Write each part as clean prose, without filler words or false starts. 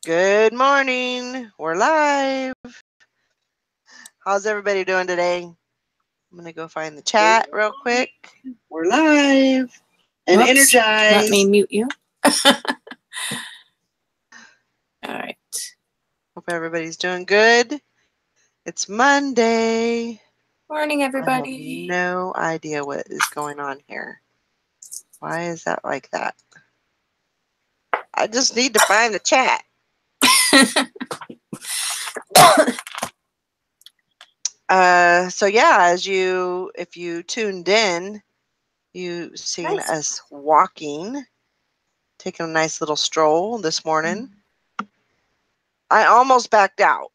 Good morning. We're live. How's everybody doing today? I'm going to go find the chat real quick. We're live and energized. Let me mute you. All right. Hope everybody's doing good. It's Monday. Morning, everybody. I have no idea what is going on here. Why is that like that? I just need to find the chat. So yeah, if you tuned in, you seen us walking, taking a nice little stroll this morning. I almost backed out.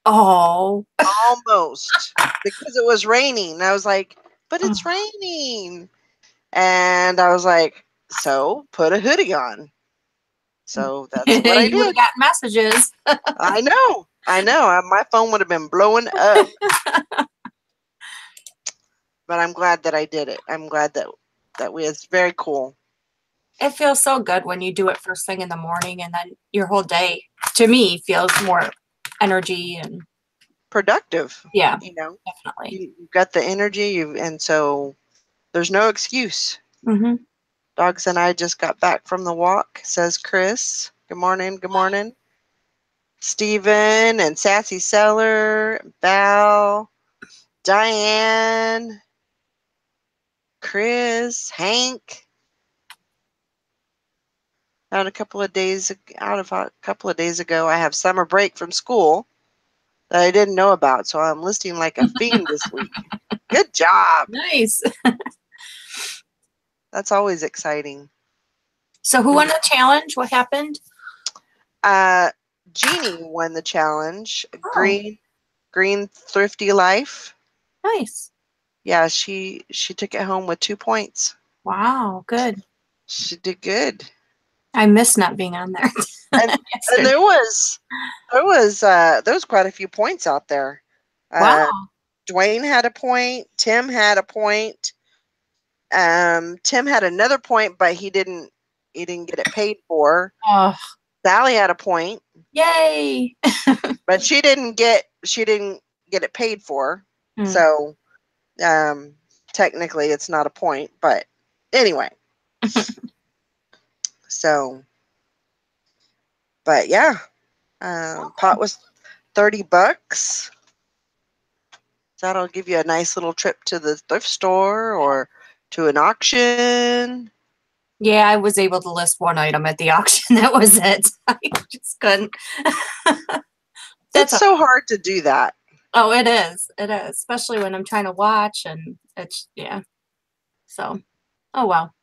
Oh. Almost. Because it was raining. I was like, but it's raining. And I was like, so put a hoodie on. So that's what I did. You would have got messages. I know. My phone would have been blowing up. But I'm glad that I did it. I'm glad that it's very cool. It feels so good when you do it first thing in the morning, and then your whole day, to me, feels more energy and productive. Yeah, definitely. You've got the energy, and so there's no excuse. Mm-hmm. Dogs and I just got back from the walk, says Chris. Good morning. Good morning. Stephen and Sassy Seller, Val, Diane, Chris, Hank. Out a couple of days ago, I have summer break from school that I didn't know about, so I'm listing like a fiend this week. Good job. Nice. That's always exciting. So who won the challenge? What happened? Jeannie won the challenge. Oh. Green Thrifty Life. Nice. Yeah, she took it home with 2 points. Wow, good. She did good. I miss not being on there. and there was quite a few points out there. Wow. Dwayne had a point. Tim had a point. Tim had another point, but he didn't get it paid for. Oh. Sally had a point. Yay. But she didn't get it paid for. So technically it's not a point, but anyway. So but yeah. Pot was $30. That'll give you a nice little trip to the thrift store or to an auction. Yeah, I was able to list one item at the auction. That was it. I just couldn't. It's so hard to do that. Oh, it is. It is. Especially when I'm trying to watch, and it's, yeah. So, oh well.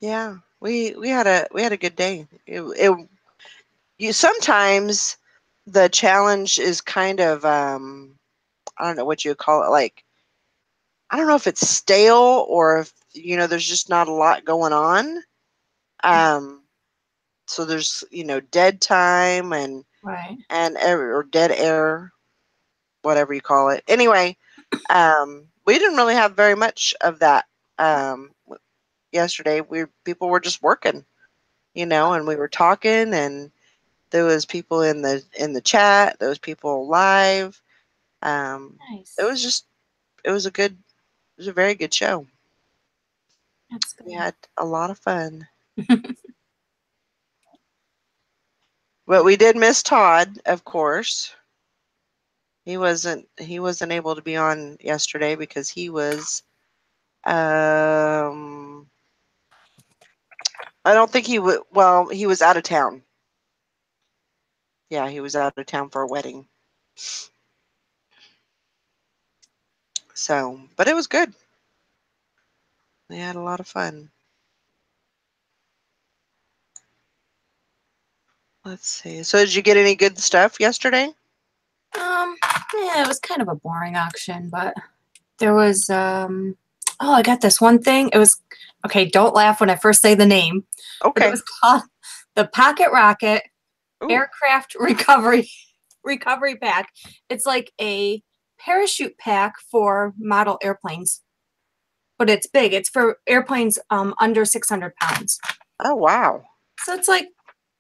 Yeah, we had a good day. You sometimes the challenge is kind of I don't know what you call it, like I don't know if it's stale or if there's just not a lot going on. So there's dead time and right, and or dead air, whatever you call it. Anyway, we didn't really have very much of that yesterday. People were just working, and we were talking, and there was people in the chat. There was people live. nice. It was a very good show. That's good. We had a lot of fun. But we did miss Todd, of course. He wasn't able to be on yesterday because he was I don't think he would. Well, he was out of town. Yeah, he was out of town for a wedding. So, but it was good. We had a lot of fun. Let's see. So, did you get any good stuff yesterday? Yeah, it was kind of a boring auction, but there was oh, I got this one thing. It was okay. Don't laugh when I first say the name. Okay. It was called the Pocket Rocket Aircraft Recovery Pack. It's like a parachute pack for model airplanes. but it's big. It's for airplanes under 600 pounds. Oh, wow. So it's like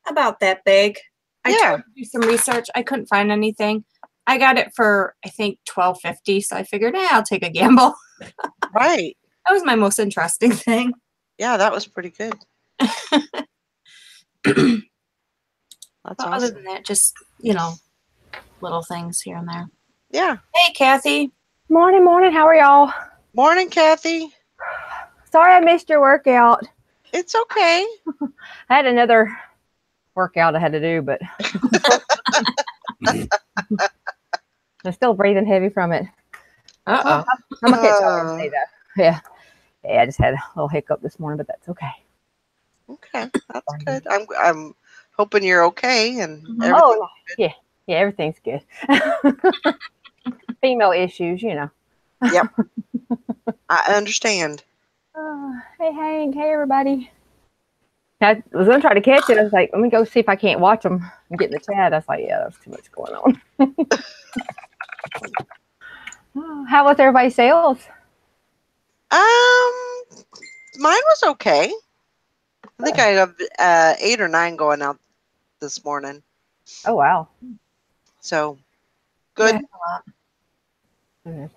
about that big. I Yeah. tried to do some research. I couldn't find anything. I got it for, I think, $12.50. So I figured, I'll take a gamble. Right. That was my most interesting thing. Yeah, that was pretty good. That's awesome. Other than that, just, little things here and there. Yeah. Hey, Kathy. Morning. How are y'all? Morning, Kathy. Sorry I missed your workout. It's okay. I had another workout I had to do, but I'm still breathing heavy from it. Uh-oh. I'm going to catch y'all Wednesday, though. Yeah, I just had a little hiccup this morning, but that's okay. Okay, that's good. I'm hoping you're okay and everything's good. Yeah, everything's good. Female issues, Yep. I understand. Hey, Hank. Hey, everybody. I was going to try to catch it. I was like, let me go see if I can't watch them and get in the chat. I was like, yeah, there's too much going on. How was everybody's sales? Mine was okay. I think I have 8 or 9 going out this morning. Oh, wow. So, good. Yeah.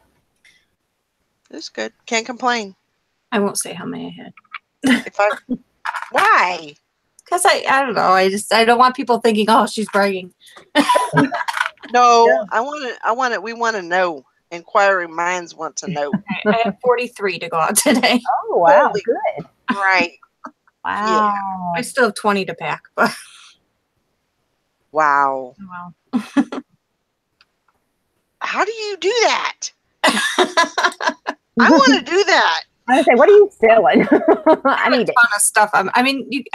It's good. Can't complain. I won't say how many I had. Why? Because I don't know. I don't want people thinking, oh, she's bragging. No, yeah. We want to know. Inquiring minds want to know. I have 43 to go out today. Oh, wow. Good. Right. Wow. Yeah. I still have 20 to pack, but. Wow. Wow. How do you do that? I want to do that. I was say, what are you selling? I need a ton of stuff. I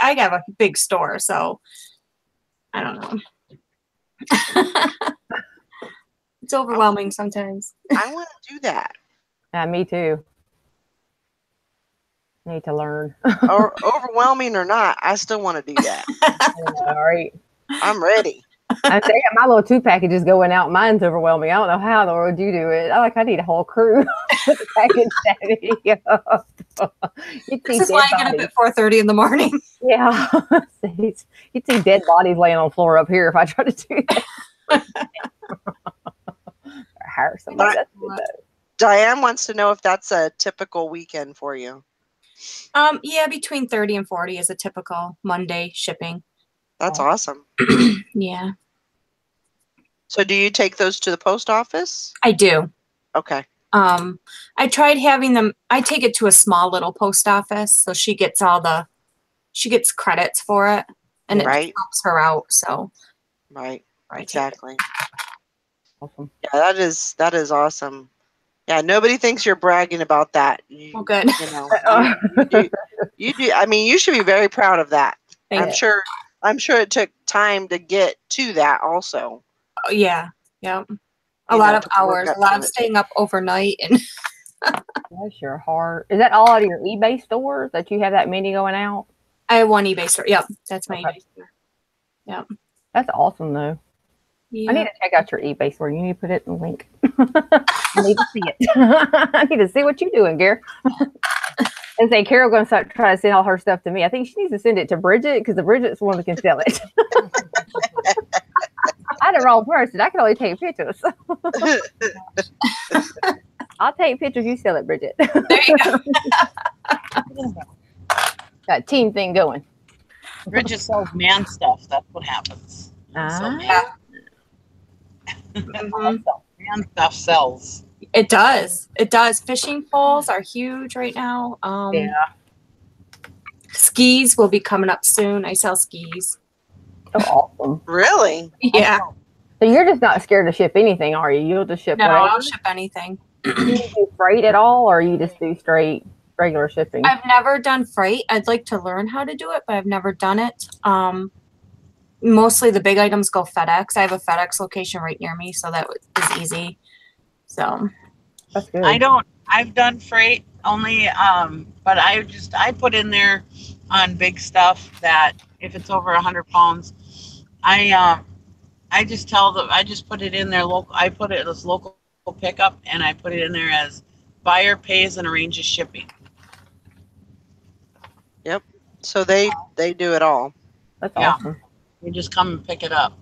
have a big store, so I don't know. It's overwhelming sometimes. I want to do that. Me too. Need to learn. Or overwhelming or not, I still want to do that. All right. I'm ready. I say my little 2-package is going out. Mine's overwhelming. I don't know how in the world you do it. I need a whole crew to package that. This is why I get up at 4:30 in the morning. Yeah. You'd see dead bodies laying on the floor up here if I try to do that. Or hire somebody. Diane wants to know if that's a typical weekend for you. Yeah, between 30 and 40 is a typical Monday shipping. That's awesome. Yeah. So do you take those to the post office? I do. Okay. I tried having them, I take it to a small little post office, so she gets credits for it, and it helps her out, so. Right. Exactly. Awesome. Yeah, that is awesome. Yeah, nobody thinks you're bragging about that. Good. You do. I mean, you should be very proud of that. I'm sure it took time to get to that also. Oh, yeah. A lot of hours, a lot of staying up overnight. And bless your heart. Is that all out of your eBay stores that you have that many going out? I have one eBay store. Yep. That's my eBay store. Yep. That's awesome though. Yeah. I need to check out your eBay store. You need to put it in the link. I need to see it. I need to see what you're doing, Gary. And say Carol's going to start trying to send all her stuff to me. I think she needs to send it to Bridget because the Bridget's the one that can sell it. I'm the wrong person. I can only take pictures. I'll take pictures. You sell it, Bridget. There you go. Got a team thing going. Bridget sells man stuff. That's what happens. Yeah. Man stuff sells. It does. It does. Fishing poles are huge right now. Yeah. Skis will be coming up soon. I sell skis. Oh, awesome. Really? Yeah. So you're just not scared to ship anything, are you? You'll just ship whatever? I'll ship anything. Do you do freight at all, or you just do straight regular shipping? I've never done freight. I'd like to learn how to do it, but I've never done it. Mostly the big items go FedEx. I have a FedEx location right near me, so that is easy. So that's good. I've done freight only, but I put in there on big stuff that if it's over 100 pounds, I just put it in there local. I put it as local pickup, and I put it in there as buyer pays and arranges shipping. Yep. So they do it all. That's Yeah. awesome. You just come and pick it up.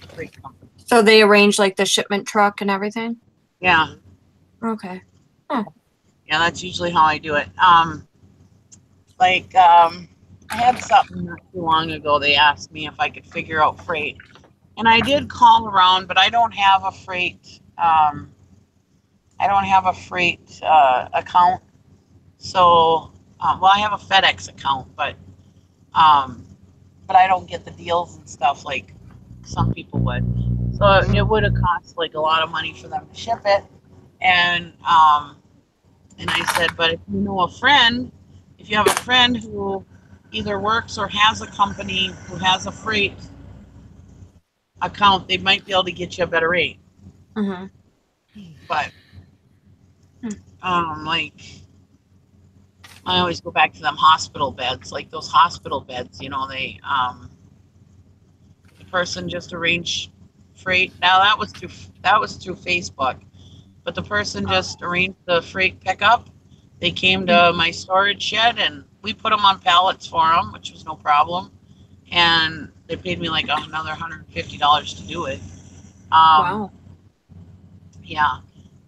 The freight company. So they arrange like the shipment truck and everything? Yeah. Okay. Yeah, that's usually how I do it. I had something not too long ago. They asked me if I could figure out freight, and I did call around, but I don't have a freight. I don't have a freight account. So, well, I have a FedEx account, but I don't get the deals and stuff like some people would. So it would have cost like a lot of money for them to ship it, and I said, but if you know a friend, if you have a friend who either works or has a company who has a freight account, they might be able to get you a better rate. Mm-hmm. But like I always go back to them hospital beds, like those hospital beds, you know, they the person just arranged freight. Now that was through Facebook, but the person just arranged the freight pickup. They came to my storage shed and we put them on pallets for them, which was no problem. And they paid me like another $150 to do it. Wow. Yeah.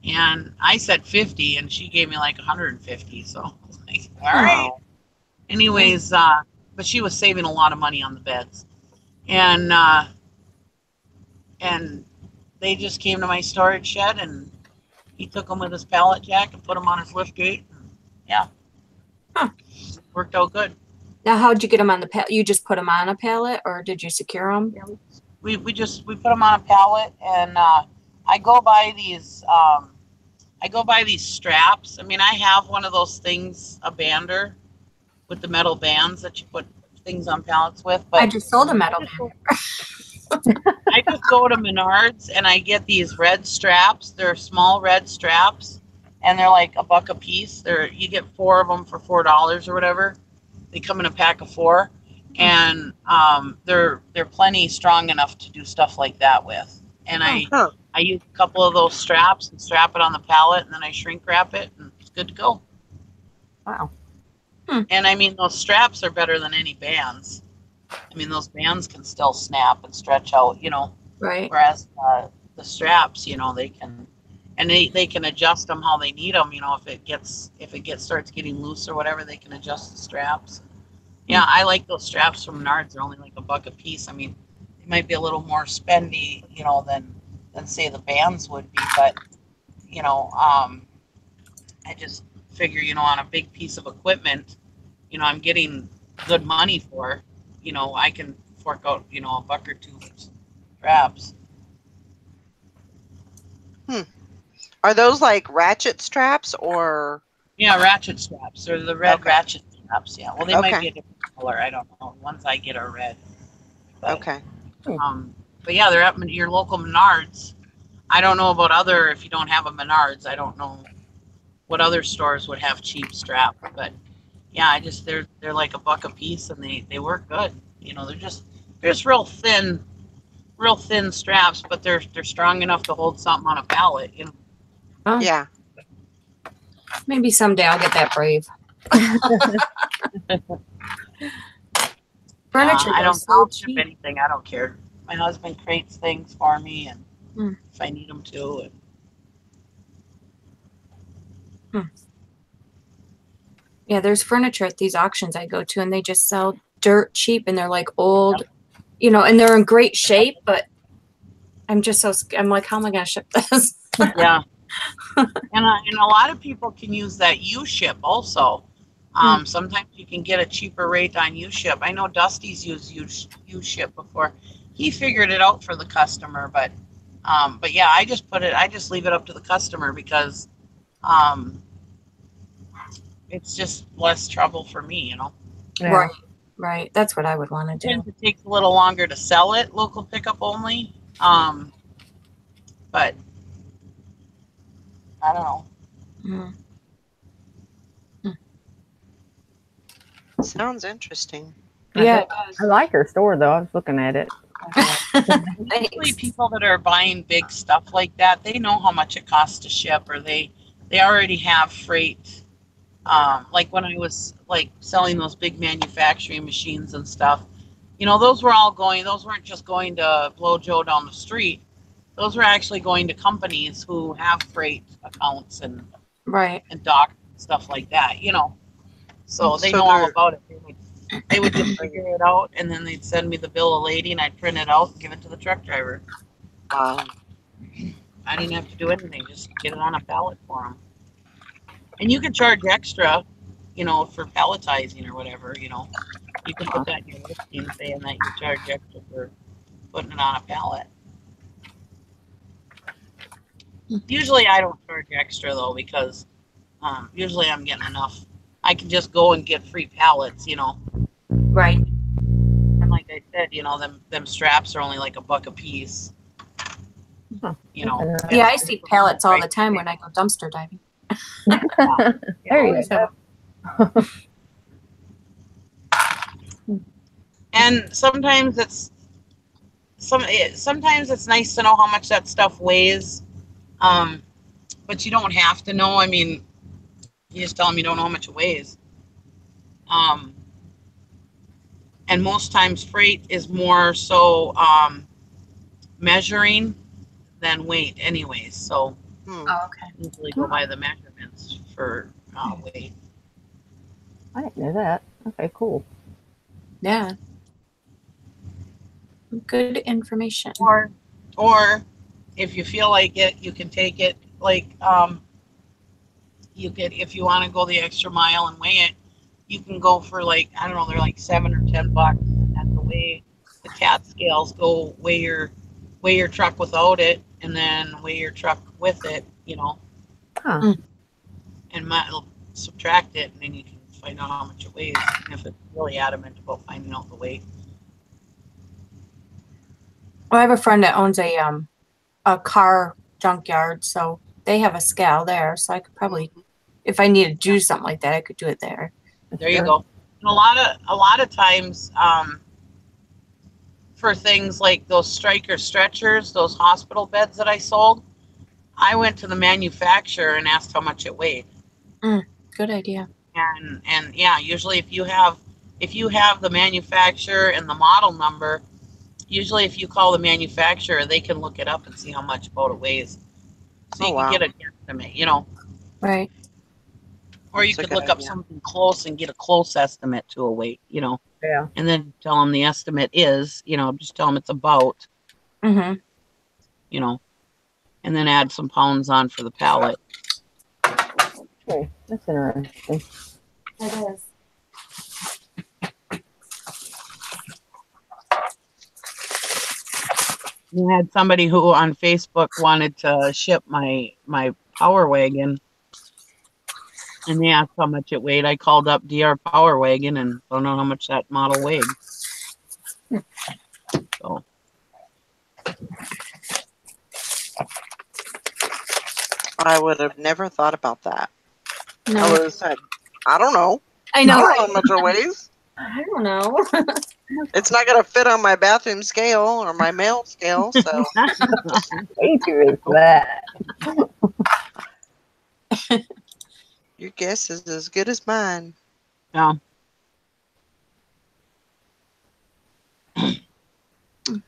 And I said 50 and she gave me like 150. So I was like, all right. Anyways, but she was saving a lot of money on the beds. And they just came to my storage shed and he took them with his pallet jack and put them on his lift gate. And, yeah. Huh. Worked out good. Now, how'd you get them on the pallet? You just put them on a pallet, or did you secure them? Yeah, we put them on a pallet, and I go by these straps. I mean, I have one of those things, a bander with the metal bands that you put things on pallets with. But I just sold a metal bander. I just go to Menards and I get these red straps. They're small red straps, and they're like $1 a piece. You get 4 of them for $4 or whatever. They come in a pack of 4, and they're plenty strong enough to do stuff like that with. And I use a couple of those straps and strap it on the pallet, and then I shrink wrap it, and it's good to go. Wow. And I mean, those straps are better than any bands. I mean, those bands can still snap and stretch out, you know. Right. Whereas the straps, you know, they can, and they can adjust them how they need them. You know, if it starts getting loose or whatever, they can adjust the straps. Yeah, I like those straps from Menards. They're only like $1 a piece. I mean, they might be a little more spendy, you know, than say the bands would be, but you know, I just figure, you know, on a big piece of equipment, you know, I'm getting good money for, you know, I can fork out, you know, $1 or $2 for straps. Are those like ratchet straps or? Yeah, ratchet straps. They're the red Okay. ratchet straps. Yeah. Well, they might Okay. be a different color. I don't know. The ones I get are red. But, Okay. But yeah, they're at your local Menards. I don't know about if you don't have a Menards, I don't know what other stores would have cheap straps. But yeah, they're like $1 a piece, and they work good. You know, they're just real thin straps, but they're strong enough to hold something on a pallet. You know. Oh, Yeah. maybe someday I'll get that brave. Furniture I don't is so ship cheap. anything. I don't care. My husband creates things for me, and if I need them to. Yeah, there's furniture at these auctions I go to, and they just sell dirt cheap, and they're like old, you know, and they're in great shape, but I'm just I'm like, how am I going to ship this? Yeah. And a lot of people can use that U-ship also. Sometimes you can get a cheaper rate on U-ship. I know Dusty's used U-ship before. He figured it out for the customer, but yeah, I just leave it up to the customer because it's just less trouble for me, you know. Yeah. Right. That's what I would want to do. It takes a little longer to sell it, local pickup only. But I don't know. Sounds interesting. Yeah. I like her store though. I was looking at it. Usually people that are buying big stuff like that, they know how much it costs to ship, or they already have freight like when I was like selling those big manufacturing machines and stuff, those weren't just going to blow Joe down the street. Those were actually going to companies who have freight accounts and Right. dock stuff like that, So they So know all they're- about it. They would just figure it out, and then they'd send me the bill of lading, and I'd print it out and give it to the truck driver. Wow. I didn't have to do anything; just get it on a pallet for them. And you could charge extra, for palletizing or whatever. You can put that in your listing, saying that you charge extra for putting it on a pallet. Usually, I don't charge extra though, because usually I'm getting enough. I can just go and get free pallets, Right. And like I said, them straps are only like $1 a piece. Huh. Yeah, I see pallets all the time when I go dumpster diving. There you go. And sometimes it's nice to know how much that stuff weighs, but you don't have to know. I mean, you just tell them you don't know how much it weighs. And most times freight is more so measuring than weight anyways. So Oh, okay. usually go by the measurements for weight. I didn't know that. Okay, cool. Yeah. Good information. Or if you feel like it, you can take it like if you want to go the extra mile and weigh it, you can go for like, I don't know, they're like $7 or $10. That's the way the cat scales go. Weigh your truck without it, and then weigh your truck with it. Huh. And it'll subtract it, and then you can find out how much it weighs. And if it's really adamant about finding out the weight. Well, I have a friend that owns a car junkyard, so they have a scale there. So I could probably, if I needed to do something like that, I could do it there. There you go. And a lot of times, for things like those Stryker stretchers, those hospital beds that I sold, I went to the manufacturer and asked how much it weighed. Good idea. And yeah, usually if you have the manufacturer and the model number, usually if you call the manufacturer, they can look it up and see how much about it weighs. So you can get a guesstimate, Right. Or you could look up something close and get a close estimate to a weight, Yeah. and then tell them the estimate is, just tell them it's about, Mm-hmm. And then add some pounds on for the pallet. Okay, that's interesting. It is. You had somebody who on Facebook wanted to ship my Power Wagon, and they asked how much it weighed. I called up DR Power Wagon and don't know how much that model weighed. So I would have never thought about that. No. I would have said, I don't know. I know. I don't know how much it weighs. I don't know. It's not going to fit on my bathroom scale or my mail scale. So Way too rich for that. your guess is as good as mine. yeah.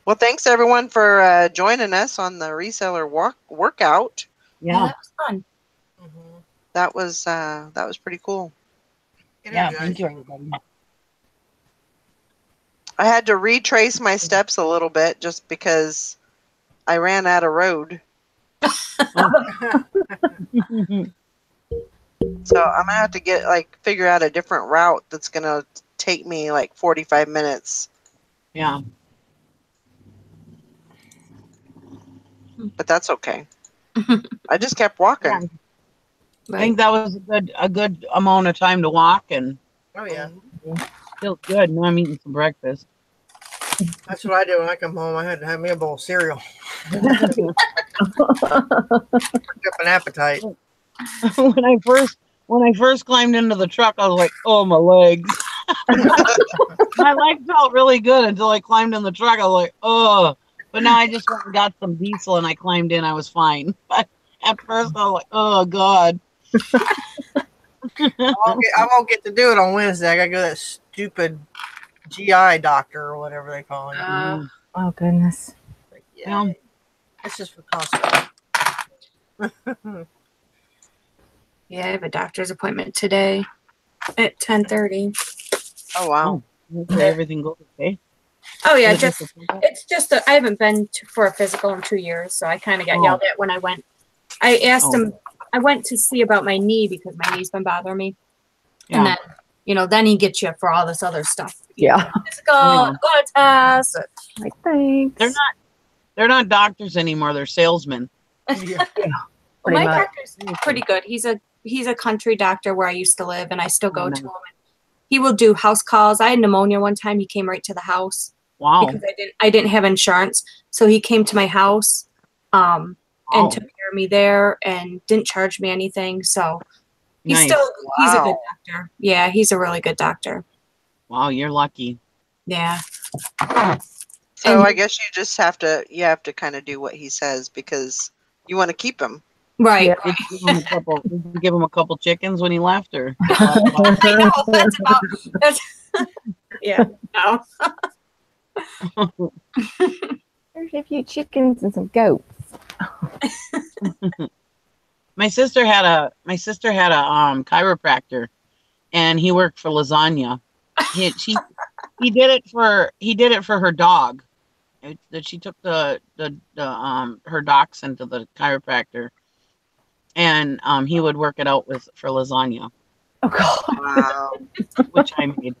Well, thanks everyone for joining us on the reseller workout. Yeah, that was fun. That was pretty cool. Yeah, thank you, everybody. I had to retrace my steps a little bit just because I ran out of road. So I'm gonna have to figure out a different route that's gonna take me like 45 minutes. Yeah. But that's okay. I just kept walking. Yeah. I think that was a good amount of time to walk, and Oh yeah, feels good. Now I'm eating some breakfast. that's what I do when I come home. I had to have me a bowl of cereal. Pick up an appetite. when I first climbed into the truck, I was like, "Oh, my legs!" My legs felt really good until I climbed in the truck. I was like, "Oh!" But now I just went and got some diesel and I climbed in. I was fine. But at first, I was like, "Oh God!" I won't get to do it on Wednesday. I gotta go to that stupid GI doctor or whatever they call it. Oh goodness. Yeah, Well, it's just for constant. Yeah, I have a doctor's appointment today at 10:30. Oh wow. okay, everything goes okay. Oh yeah, Is it just a physical? it's just I haven't been for a physical in 2 years, so I kind of got yelled at when I went. I asked him. I went to see about my knee because my knee's been bothering me, and Yeah. then then he gets you for all this other stuff. Yeah. Physical, Yeah. blood test. Like thanks. They're not doctors anymore. They're salesmen. Yeah. Well, Pretty my much. doctor's pretty good. He's a country doctor where I used to live, and I still go to him. He will do house calls. I had pneumonia one time. He came right to the house Wow. because I didn't have insurance, so he came to my house, and took care of me there and didn't charge me anything. So he's Nice. he's a good Wow. doctor. Yeah, he's a really good doctor. Wow, you're lucky. Yeah. So And- I guess you have to kind of do what he says because you want to keep him. Right. Yeah. Did you give him a couple chickens when he left, or? I know that's yeah. No. There's a few chickens and some goats. My sister had a chiropractor, and he worked for lasagna. He did it for her dog. That she took the her dachshund to the chiropractor, and he would work it out for lasagna, Oh God. Wow. which I made.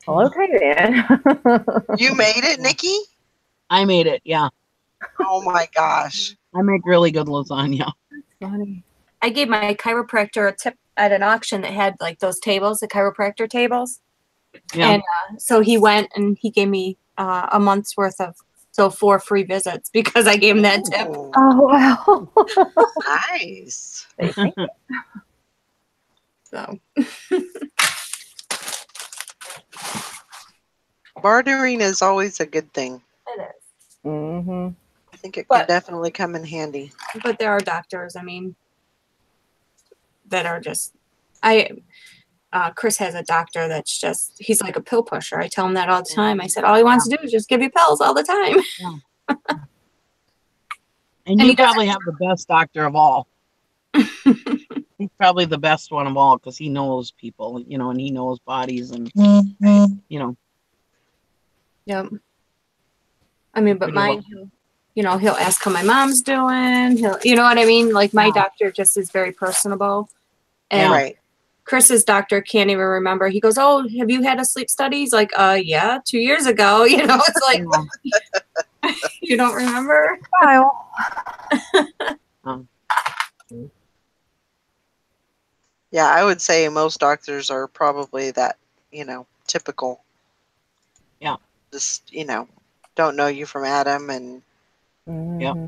Well, okay then. You made it, Nikki? I made it. Yeah, Oh my gosh. I make really good lasagna. Funny. I gave my chiropractor a tip at an auction that had like those tables, the chiropractor tables. Yeah. And so he went and he gave me a month's worth of 4 free visits because I gave him that tip. Ooh, Oh wow. nice. So Bartering is always a good thing. it is. Mm-hmm. I think it But- could definitely come in handy. But there are doctors, I mean, that are just Chris has a doctor that's just he's like a pill pusher. I tell him that all the time. I said all he wants to do is just give you pills all the time. And he you probably have the best doctor of all. He's probably the best one of all because he knows people, and he knows bodies, and Yep. I mean, but Pretty mine, he'll ask how my mom's doing. You know what I mean? Like my doctor just is very personable. And Right. Chris's doctor can't even remember. He goes, "Oh, have you had a sleep study?" He's like, yeah, 2 years ago." It's like, you don't remember? Yeah, I would say most doctors are probably that, typical. Yeah. Just, don't know you from Adam and Mm-hmm.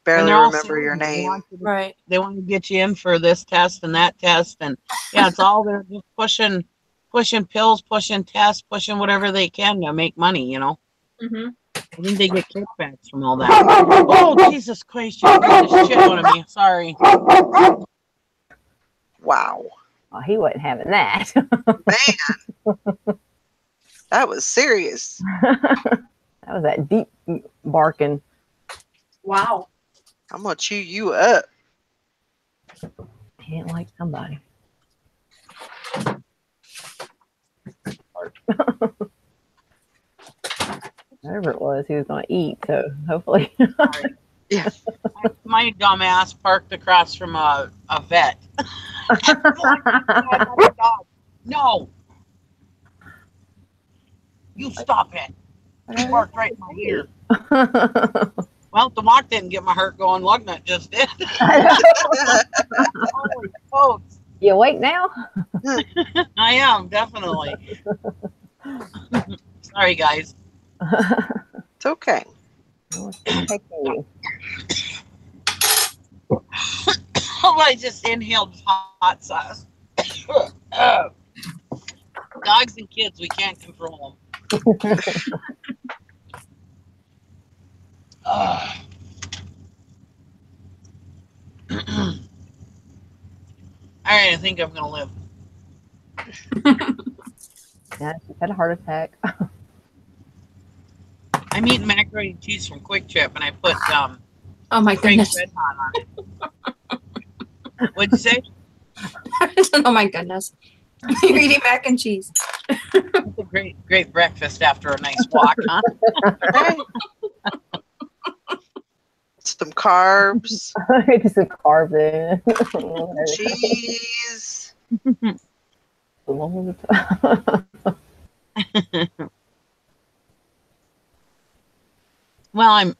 barely they're all remember your salesmen. name. Right. They want to get you in for this test and that test, and it's all they're just pushing pills, pushing tests, pushing whatever they can to make money. Mm-hmm. I think they get kickbacks from all that. Oh, Jesus Christ, you scared the shit out of me. Sorry. Wow. Well, he wasn't having that. Man. That was serious. That was that deep barking. Wow. I'm going to chew you up. Can't like somebody. Whatever it was, he was going to eat. So hopefully. Yeah. My dumb ass parked across from a vet. No. You stop it. You parked right in my ear. Well, the walk didn't get my heart going. Lug nut just did. Holy smokes. You awake now? I am, definitely. Sorry, guys. It's okay. Well, it's taking you. Oh, I just inhaled hot sauce. Dogs and kids, we can't control them. All right, I think I'm gonna live. Yeah, she had a heart attack. I'm eating macaroni and cheese from Quick Trip, and I put Oh my Frank's goodness. Red Hot on it. What'd you say? Oh my goodness. You're eating mac and cheese. It's a great breakfast after a nice walk, huh? Right. Some carbs, Just some carbs in. cheese. Well, I'm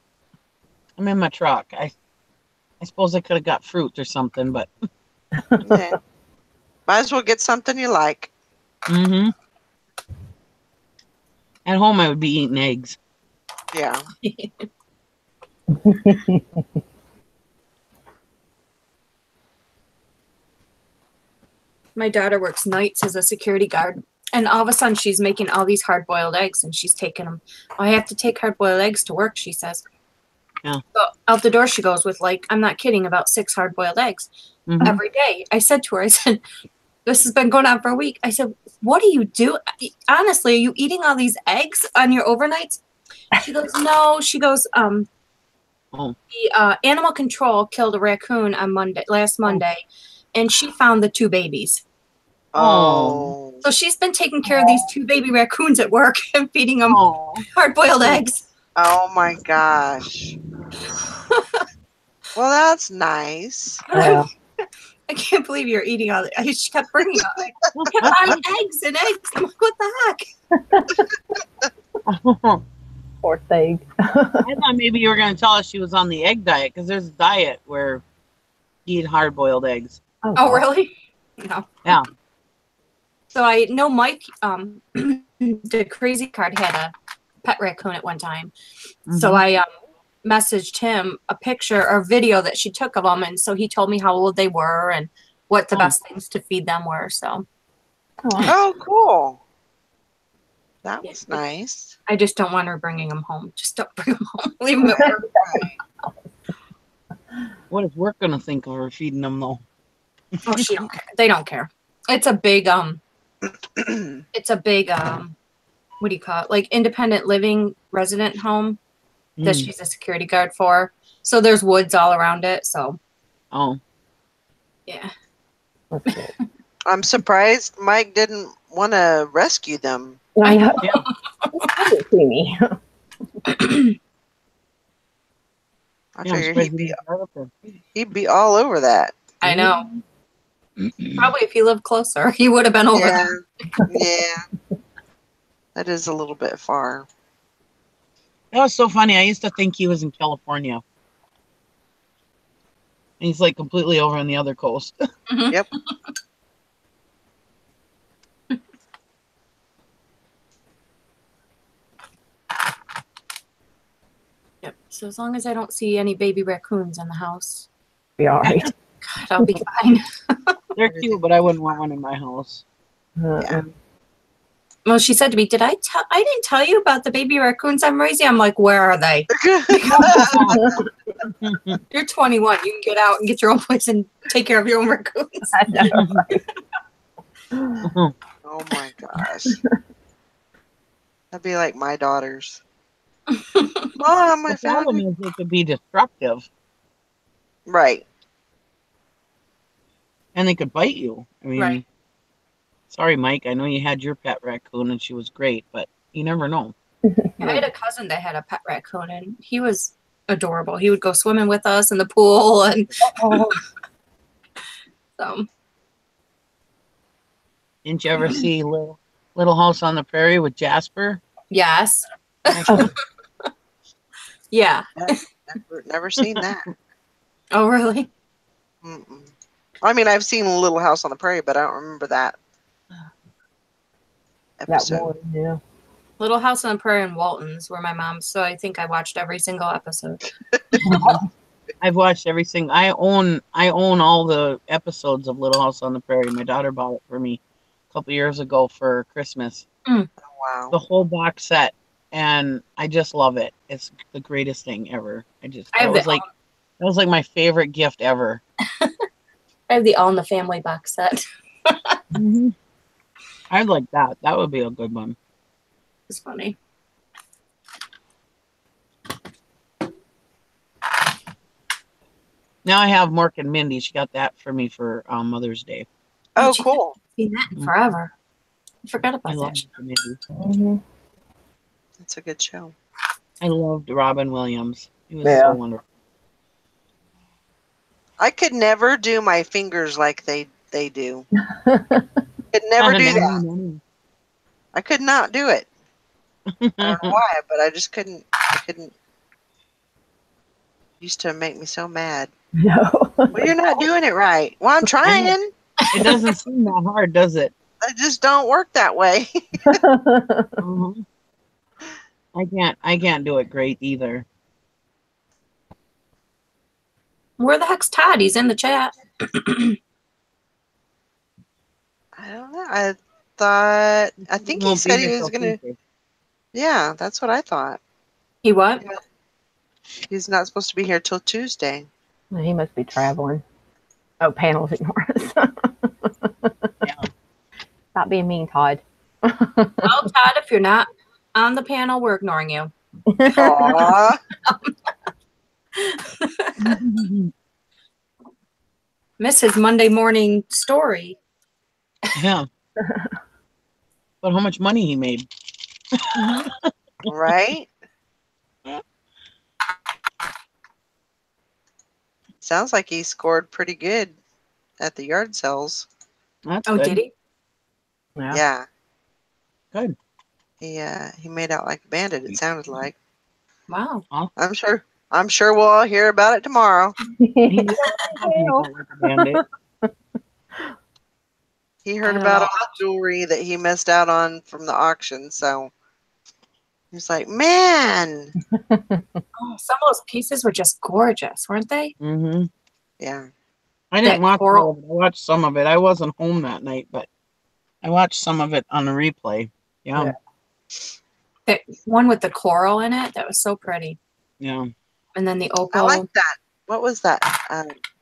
in my truck. I suppose I could have got fruit or something, but Yeah. Might as well get something you like. at home I would be eating eggs. Yeah. My daughter works nights as a security guard, and all of a sudden she's making all these hard-boiled eggs, and she's taking them. Oh, I have to take hard-boiled eggs to work, she says. Yeah. So out the door she goes with, like, I'm not kidding, about 6 hard-boiled eggs every day. I said to her, I said, this has been going on for a week. I said, what do you do? Honestly, are you eating all these eggs on your overnights? She goes, no. She goes, the animal control killed a raccoon on last Monday, and she found the 2 babies. Oh. So she's been taking care of these 2 baby raccoons at work and feeding them hard-boiled eggs. Oh my gosh. Well, that's nice. Yeah. I can't believe you're eating all that. She kept bringing up, like, kept buying eggs and eggs. I'm like, what the heck? Poor thing. I thought maybe you were going to tell us she was on the egg diet, because there's a diet where you eat hard-boiled eggs. Oh, really? No. Yeah. So I know Mike, the crazy card, had a pet raccoon at one time. So I messaged him a picture or video that she took of them, and so he told me how old they were and what the best things to feed them were. So Oh, cool. That was nice. I just don't want her bringing them home. Just don't bring them home. Leave them at work. What is work going to think of her feeding them, though? Oh, she don't care. They don't care. It's a big what do you call it? Like independent living resident home that she's a security guard for. So there's woods all around it. So yeah. I'm surprised Mike didn't want to rescue them. I know. Yeah. See me. I figured he'd be all over that. I know. Probably if he lived closer, he would have been over there. Yeah. That is a little bit far. That was so funny. I used to think he was in California. And he's like completely over on the other coast. Yep. Yep. So as long as I don't see any baby raccoons in the house, Be all right. God, I'll be fine. They're cute, but I wouldn't want one in my house. Yeah. Well, she said to me, I didn't tell you about the baby raccoons I'm raising. I'm like, where are they? You're 21. You can get out and get your own place and take care of your own raccoons. I know. Oh my gosh. That'd be like my daughters. Mom, I The found problem is they could be destructive, Right. and they could bite you. I mean, Right. sorry, Mike. I know you had your pet raccoon and she was great, but you never know. I had a cousin that had a pet raccoon, and he was adorable. He would go swimming with us in the pool, and so Didn't you ever see Little House on the Prairie with Jasper? yes, yeah. Never seen that. Oh, really? Mm-mm. I mean, I've seen Little House on the Prairie, but I don't remember that That episode. one, yeah. Little House on the Prairie and Walton's were my mom's, so I think I watched every single episode. I've watched everything. I own all the episodes of Little House on the Prairie. My daughter bought it for me a couple years ago for Christmas. Wow. The whole box set, and I just love it. It's the greatest thing ever. I have that was like my favorite gift ever. I have the All in the Family box set. Mhm. I'd like that. That would be a good one. It's funny. Now I have Mork and Mindy. She got that for me for Mother's Day. Oh, Gee, cool. Seen that in forever. I forgot I about love that. Mork and Mindy. Mm-hmm. That's a good show. I loved Robin Williams. He was Yeah. so wonderful. I could never do my fingers like they do. Could Not never an do that. enemy. I could not do it. I don't know why, but I just couldn't. I couldn't. Used to make me so mad. No. Well, you're not doing it right. Well, I'm trying. It doesn't seem that hard, does it? I just don't work that way. Mhm. I can't do it great either. Where the heck's Todd? He's in the chat. I don't know. I think he Won't be said he here was till gonna. Tuesday. Yeah, that's what I thought. He what? He's not supposed to be here till Tuesday. He must be traveling. Oh, panels ignore us. Yeah. Stop being mean, Todd. Well, Todd, if you're not on the panel, we're ignoring you. Aww. Miss his Monday morning story. Yeah. But how much money he made? Right? Sounds like he scored pretty good at the yard sales. That's Oh, good. did he? Yeah. Good. He made out like a bandit, it sounded like. Wow. I'm sure we'll all hear about it tomorrow. He does make out like a bandit. He heard I don't about know. all the jewelry that he missed out on from the auction, so he's like, man. Oh, some of those pieces were just gorgeous, weren't they? Mm-hmm. Yeah. I didn't That watch coral- all of it. I watched some of it. I wasn't home that night, but I watched some of it on the replay. Yeah. Yeah. That one with the coral in it, that was so pretty. Yeah. And then the I opal. like that. What was that?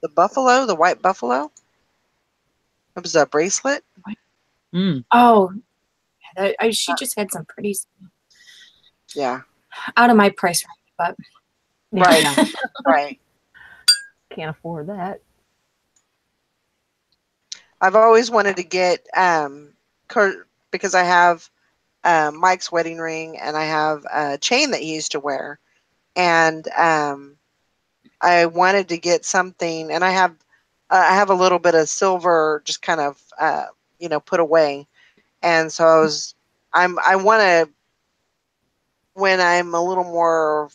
The buffalo, the white buffalo? It was a bracelet. Mm. Oh, she just had some pretty Yeah. out of my price range, but Right. Yeah. Right. Can't afford that. I've always wanted to get because I have Mike's wedding ring and I have a chain that he used to wear, and I wanted to get something, and I have a little bit of silver just kind of put away, and so I want to, when I'm a little more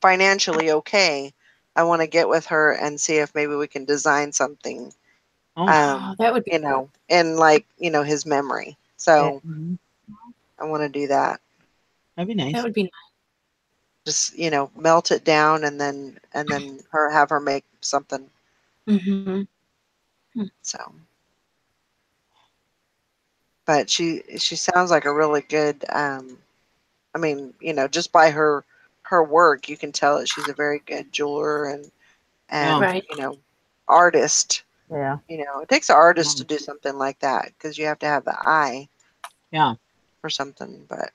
financially okay, I want to get with her and see if maybe we can design something. Oh. that would be cool. in his memory. So Mhm. I want to do that. That'd be nice. That would be nice. Just melt it down and then have her make something. Mm-hmm. So, but she sounds like a really good. I mean, just by her work, you can tell that she's a very good jeweler and Right. artist. Yeah. It takes an artist to do something like that because you have to have the eye. Yeah. For something, but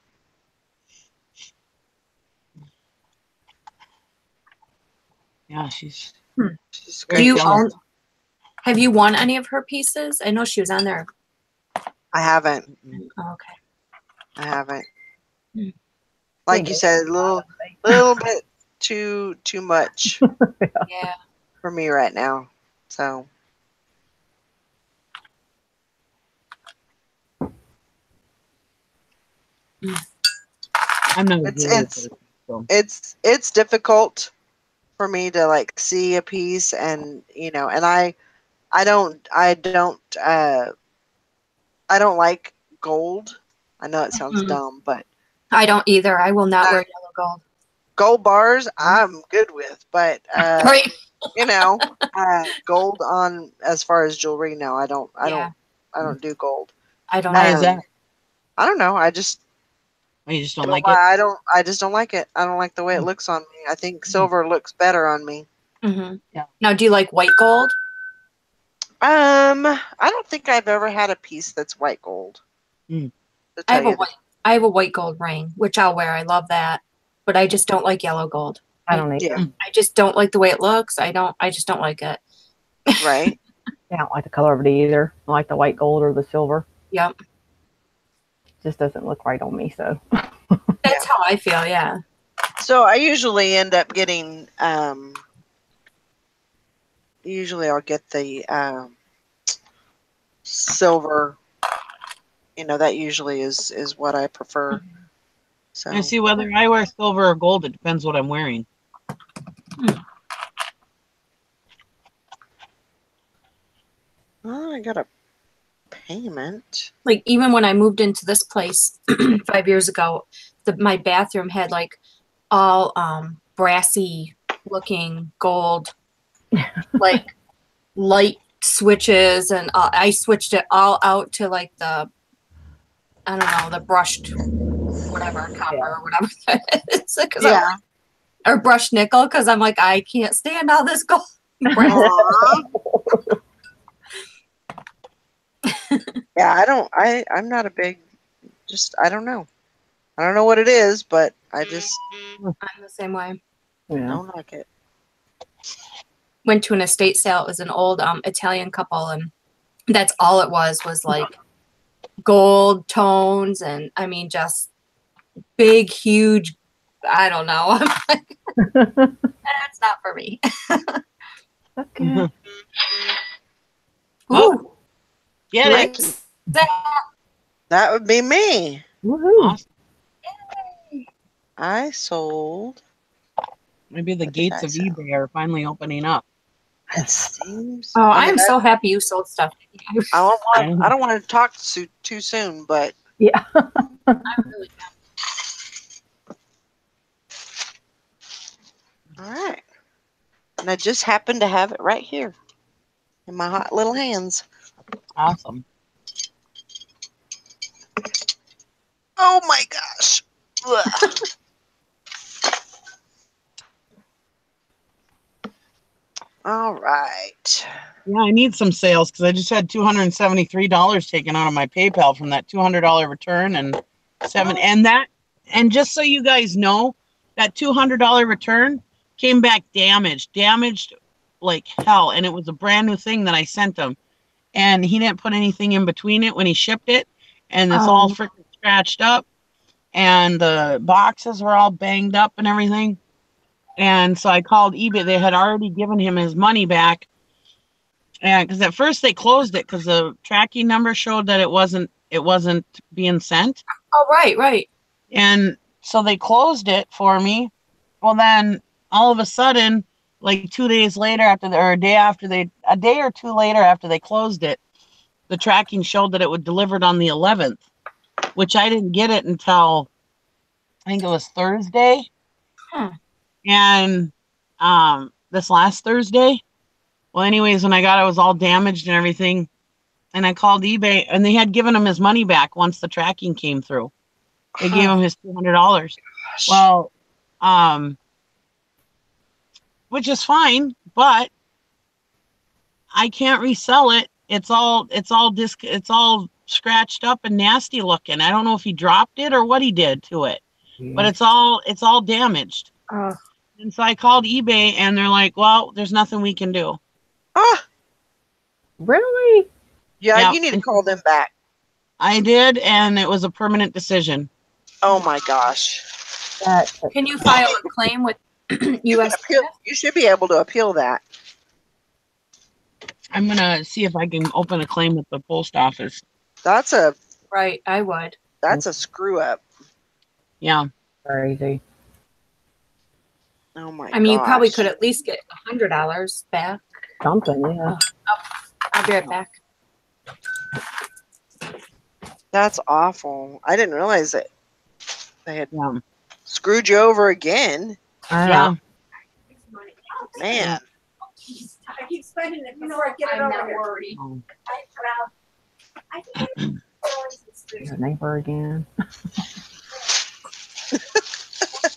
Yeah, she's she's Do great. you talented. have you won any of her pieces? I know she was on there. I haven't. Oh, okay. I haven't. Hmm. Like you said, a little bit too much Yeah. for me right now. So I'm not a It's- jewelry it's- person, so. it's difficult for me to like see a piece and and I don't like gold. I know it sounds Mhm. dumb, but I don't either. I will not wear yellow gold. gold bars I'm good with, but Right. gold on as far as jewelry, no, I don't Yeah. do gold. I don't Why know. is that? I don't know. I just You just don't don't like know it? why. I just don't like it. I don't like the way it looks on me. I think silver looks better on me. Mm-hmm. Yeah. Now, do you like white gold? I don't think I've ever had a piece that's white gold. Mm. to I tell have a you the- white, I have a white gold ring, which I'll wear. I love that, but I just don't like yellow gold. I don't either. Yeah. I just don't like the way it looks. I just don't like it. Right. I don't like the color of it either. I like the white gold or the silver. Yep. Just doesn't look right on me. So That's how I feel. Yeah. So I usually end up getting usually I'll get the silver. You know, that usually is what I prefer. So I see whether I wear silver or gold. It depends what I'm wearing. oh, I got a payment. Like even when I moved into this place 5 years ago, my bathroom had like all brassy looking gold, like light switches, and I switched it all out to like the, I don't know, the brushed whatever copper or whatever that is. Yeah. Or brushed nickel, because I'm like, I can't stand all this gold. brass. Aw. Yeah, I'm not a big, just, I don't know. I don't know what it is, but I just I'm the same way. yeah. don't like it. Went to an estate sale. It was an old Italian couple, and that's all it was like gold tones, and I mean just big, huge. I don't know. I'm like, that's not for me. Okay. Ooh, Get who it. likes that? That would be me. Woohoo. Awesome. I sold. Maybe the What did gates I of sell? eBay are finally opening up. It seems. Oh, I mean, am so happy you sold stuff. I don't want to talk too soon, but Yeah. I really all right. And I just happen to have it right here in my hot little hands. Awesome. Oh my gosh. Ugh. All right. Yeah, I need some sales because I just had $273 taken out of my PayPal from that $200 return and just so you guys know, that $200 return came back damaged like hell, and it was a brand new thing that I sent him, and he didn't put anything in between it when he shipped it, and it's all freaking scratched up, and the boxes were all banged up and everything. And so I called eBay. They had already given him his money back. And because at first they closed it because the tracking number showed that it wasn't being sent. Oh, right. And so they closed it for me. Well, then all of a sudden, like 2 days later a day or two later after they closed it, the tracking showed that it was delivered on the 11th, which I didn't get it until I think it was Thursday. And this last Thursday. Well, anyways, when I got it, it was all damaged and everything. And I called eBay, and they had given him his money back once the tracking came through. They gave him his $200. Well, which is fine, but I can't resell it. It's all scratched up and nasty looking. I don't know if he dropped it or what he did to it, but it's all damaged. And so I called eBay, and they're like, "Well, there's nothing we can do." Ah, Really? yeah, you need to call them back. I did, and it was a permanent decision. Oh my gosh. Can you file a claim with US? You should be able to appeal that. I'm gonna see if I can open a claim at the post office. That's a Right, I would. screw up. Yeah. Crazy. Oh my I mean, you probably gosh. could at least get $100 back. Something, yeah. I'll be right back. That's awful. I didn't realize that they had Yeah. screwed you over again. Yeah. Man. I keep spending it before I get it over here. Worried. Oh. Your neighbor again.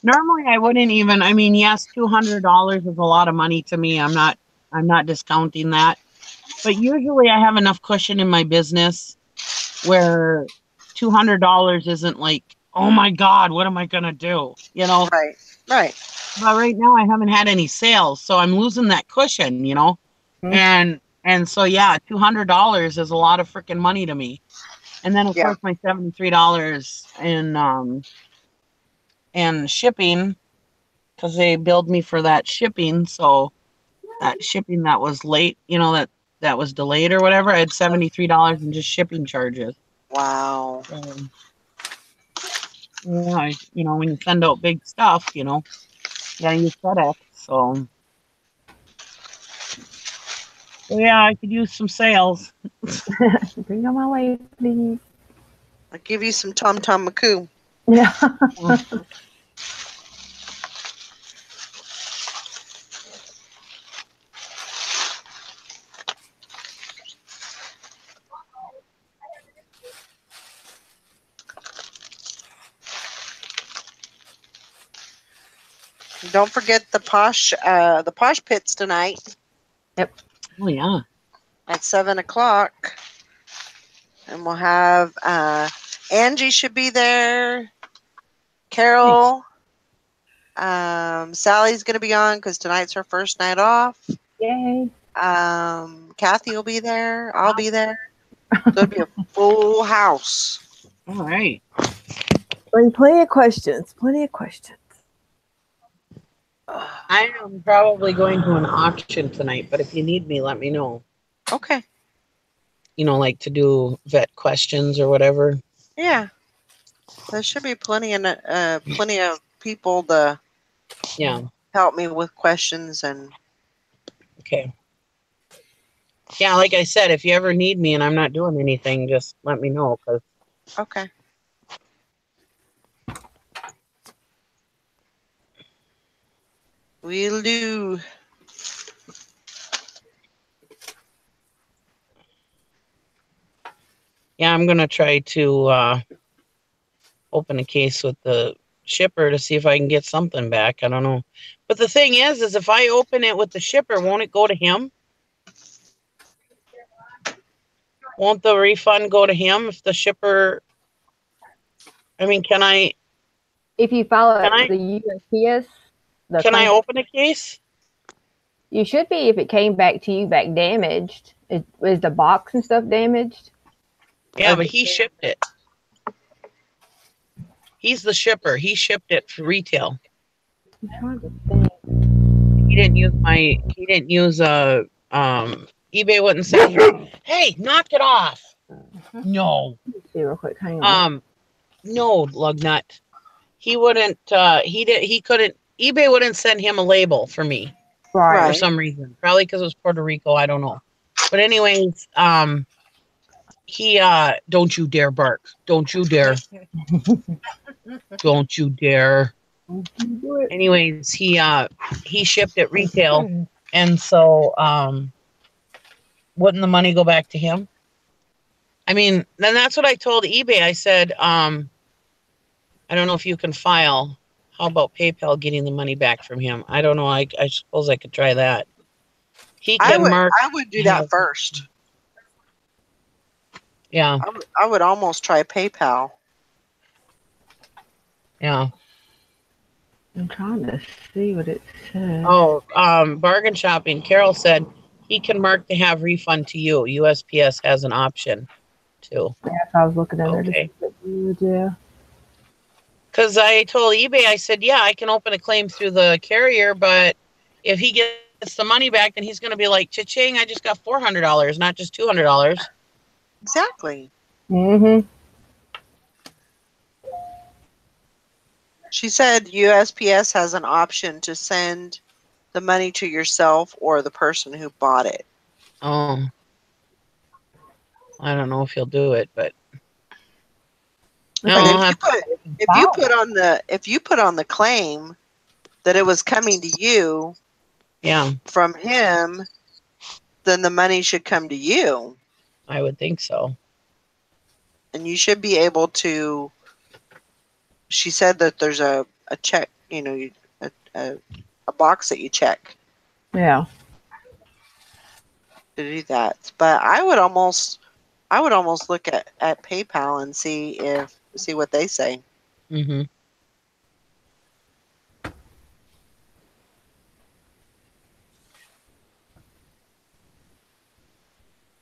Normally I wouldn't even, I mean, yes, $200 is a lot of money to me. I'm not discounting that. But usually I have enough cushion in my business where $200 isn't like, oh my God, what am I going to do? You know? Right. Right. But right now I haven't had any sales, so I'm losing that cushion, you know? Mhm. And so, yeah, $200 is a lot of freaking money to me. And then, of Yeah. course, my $73 in shipping, because they billed me for that shipping. So that shipping that was late, you know, that was delayed or whatever, I had $73 in just shipping charges. Wow. So, yeah, you know, when you send out big stuff, you know, you gotta use FedEx. So yeah, I could use some sales. Bring on my way, please. I'll give you some Tom Tom McCoo. Yeah. Don't forget the posh pits tonight Yep. Oh yeah. at 7:00, and we'll have Angie should be there. Carol, Sally's gonna be on because tonight's her first night off. Yay. Kathy will be there. I'll be there. So it'll be a full house. All right. Plenty of questions. Plenty of questions. I am probably going to an auction tonight, but if you need me, let me know. Okay. You know, like to do vet questions or whatever. Yeah. There should be plenty of people to Yeah. help me with questions and. Okay. Yeah, like I said, if you ever need me and I'm not doing anything, just let me know. Cause Okay. We'll do. yeah, I'm gonna try to open a case with the shipper to see if I can get something back. I don't know. But the thing is if I open it with the shipper, won't it go to him? Won't the refund go to him if the shipper? I mean, can I? If you follow Can I? the USPS, Can I open a case? You should be if it came back to you back damaged. Is the box and stuff damaged? Yeah, but he shipped it. He's the shipper. He shipped it for retail. I'm trying to think. He didn't use eBay wouldn't say here. Hey, knock it off. No. Let's see real quick. Hang on. No, Lugnut. He wouldn't he couldn't eBay wouldn't send him a label for me Right. for some reason. Probably because it was Puerto Rico, I don't know. But anyways, he don't you dare bark. Don't you dare. Don't you dare. Anyways, he shipped it retail, and so wouldn't the money go back to him? I mean, then that's what I told eBay. I said, I don't know if you can file. How about PayPal getting the money back from him? I don't know. I suppose I could try that. He can mark. I would do that first. Yeah. I would almost try PayPal. Yeah. I'm trying to see what it says. Oh, bargain shopping. Carol said he can mark to have refund to you. USPS has an option too. Yeah, if I was looking in there. Okay. Yeah. Because I told eBay, I said, yeah, I can open a claim through the carrier, but if he gets the money back, then he's going to be like, cha-ching, I just got $400, not just $200. Exactly. Mm-hmm. She said USPS has an option to send the money to yourself or the person who bought it. Oh. I don't know if he'll do it, but no, if you put on the claim that it was coming to you, yeah, from him, then the money should come to you. I would think so. And you should be able to. She said that there's a check, a box that you check. Yeah. to do that. But I would almost look at PayPal and see what they say. Mm-hmm.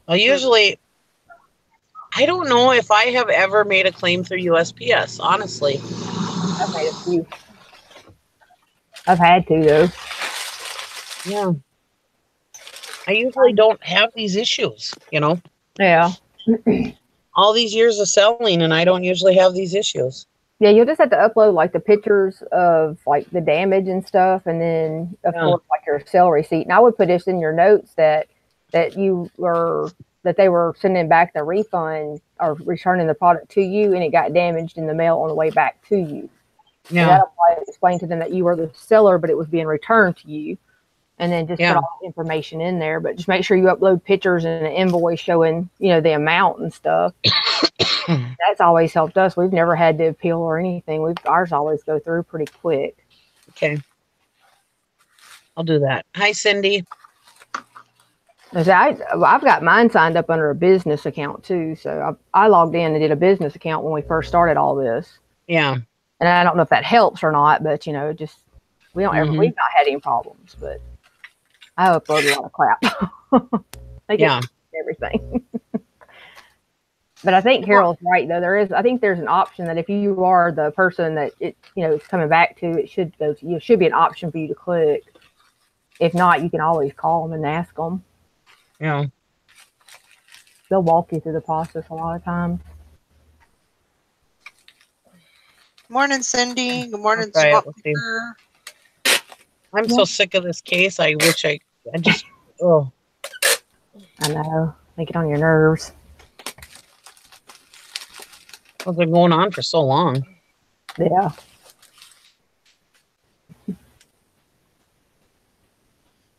Well, usually, I don't know if I have ever made a claim through USPS, honestly. I've made a few. I've had to though. Yeah. I usually don't have these issues, Yeah. all these years of selling, and I don't usually have these issues. Yeah, you'll just have to upload like the pictures of like the damage and stuff, and then of course like your sale receipt. And I would put this in your notes that they were sending back the refund or returning the product to you, and it got damaged in the mail on the way back to you. Yeah. And that'll probably explain to them that you were the seller, but it was being returned to you. And then just put all the information in there, but just make sure you upload pictures and an invoice showing, the amount and stuff. That's always helped us. We've never had to appeal or anything. Ours always go through pretty quick. Okay. I'll do that. Hi, Cindy. I've got mine signed up under a business account too. So I logged in and did a business account when we first started all this. Yeah. And I don't know if that helps or not, but we've not had any problems, but I upload a lot of crap. They get everything. But I think Carol's right though. I think there's an option that if you are the person that it's coming back to, it should go to you. Should be an option for you to click. If not, you can always call them and ask them. Yeah. They'll walk you through the process a lot of times. Morning, Cindy. Good morning, I'm so sick of this case. I wish I just, oh. I know. Make it on your nerves. Well, they're going on for so long. Yeah.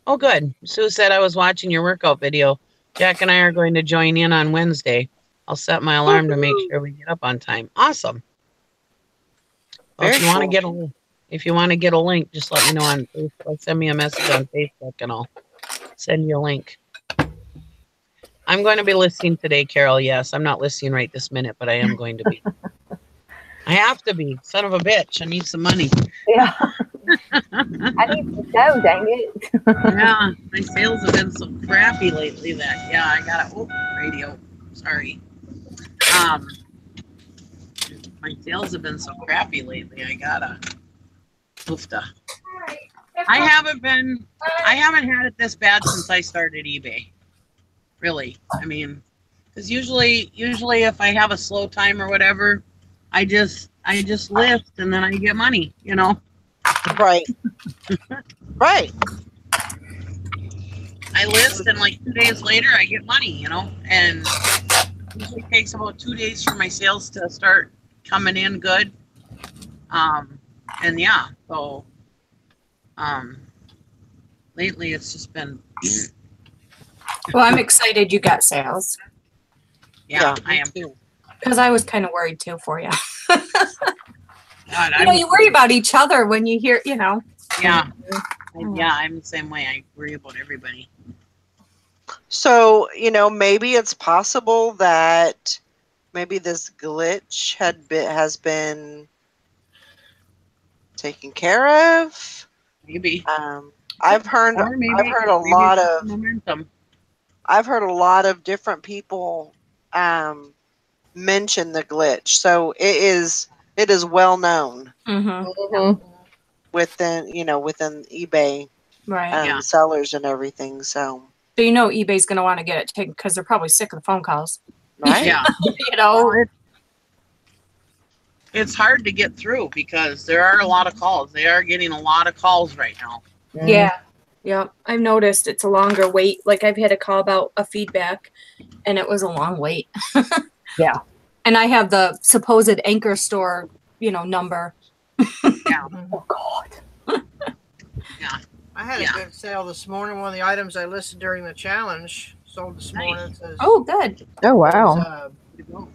Oh, good. Sue said I was watching your workout video. Jack and I are going to join in on Wednesday. I'll set my alarm to make sure we get up on time. Awesome. Well, if you want to get a link, just let me know on Facebook. Send me a message on Facebook and I'll send you a link. I'm going to be listening today, Carol. Yes, I'm not listening right this minute, but I am going to be. I have to be. Son of a bitch. I need some money. Yeah. I need to go, dang it. Yeah, my sales have been so crappy lately that, I got radio. Sorry. My sales have been so crappy lately. I gotta oofta. I haven't had it this bad since I started eBay. Really. I mean, because usually if I have a slow time or whatever, I just list and then I get money, Right. Right. I list and like 2 days later I get money, and it usually takes about 2 days for my sales to start coming in good. So lately it's just been Well, I'm excited you got sales. Yeah, I am too. Because I was kind of worried too for you. God, you worry about each other when you hear, Yeah. I'm the same way. I worry about everybody. So, maybe it's possible that maybe this glitch has been taken care of. Maybe. I've heard a lot of different people mention the glitch. So it is well known within eBay sellers and everything. So eBay's going to want to get it taken because they're probably sick of the phone calls. Right? Yeah. It's hard to get through because there are a lot of calls. They are getting a lot of calls right now. Yeah. Yeah. I've noticed it's a longer wait. Like I've had a call about a feedback and it was a long wait. Yeah. And I have the supposed Anchor store, number. Yeah. Oh God. Yeah. I had a good sale this morning. One of the items I listed during the challenge sold this morning. It says, oh, good. Oh, wow.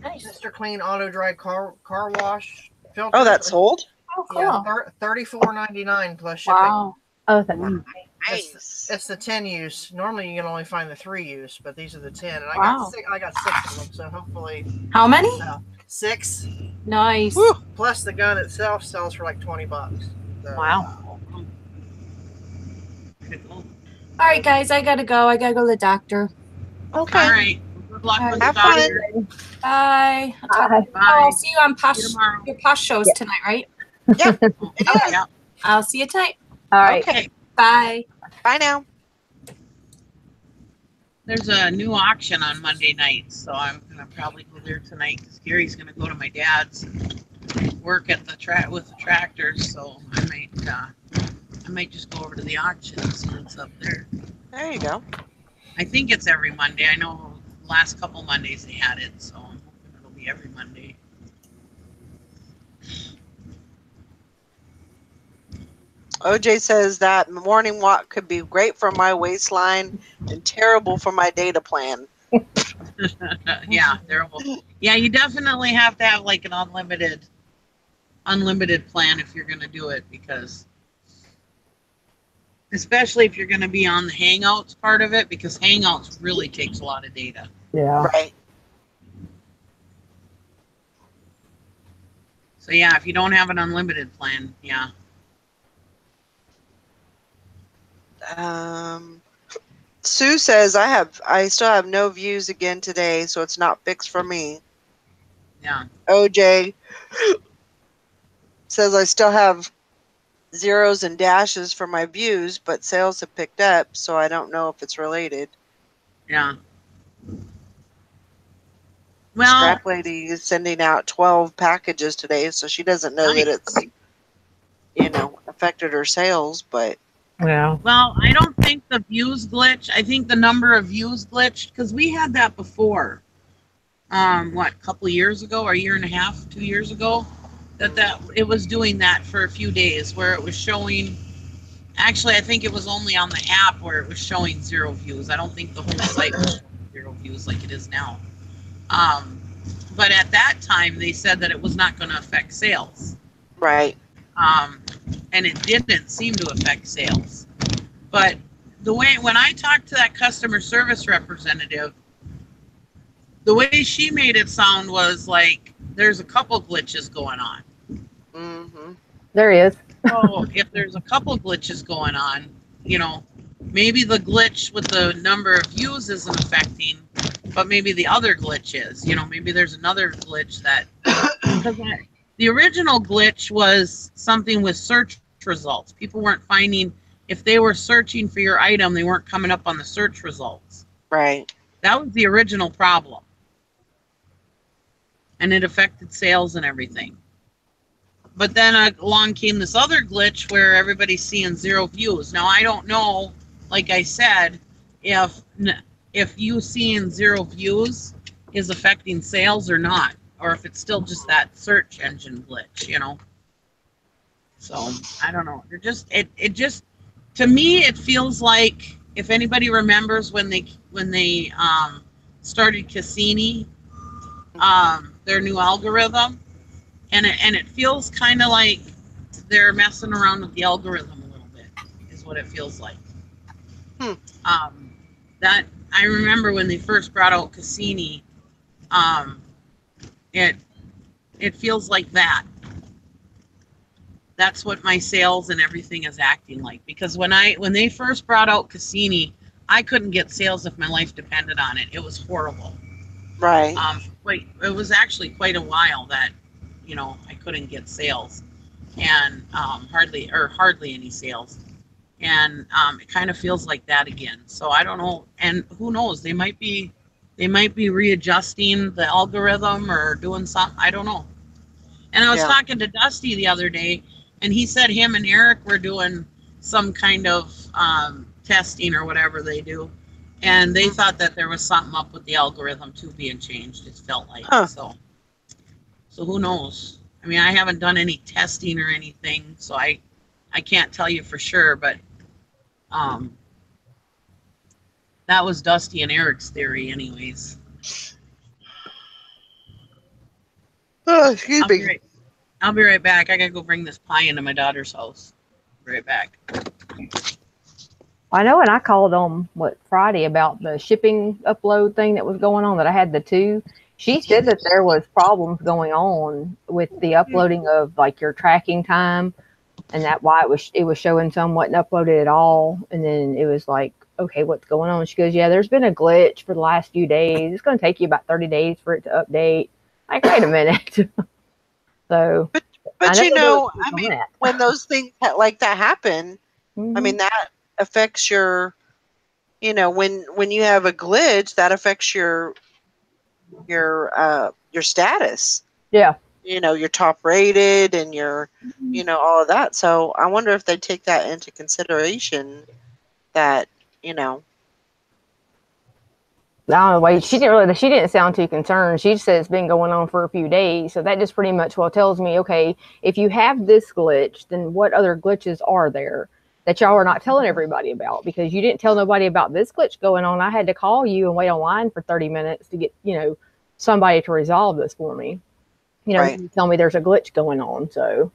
Nice. Mr. Clean Auto Dry car wash filter. Oh, that sold? Oh, cool. Yeah, $34.99 plus shipping. Wow. Oh, that's nice. Nice. It's the 10 use. Normally you can only find the 3 use, but these are the 10. And Wow. I got 6 of them, so hopefully How many? 6. Nice. Woo. Plus the gun itself sells for like $20. So, Wow. All right, guys, I gotta go. I gotta go to the doctor. Okay. All right. Good luck All with Have the fun. doctor. Bye. Bye. Bye. I'll see you on See you tomorrow. your posh shows tonight, right? Yep. It is. Yeah. I'll see you tonight. All right. Okay. Bye. Bye now. There's a new auction on Monday night, so I'm gonna probably go there tonight because Gary's gonna go to my dad's work at the with the tractors. So I might just go over to the auction and see what's up there. There you go. I think it's every Monday. I know last couple Mondays they had it, so I'm hoping it'll be every Monday. OJ says that morning walk could be great for my waistline and terrible for my data plan. Yeah, terrible. Yeah, you definitely have to have like an unlimited plan if you're gonna do it, because especially if you're gonna be on the Hangouts part of it, because Hangouts really takes a lot of data. Yeah. Right. So yeah, if you don't have an unlimited plan, yeah. Sue says I still have no views again today, so it's not fixed for me. Yeah. OJ says I still have zeros and dashes for my views, but sales have picked up, so I don't know if it's related. Yeah. Well, Scrap Lady is sending out 12 packages today, so she doesn't know that it's, affected her sales, but Yeah. well, I don't think the views glitch. I think the number of views glitched because we had that before. A couple of years ago, or a year and a half, 2 years ago, that it was doing that for a few days where it was showing. Actually, I think it was only on the app where it was showing 0 views. I don't think the whole site was showing 0 views like it is now. But at that time, they said that it was not going to affect sales. right. And it didn't seem to affect sales. But when I talked to that customer service representative, the way she made it sound was like there's a couple glitches going on. Mm-hmm. There is. So if there's a couple glitches going on, maybe the glitch with the number of views isn't affecting, but maybe the other glitch is. Maybe there's another glitch that because the original glitch was something with search results. People weren't finding, if they were searching for your item, they weren't coming up on the search results. Right. That was the original problem. And it affected sales and everything. But then along came this other glitch where everybody's seeing 0 views. Now, I don't know, like I said, if you seeing 0 views is affecting sales or not, or if it's still just that search engine glitch, So I don't know. It just to me it feels like, if anybody remembers when they started Cassini, their new algorithm, and it feels kind of like they're messing around with the algorithm a little bit, is what it feels like. That I remember when they first brought out Cassini, it feels like that. That's what my sales and everything is acting like. Because when they first brought out Cassini, I couldn't get sales if my life depended on it. It was horrible. Right. It was actually quite a while that, I couldn't get sales, and hardly any sales, and it kind of feels like that again. So I don't know, and who knows? They might be readjusting the algorithm or doing something. I don't know. And I was talking to Dusty the other day, and he said him and Eric were doing some kind of testing or whatever they do, and they thought that there was something up with the algorithm too being changed. It felt like so who knows? I mean, I haven't done any testing or anything, so I can't tell you for sure, but that was Dusty and Eric's theory anyways. Oh, excuse me. I'll be right back. I gotta go bring this pie into my daughter's house. Be right back. I know, and I called on Friday about the shipping upload thing that was going on, that I had the two. She said that there was problems going on with the uploading of like your tracking time, and that why it was showing some wasn't uploaded at all. And then it was like, okay, what's going on? She goes, yeah, there's been a glitch for the last few days. It's going to take you about 30 days for it to update. Like, wait a minute. So, but I you know, I mean, when those things like that happen, I mean, that affects your, you know, when you have a glitch, that affects your status. Yeah. You know, you're top rated and you're, you know, all of that. So I wonder if they take that into consideration, that, you know. I don't know, wait, she didn't sound too concerned. She said it's been going on for a few days. So that just pretty much tells me, okay, if you have this glitch, then what other glitches are there that y'all are not telling everybody about? Because you didn't tell nobody about this glitch going on. I had to call you and wait online for 30 minutes to get, you know, somebody to resolve this for me. You know, you tell me there's a glitch going on. So,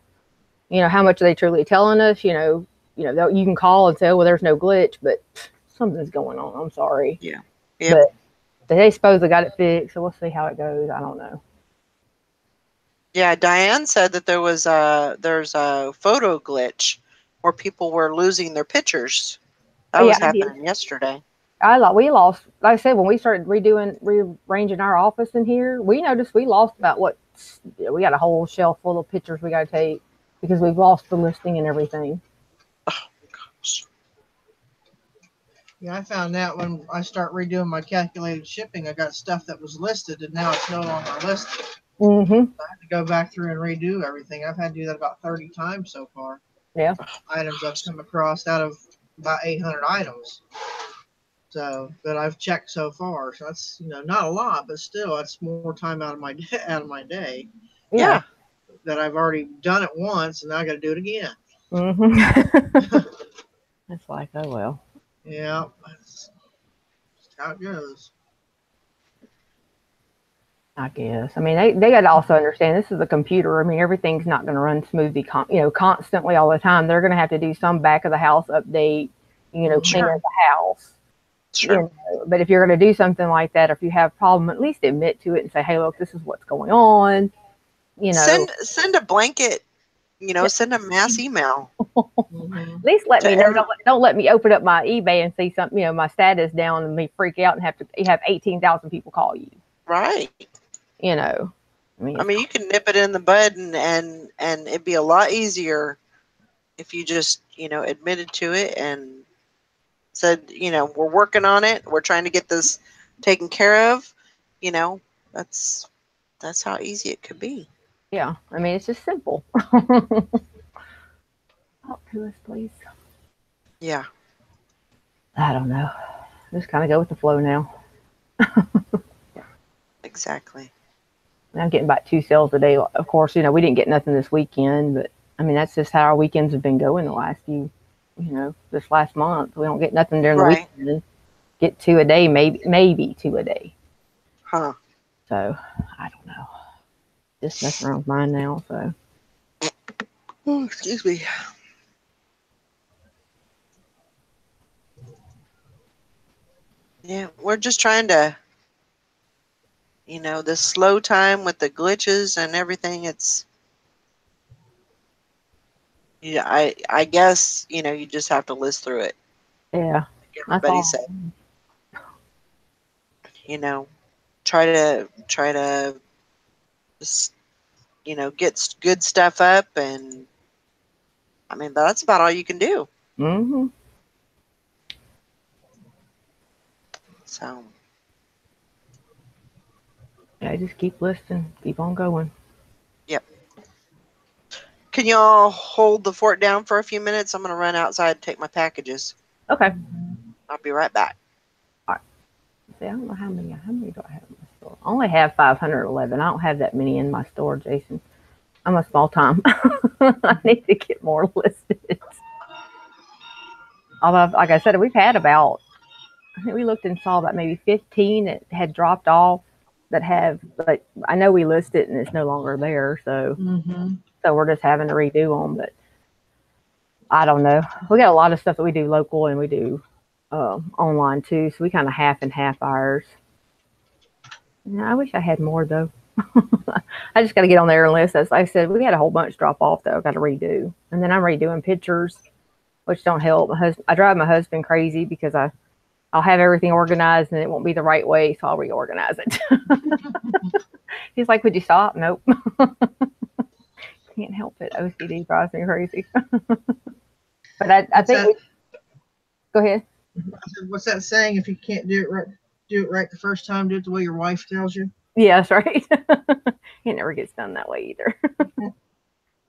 you know, how much are they truly telling us? You know, you can call and say, oh, well, there's no glitch, but something's going on. I'm sorry. Yeah. But they supposedly got it fixed, so we'll see how it goes. I don't know. Yeah, Diane said that there's a photo glitch where people were losing their pictures. That was happening yesterday. We lost, like I said, when we started rearranging our office in here, we noticed we lost about we got a whole shelf full of pictures we got to take because we've lost the listing and everything. Oh, gosh. Yeah, I found that when I start redoing my calculated shipping, I got stuff that was listed and now it's no longer listed. Mm-hmm. I have to go back through and redo everything. I've had to do that about 30 times so far. Yeah. Items I've come across out of about 800 items. So that I've checked so far. So that's, you know, not a lot, but still that's more time out of my day. Yeah. That I've already done it once and now I got to do it again. Mm-hmm. It's like, oh well. Yeah, that's how it goes. I guess. I mean, they got to also understand this is a computer. I mean, everything's not going to run smoothly, constantly all the time. They're going to have to do some back of the house update, clean up the house. Sure. You know, but if you're going to do something like that, if you have a problem, at least admit to it and say, hey, look, this is what's going on. You know, send a blanket, send a mass email. At least let me know. Don't let me open up my eBay and see something, my status down and me freak out and have 18,000 people call you. Right. I mean, you can nip it in the bud and it'd be a lot easier if you just, admitted to it and said, we're working on it. We're trying to get this taken care of. That's how easy it could be. Yeah. I mean, it's just simple. Talk to us, please. Yeah. I don't know. Just kind of go with the flow now. Exactly. I'm getting about 2 sales a day. Of course, we didn't get nothing this weekend, but I mean, that's just how our weekends have been going the last this last month. We don't get nothing during the weekend. Get 2 a day, maybe 2 a day. Huh. So, I don't know. Just messing around with mine now, so. Oh, excuse me. Yeah, we're just trying to, the slow time with the glitches and everything. It's, I guess, you just have to list through it. Yeah. Like everybody said. Try to just, get good stuff up, and I mean, that's about all you can do. Mm-hmm. So. Yeah, just keep listening. Keep on going. Yep. Can y'all hold the fort down for a few minutes? I'm going to run outside and take my packages. Okay. I'll be right back. All right. See, I don't know how many do I have in my store? I only have 511. I don't have that many in my store, Jason. I'm a small time. I need to get more listed. Although, like I said, we've had I think we looked and saw about maybe 15 that had dropped off but I know we listed it and it's no longer there. So, so we're just having to redo them. But I don't know. We got a lot of stuff that we do local and we do online too. So we kind of half and half ours. Yeah, I wish I had more though. I just got to get on their list. As I said, we had a whole bunch drop off that I've got to redo. And then I'm redoing pictures, which don't help. I drive my husband crazy because I'll have everything organized and it won't be the right way, so I'll reorganize it. He's like, would you stop? Nope. Can't help it. OCD drives me crazy. But I think go ahead. What's that saying? If you can't do it right the first time, do it the way your wife tells you. Yeah, that's right. It never gets done that way either.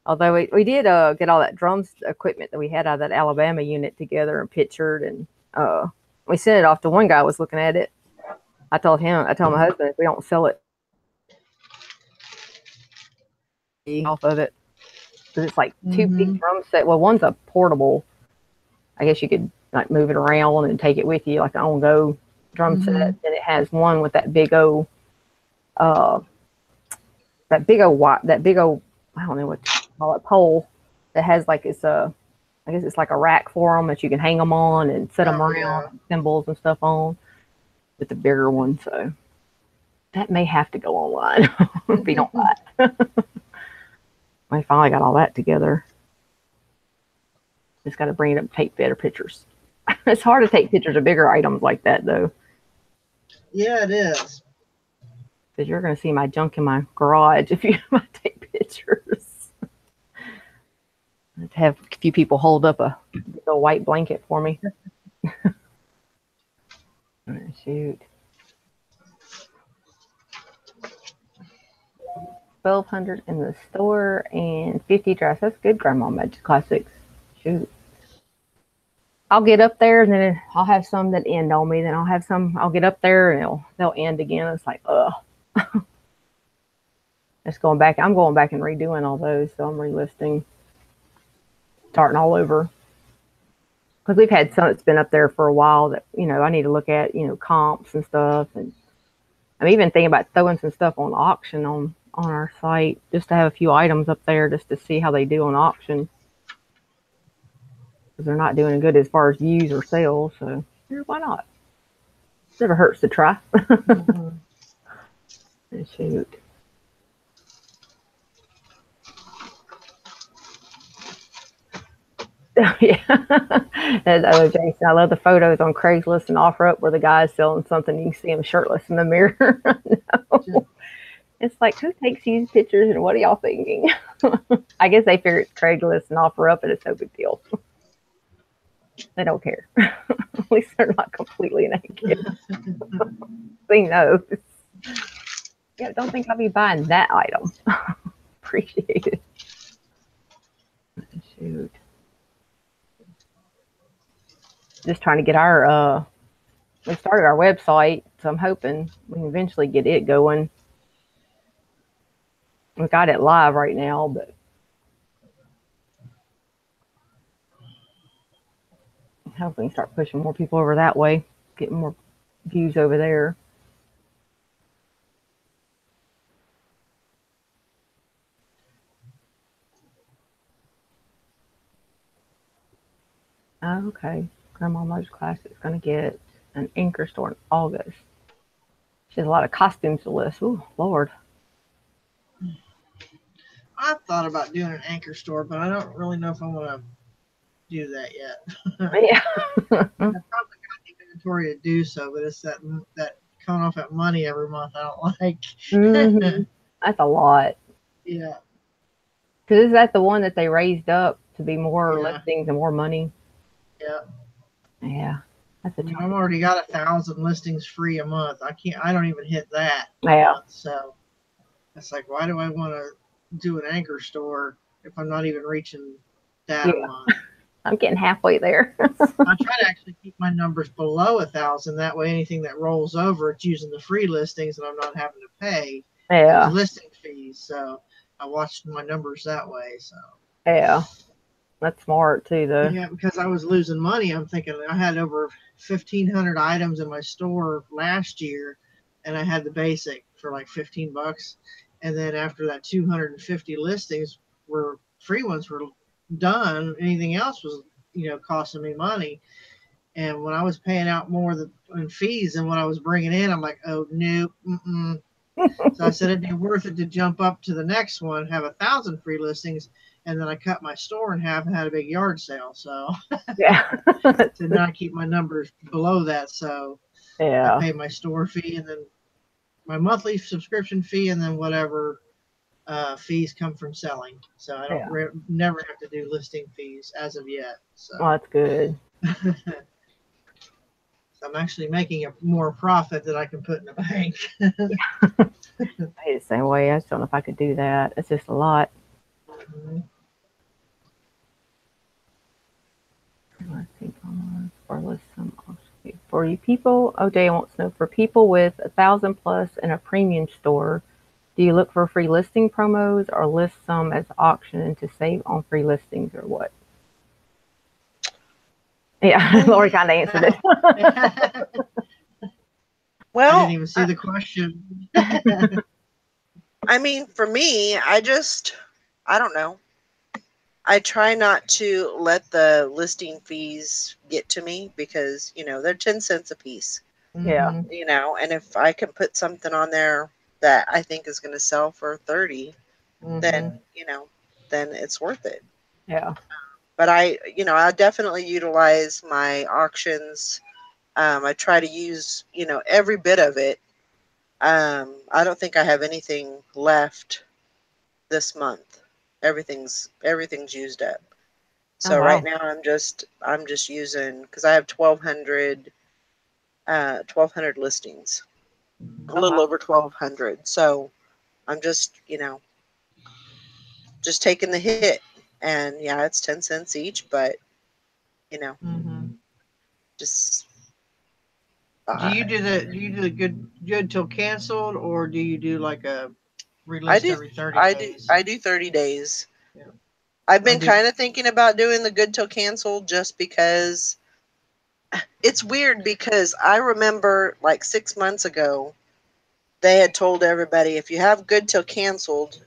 Although we did get all that drums equipment that we had out of that Alabama unit together and pictured, and we sent it off to one guy who was looking at it. I told my husband, if we don't sell it off of it, because it's like two big drum set. Well, one's a portable. I guess you could like move it around and take it with you, like an on-go drum set. And it has one with that big old I don't know what to call it, pole that has like I guess it's like a rack for them that you can hang them on and set them around, cymbals and stuff on with the bigger one. So that may have to go online if you don't buy it. I finally got all that together. Just got to bring it up, take better pictures. It's hard to take pictures of bigger items like that, though. Yeah, it is. Because you're going to see my junk in my garage if you take pictures. I have to have a few people hold up a white blanket for me. Shoot. 1,200 in the store and 50 dress. That's good, Grandma Magic Classics. Shoot. I'll get up there and then I'll have some that end on me. Then I'll have some, I'll get up there and they'll end again. It's like, ugh. Just going back. I'm going back and redoing all those. So I'm relisting, starting all over. Because we've had some that's been up there for a while that, I need to look at, comps and stuff. And I'm even thinking about throwing some stuff on auction on our site just to have a few items up there just to see how they do on auction. Because they're not doing good as far as views or sales. So why not? Never hurts to try. Shoot. Yeah. And, Jason, I love the photos on Craigslist and OfferUp where the guy's selling something. You can see him shirtless in the mirror. No. It's like, who takes these pictures and what are y'all thinking? I guess they figure it's Craigslist and OfferUp and it's no big deal. They don't care. At least they're not completely naked. They know. Yeah, don't think I'll be buying that item. Appreciate it. Shoot. Just trying to get we started our website, so I'm hoping we can eventually get it going. We got it live right now, but hopefully we can start pushing more people over that way, getting more views over there. Okay. Grandma Mo's class is going to get an anchor store in August. She has a lot of costumes to list. Ooh, Lord. I thought about doing an anchor store, but I don't really know if I want to do that yet. Yeah. I probably got the inventory to do so, but it's that coming off that money every month I don't like. That's a lot. Yeah. Because is that the one that they raised up to be more listings and more money? Yeah. Yeah. That's I've already got 1,000 listings free a month. I don't even hit that. Yeah. So it's like, why do I want to do an anchor store if I'm not even reaching that a month? I'm getting halfway there. I try to actually keep my numbers below 1,000. That way, anything that rolls over, it's using the free listings, and I'm not having to pay listing fees. So I watched my numbers that way. So that's smart too, though. Yeah, because I was losing money. I'm thinking I had over 1,500 items in my store last year, and I had the basic for like $15. And then after that, 250 listings were free ones were done, anything else was, costing me money. And when I was paying out more in fees than what I was bringing in, I'm like, oh, nope. Mm-mm. So I said it'd be worth it to jump up to the next one, have 1,000 free listings, and then I cut my store in half and had a big yard sale. So Yeah. to not keep my numbers below that. So Yeah. I pay my store fee and then my monthly subscription fee, and then whatever fees come from selling. So I don't never have to do listing fees as of yet. So Well, that's good. So I'm actually making a more profit that I can put in the bank. I hate the same way. I just don't know if I could do that. It's just a lot. Mm-hmm. I think for list some for you people. Oh, Jay wants to know, for people with 1,000 plus in a premium store, do you look for free listing promos or list some as auction to save on free listings, or what? Yeah, Lori kind of answered it. Well, I didn't even see the question. I mean, for me, I don't know. I try not to let the listing fees get to me because, they're 10 cents a piece. Yeah. And if I can put something on there that I think is going to sell for 30, then, then it's worth it. Yeah. But I definitely utilize my auctions. I try to use, every bit of it. I don't think I have anything left this month. Everything's used up. So wow. right now I'm just using, because I have 1,200 listings, a little over 1,200. So I'm just just taking the hit, and yeah, it's 10 cents each, but just. Do you do the good till canceled, or do you do like a I relist do every 30 days? I do 30 days. Yeah. I've been kind of thinking about doing the good till canceled just because it's weird, because I remember like 6 months ago they had told everybody, if you have good till canceled,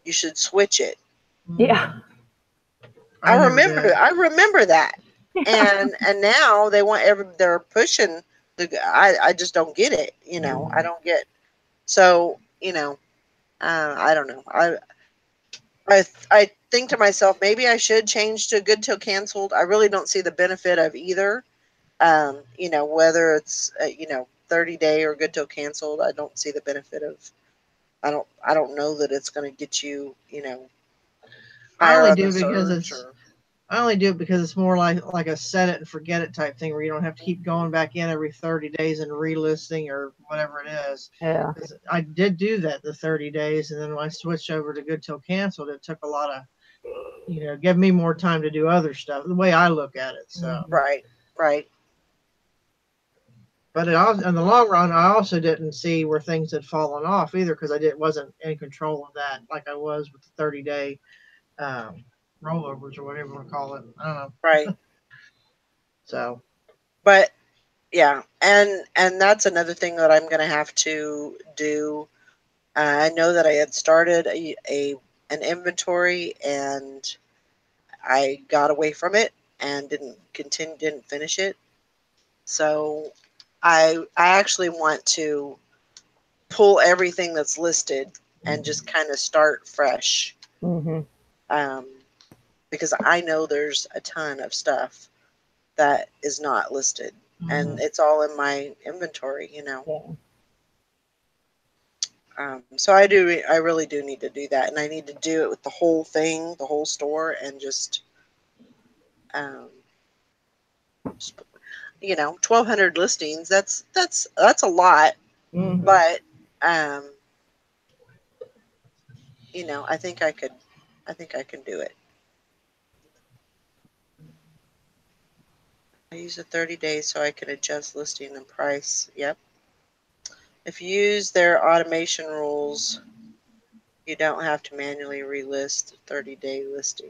you should switch it. Yeah. I remember that. And now they want they're pushing I just don't get it, I don't get. So, I don't know. I think to myself, maybe I should change to good till canceled. I really don't see the benefit of either. Whether it's 30-day or good till canceled, I don't see the benefit of. I don't know that it's going to get you, higher on the search. I only do it because it's more like a set it and forget it type thing, where you don't have to keep going back in every 30 days and relisting or whatever it is. Yeah. I did do that the 30 days, and then when I switched over to good till canceled, it took a lot of, give me more time to do other stuff. The way I look at it, so Right. But in the long run, I also didn't see where things had fallen off either, because I wasn't in control of that like I was with the 30-day rollovers or whatever you want to call it. I don't know. Right. So. But yeah, and that's another thing that I'm going to have to do. I know that I had started an inventory, and I got away from it and didn't finish it. So I actually want to pull everything that's listed and just kind of start fresh. Because I know there's a ton of stuff that is not listed, and it's all in my inventory, So I really do need to do that, and I need to do it with the whole thing, the whole store, and just 1,200 listings. That's a lot, but I think I can do it. I use the 30 days so I can adjust listing and price. Yep. If you use their automation rules, you don't have to manually relist 30-day listing.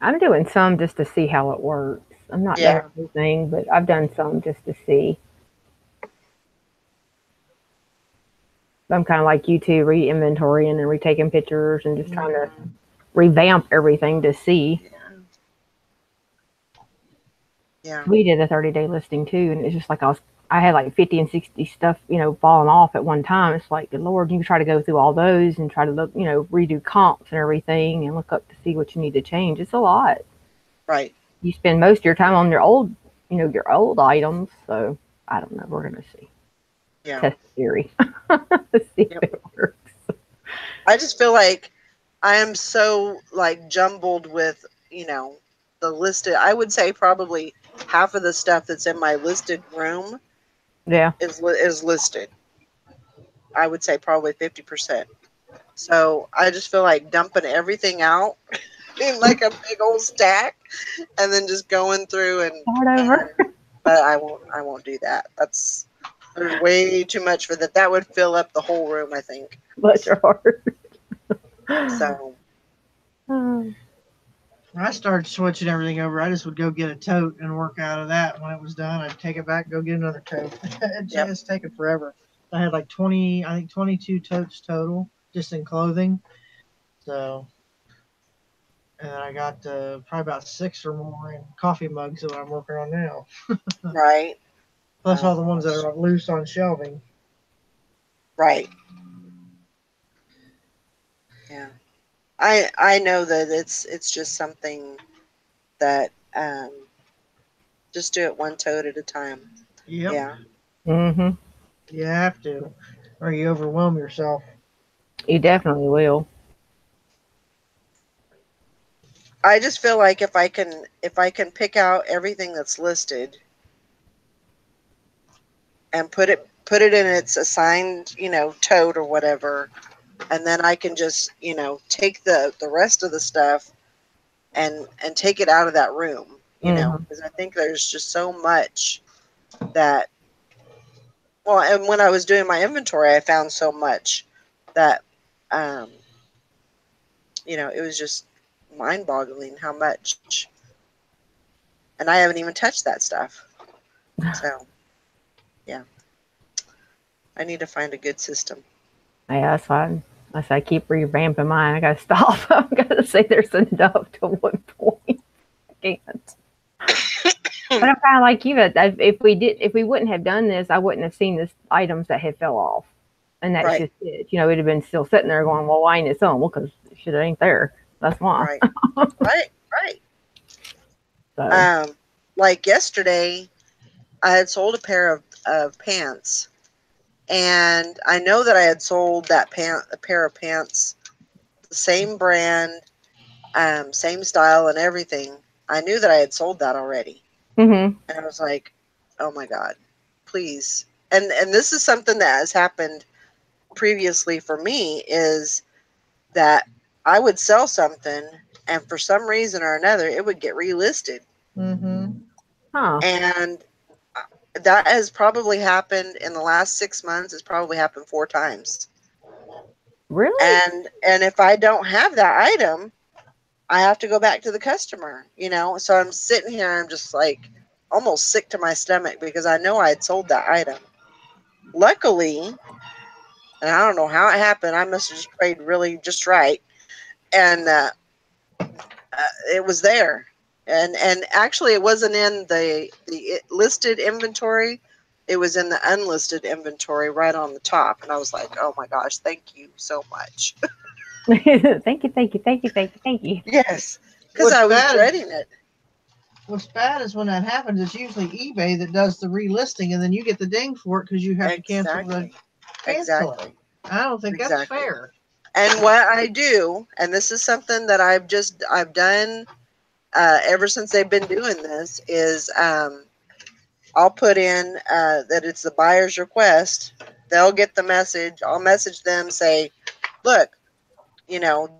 I'm doing some just to see how it works. I'm not doing everything, but I've done some just to see. I'm kind of like you two, re-inventorying and retaking pictures and just trying to revamp everything to see. Yeah. We did a 30-day listing too, and it's just like I had like 50 and 60 stuff, falling off at one time. It's like, good Lord, you try to go through all those and try to look, redo comps and everything and look up to see what you need to change. It's a lot. Right. You spend most of your time on your old items. So I don't know. We're going to see. Yeah. Test theory. See if it works. I just feel like I am so like jumbled with, the listed. I would say probably half of the stuff that's in my listed room is listed. I would say probably 50%. So I just feel like dumping everything out in like a big old stack and then just going through and start over. But I won't do that. There's way too much for that. That would fill up the whole room, I think. Bless your heart. So when I started switching everything over, I just would go get a tote and work out of that. When it was done, I'd take it back, go get another tote. It's taken forever. I had like 22 totes total just in clothing. So, and I got probably about 6 or more in coffee mugs that I'm working on now. Right. Plus all the ones that are loose on shelving. Right. Yeah. I know that it's just something that just do it one tote at a time. Yep. Yeah. Mm-hmm. You have to, or you overwhelm yourself. You definitely will. I just feel like if I can pick out everything that's listed and put it in its assigned, tote or whatever, and then I can just, take the rest of the stuff and take it out of that room, because I think there's just so much that, well, and when I was doing my inventory, I found so much that, it was just mind-boggling how much, and I haven't even touched that stuff. So, yeah, I need to find a good system. Yeah, that's fine. I keep revamping mine. I gotta stop. I'm gonna say there's enough to one point. I can't. But I'm kind of like you. If we wouldn't have done this, I wouldn't have seen this items that had fell off, and that's just it. It'd have been still sitting there going, "Well, why ain't it selling?" Well, because shit ain't there. That's why. Right. So. Like yesterday, I had sold a pair of pants, and I know that I had sold a pair of pants, the same brand, same style and everything. I knew that I had sold that already. Mm-hmm. And I was like, oh my God, please. And this is something that has happened previously for me, is that I would sell something and for some reason or another, it would get relisted. Mm-hmm. Huh. And that has probably happened in the last 6 months. It's probably happened 4 times. Really? And if I don't have that item, I have to go back to the customer, So I'm sitting here, I'm just like almost sick to my stomach because I know I had sold that item. Luckily, and I don't know how it happened, I must have just prayed really just right, and it was there. And actually, it wasn't in the listed inventory. It was in the unlisted inventory right on the top. And I was like, oh my gosh, thank you so much. Thank you. Yes, because I was dreading it. What's bad is when that happens, it's usually eBay that does the relisting, and then you get the ding for it because you have to cancel it. Exactly. I don't think that's fair. And what I do, and this is something that I've done ever since they've been doing this, is I'll put in that it's the buyer's request. They'll get the message. I'll message them, say, look,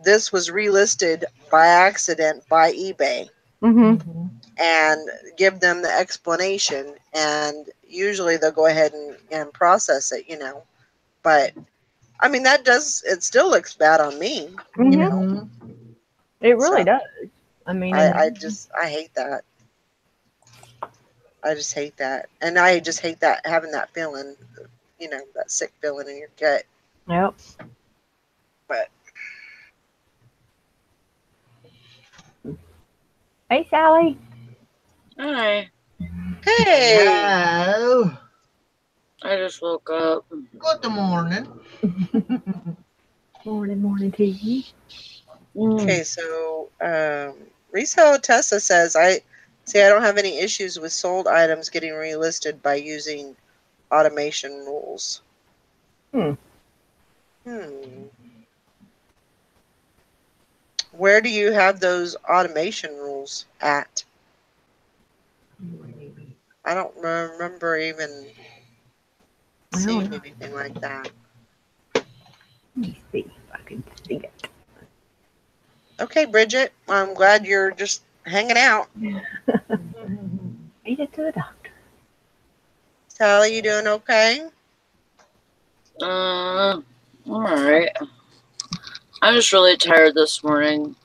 this was relisted by accident by eBay. Mm-hmm. And give them the explanation. And usually they'll go ahead and process it, But, I mean, it still looks bad on me, Mm-hmm. It really does. I mean, I hate that. I just hate that. And I just hate that, having that feeling, that sick feeling in your gut. Yep. But Hey, Sally. Hi. Hey. Hello. I just woke up. Good morning. Morning to you. Okay, so Reseller Tessa says, I don't have any issues with sold items getting relisted by using automation rules. Where do you have those automation rules at? I don't remember even seeing anything like that. Let me see if I can see it. Okay, Bridget, I'm glad you're just hanging out. Made it to the doctor. Sally, you doing okay? All right. I'm just really tired this morning.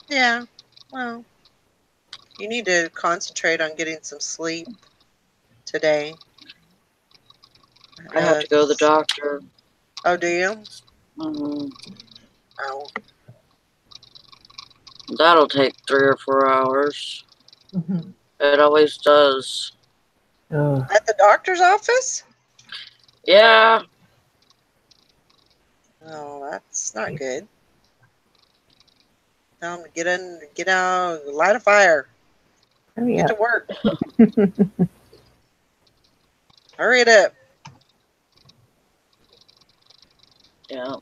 Yeah, well, you need to concentrate on getting some sleep today. I have to go to the doctor. Oh, do you? Mm-hmm. Oh. That'll take 3 or 4 hours. It always does. At the doctor's office? Yeah. Oh, that's not good. Tell them to get out, light a fire. Hurry Get up. to work. Hurry it up. Yeah.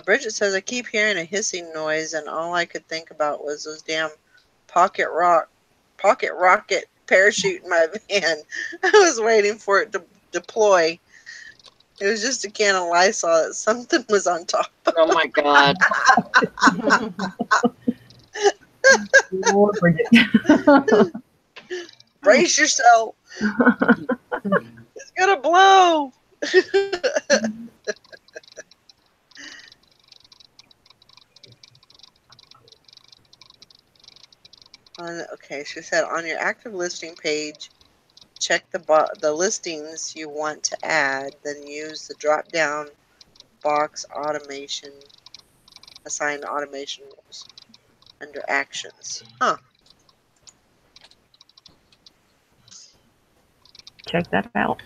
Bridget says, I keep hearing a hissing noise, and all I could think about was those damn pocket rocket parachute in my van. I was waiting for it to deploy. It was just a can of Lysol that something was on top of. Oh my God. Lord, Bridget. Brace yourself. It's gonna blow. Okay, she said on your active listing page, check the listings you want to add, then use the drop down box automation, assign automation rules under actions. Huh. Check that out.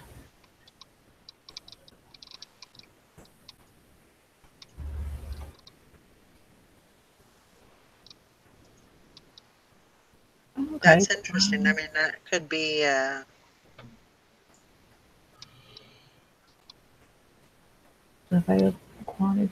Okay. That's interesting. I mean, that could be Available quantity.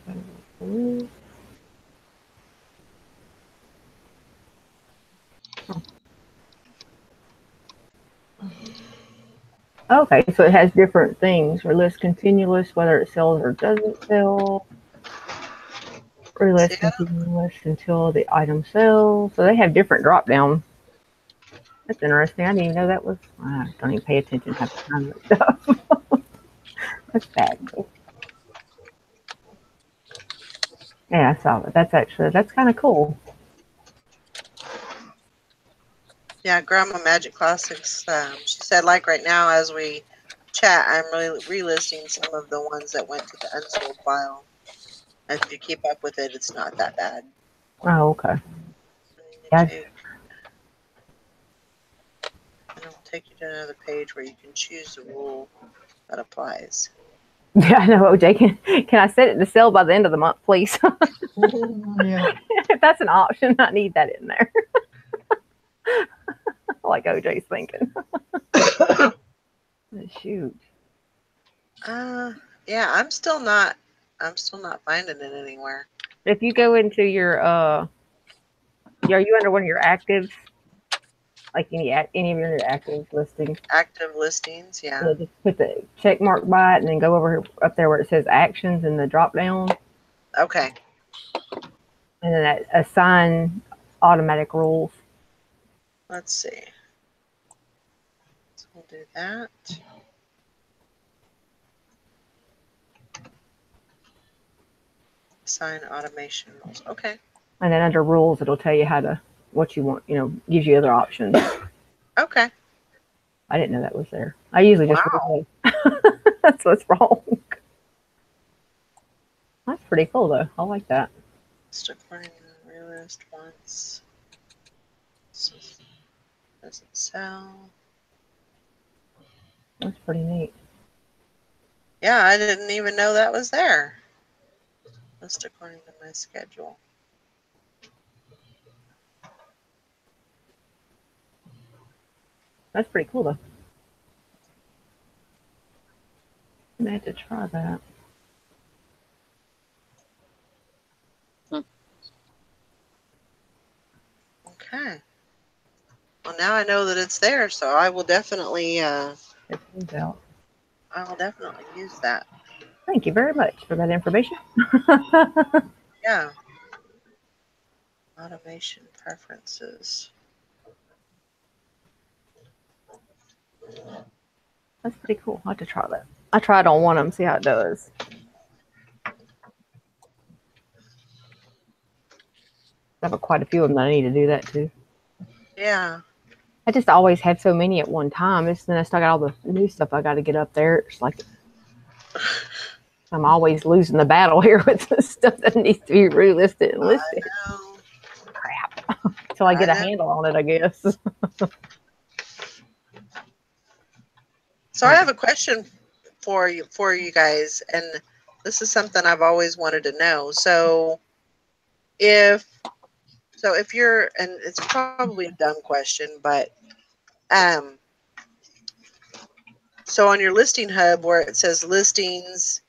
Okay, so it has different things. Relist continuous, whether it sells or doesn't sell. Relist continuous until the item sells. So they have different drop down. That's interesting. I didn't even know that was. I don't even pay attention half the time to stuff. That's bad. Yeah, I saw it. That's kind of cool. Yeah, Grandma Magic Classics. She said, like right now as we chat, I'm really relisting some of the ones that went to the unsold file. And if you keep up with it, it's not that bad. Oh, okay. And it'll take you to another page where you can choose the rule that applies. Yeah, I know, OJ. Can I set it to sell by the end of the month, please? Yeah. If that's an option, I need that in there. Like OJ's thinking. Shoot. Yeah, I'm still not finding it anywhere. If you go into your are you under one of your actives? Like any of your active listings? Active listings, yeah. So just put the check mark by it and then go over up there where it says actions in the drop down. Okay. And then that assign automatic rules. Let's see. So we'll do that. Assign automation rules. Okay. And then under rules, it'll tell you what you want, gives you other options. Okay. I didn't know that was there. I usually just, that's what's wrong. That's pretty cool, though. I like that. Just according to the realist once. Doesn't sell. That's pretty neat. Yeah, I didn't even know that was there. Just according to my schedule. That's pretty cool, though. I had to try that. Okay. Well, now I know that it's there, so I will definitely It turns out. I will definitely use that. Thank you very much for that information. Yeah. Automation preferences. That's pretty cool. I'll have to try that. I tried on one of them, see how it does. I have quite a few of them that I need to do that too. Yeah. I just always have so many at one time. Then I still got all the new stuff I got to get up there. It's like I'm always losing the battle here with the stuff that needs to be relisted and listed. I know. Crap. Until I get a handle on it, I guess. So I have a question for you guys, and this is something I've always wanted to know. So if you're, and it's probably a dumb question, but so on your listing hub where it says listings,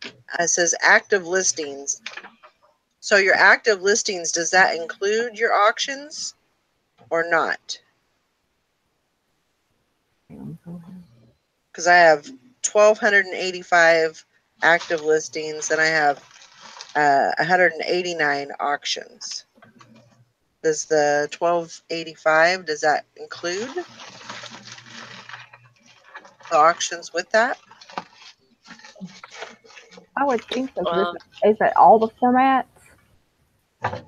it says active listings. So your active listings, does that include your auctions or not? Because I have 1,285 active listings and I have 189 auctions. Does the 1,285, does that include the auctions with that? I would think so. Is that all the formats? Where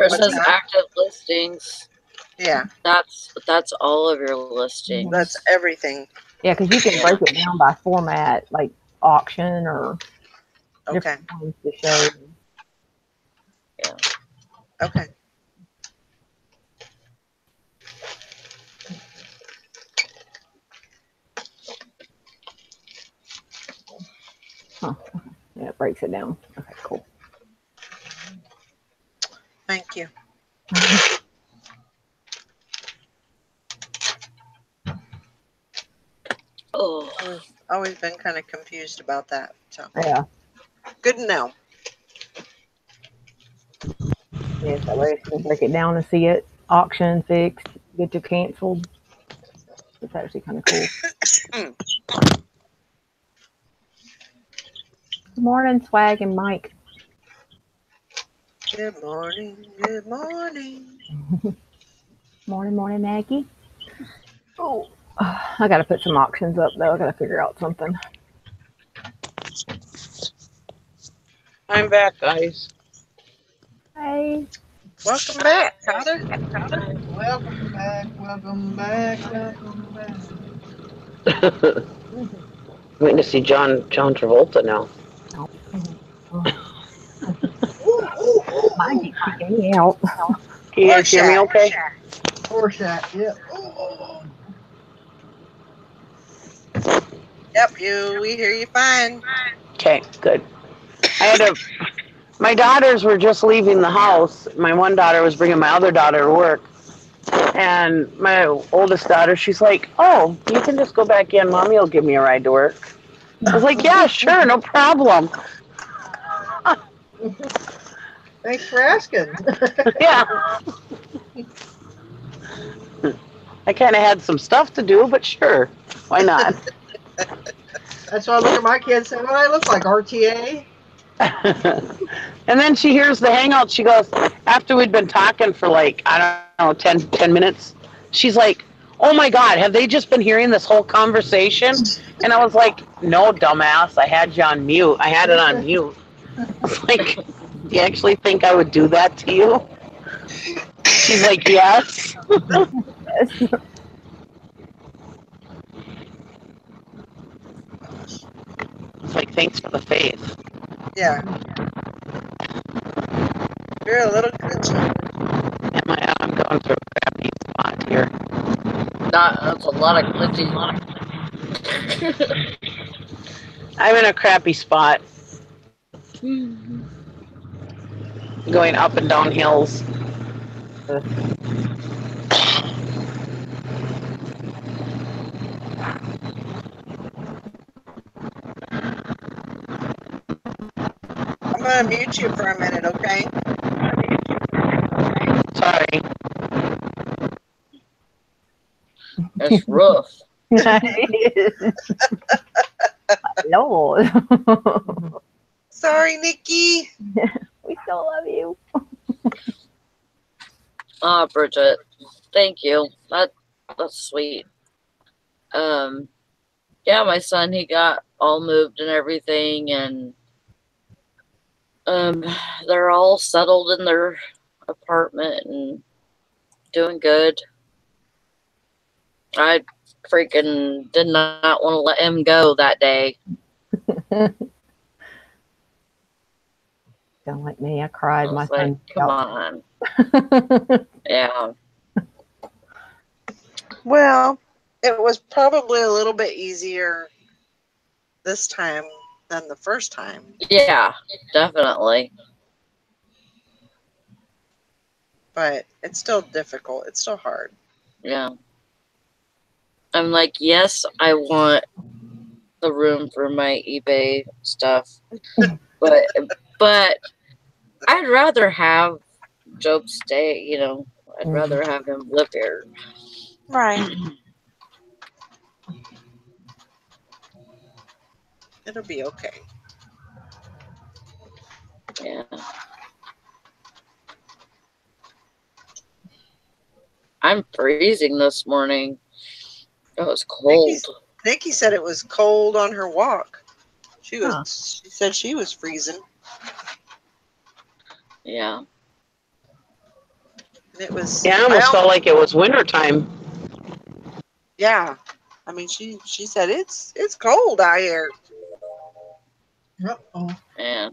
it says active listings. Yeah. That's all of your listings. That's everything. Yeah, because you can break it down by format, like auction or different ones to show. Yeah. Okay. Huh. Yeah, it breaks it down. Okay, cool. Thank you. Oh. Always been kind of confused about that. So yeah. Good to know. Yeah, that way you can break it down and see it. Auction, fixed, get to canceled. It's actually kind of cool. Good morning, Swag and Mike. Good morning. Good morning. Morning, Maggie. Oh, I got to put some auctions up, though. I got to figure out something. I'm back, guys. Hey. Welcome back, Tyler. Welcome back. Welcome back. Welcome back. Waiting to see John Travolta now. Mine keeps kicking me out. Can you guys hear me okay? Horseshack, yep. Yep, we hear you fine. Okay, good. My daughters were just leaving the house. My one daughter was bringing my other daughter to work. And my oldest daughter, she's like, oh, you can just go back in. Mommy will give me a ride to work. I was like, yeah, sure, no problem. Thanks for asking. Yeah. I kind of had some stuff to do, but sure, why not? That's why I look at my kids and say, what do I look like, RTA? And then she hears the hangout. She goes, after we'd been talking for like, I don't know, 10 minutes, she's like, oh my God, have they just been hearing this whole conversation? And I was like, no, dumbass, I had you on mute. I had it on mute. I was like, do you actually think I would do that to you? She's like, yes. It's like, thanks for the faith. Yeah. You're a little glitchy. I'm going through a crappy spot here. That's a lot of glitchy. I'm in a crappy spot. Going up and down hills. I'm going to mute you for a minute, okay? Sorry. It's rough. Lord. Sorry, Nikki. We still love you. Oh, Bridget, thank you. That's sweet. Yeah, my son, he got all moved and everything, and they're all settled in their apartment and doing good. I freaking did not want to let him go that day. Don't like me. I cried. My like, son. Come on. Yeah. Well, it was probably a little bit easier this time than the first time. Yeah, definitely. But it's still difficult. It's still hard. Yeah. I'm like, yes, I want the room for my eBay stuff, but I'd rather have Job stay. You know, I'd rather have him live here. Right. It'll be okay. Yeah. I'm freezing this morning. It was cold. Nikki said it was cold on her walk. She said she was freezing. Yeah. It was. Yeah, I almost felt like it was wintertime. Yeah. I mean, she said it's cold out here. Uh-oh. Yeah.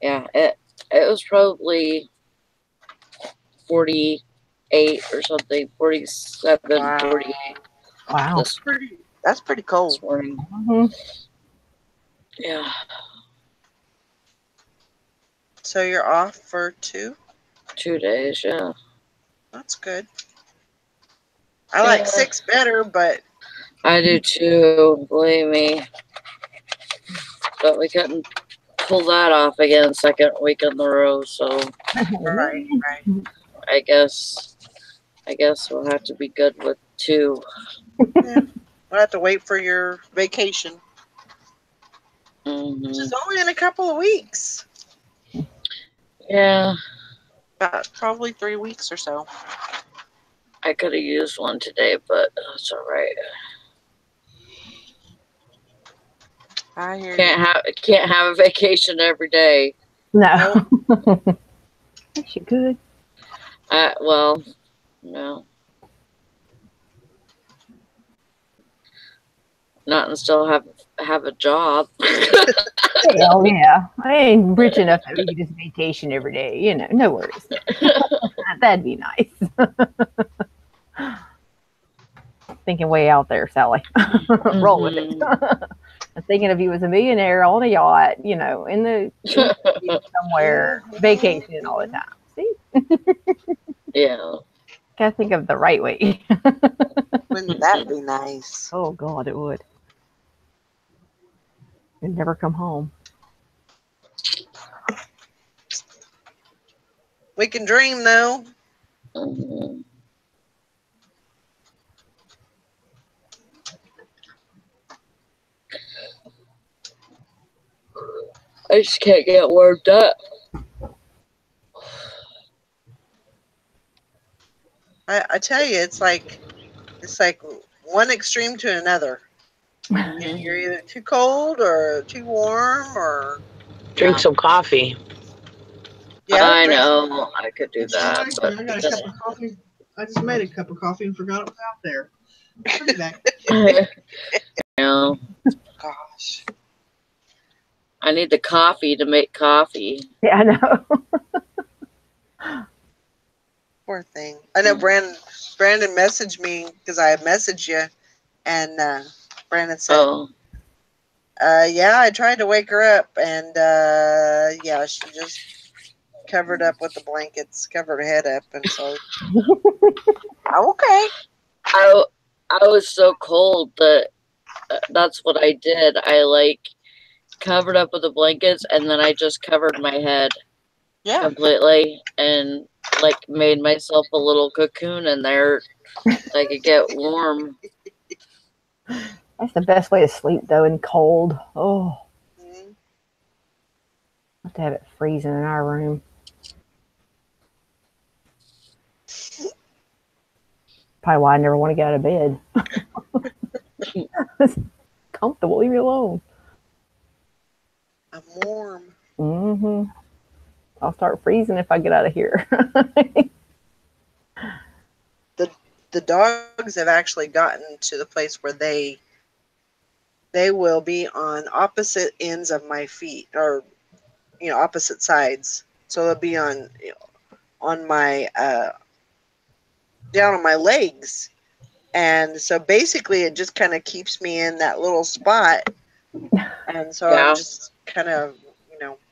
Yeah, it was probably 48 or something, 47, Wow. 48. Wow. That's pretty cold. This morning. Mm-hmm. Yeah. So you're off for 2? 2 days, yeah. That's good. I like 6 better, but I do too, believe me. But we couldn't pull that off again second week in a row, so right. I guess we'll have to be good with 2. Yeah. We'll have to wait for your vacation. Mm-hmm. Which is only in a couple of weeks. Yeah. About probably 3 weeks or so. I could have used one today, but that's all right. I hear Can't have a vacation every day. No. Yes, you could. Well, no. Not and still have a job. Hell yeah. I ain't rich enough that we could just vacation every day. You know, no worries. That'd be nice. Thinking way out there, Sally. Roll with it. I'm thinking of you as a millionaire on a yacht, you know, in the somewhere, vacationing all the time. See? Yeah. Gotta think of the right way. Wouldn't that be nice? Oh God, it would. And never come home. We can dream, though. Mm-hmm. I just can't get warmed up. I tell you, it's like one extreme to another. Mm-hmm. You're either too cold or too warm or Drink some coffee. Yeah, I know. I could do that. I got a cup of coffee. I just made a cup of coffee and forgot it was out there. I'll be back. Yeah. Gosh. I need the coffee to make coffee. Yeah, I know. Poor thing. I know Brandon messaged me because I had messaged you, and Brandon said, Oh. Yeah, I tried to wake her up, and yeah, she just covered up with the blankets, covered her head up, and so okay. I was so cold that that's what I did. I like covered up with the blankets, and then I just covered my head completely, and like made myself a little cocoon in there so I could get warm. That's the best way to sleep, though, in cold. Oh. Mm-hmm. I have to have it freezing in our room. Probably why I never want to get out of bed. It's comfortable. Leave me alone. I'm warm. Mm-hmm. I'll start freezing if I get out of here. The dogs have actually gotten to the place where they will be on opposite ends of my feet, or opposite sides. So they'll be on my down on my legs, and so basically it just kind of keeps me in that little spot, and so I'm just kind of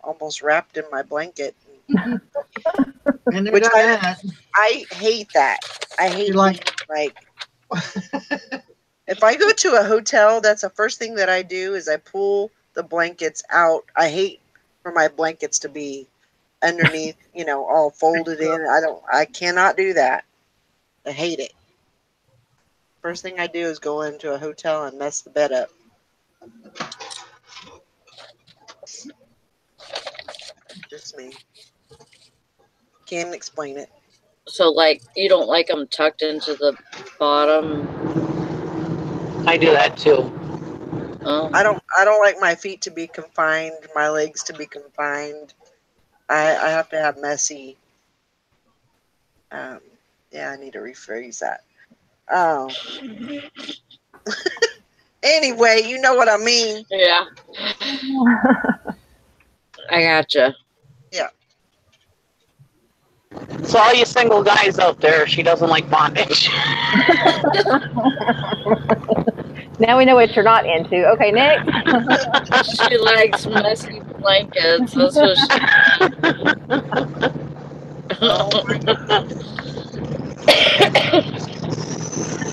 almost wrapped in my blanket. And Which I hate that. I hate like if I go to a hotel, that's the first thing that I do is I pull the blankets out. I hate for my blankets to be underneath, all folded in. I cannot do that. I hate it. First thing I do is go into a hotel and mess the bed up. Just me. Can't explain it. So, like, you don't like them tucked into the bottom? I do that too. Oh. I don't like my feet to be confined, my legs to be confined. I have to have messy. Yeah, I need to rephrase that. Anyway, you know what I mean. Yeah. I gotcha. Yeah. So all you single guys out there, she doesn't like bondage. Now we know what you're not into. Okay, next. She likes messy blankets. That's what she... Oh my God.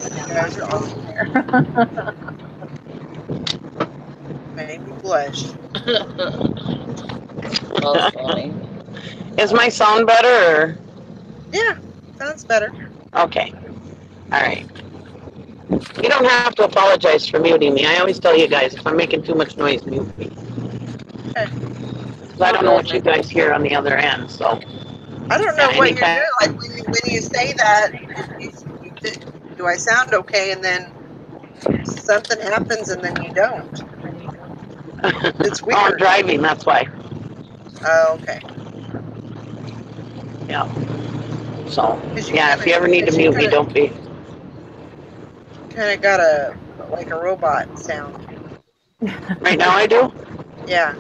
You guys are awesome. Made me blush. That's funny. Is my sound better? Or? Yeah, sounds better. Okay. All right. You don't have to apologize for muting me. I always tell you guys, if I'm making too much noise, mute me. Okay. I don't know what you guys hear on the other end, so. I don't know what you're doing. Like when you say that, do I sound okay? And then something happens, and then you don't. It's weird. Oh, I'm driving. That's why. Oh, okay. Yeah. So yeah, if you ever need to mute me, don't be. Kind of got a robot sound. Right now, I do. Yeah.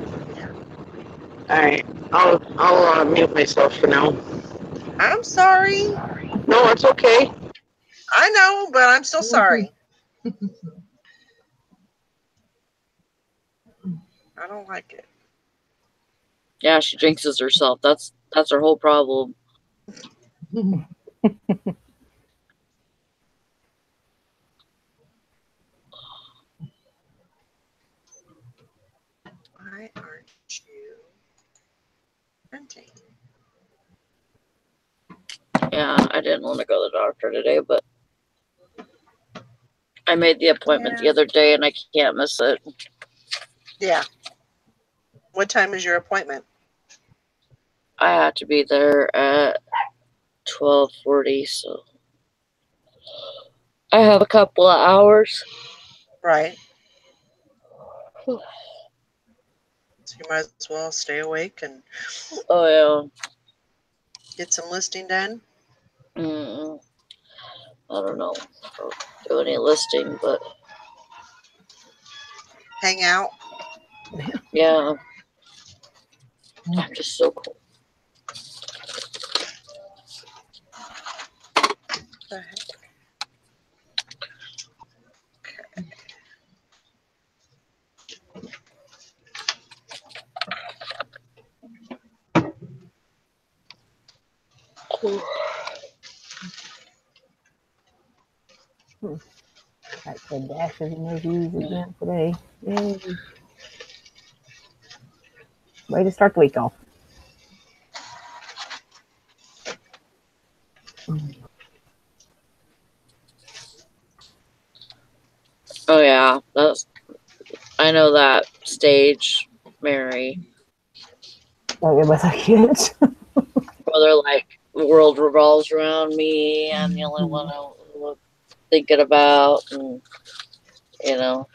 All right. I'll mute myself for now. I'm sorry. No, it's okay. I know, but I'm still sorry. I don't like it. Yeah, she jinxes herself. That's her whole problem. Why aren't you printing? Yeah, I didn't want to go to the doctor today, but I made the appointment the other day and I can't miss it. Yeah. What time is your appointment? I had to be there at 12:40, so I have a couple of hours. Right. So you might as well stay awake and yeah, get some listing done. Well, don't know, or do any listing, but Hang out. yeah, I'm just so cool. What the heck? Got some dashes and reviews again today. Yay. Way to start the week off. Oh yeah, I know that stage, Mary. Like it was a kids. Where they're like, the world revolves around me, and the only one I'm thinking about, and you know,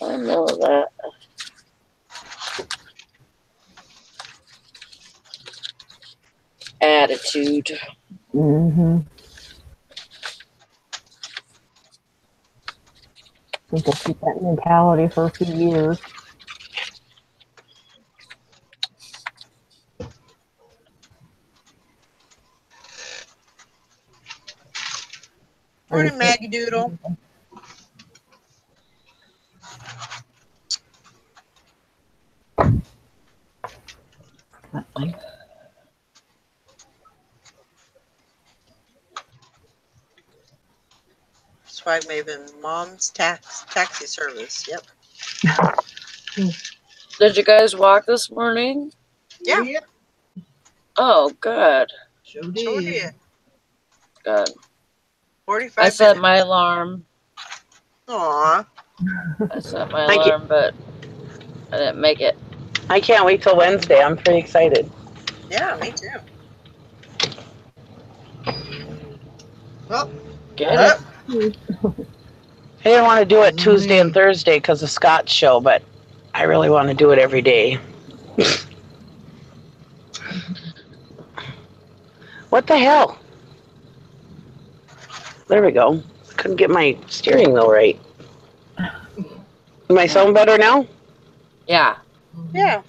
I know that. Attitude. Mm-hmm. I think I'll keep that mentality for a few years. Morning, Maggie Doodle. Swag Maven, Mom's taxi service. Yep. Did you guys walk this morning? Yeah. Oh, good. Sure Sure did. did. Good. 45 I set minutes. my alarm. Aw. I set my alarm, but I didn't make it. I can't wait till Wednesday. I'm pretty excited. Yeah, me too. Well, Get it. I didn't want to do it Tuesday and Thursday because of Scott's show, but I really want to do it every day. What the hell? There we go. Couldn't get my steering wheel right. Am I sound better now? Yeah, Yeah.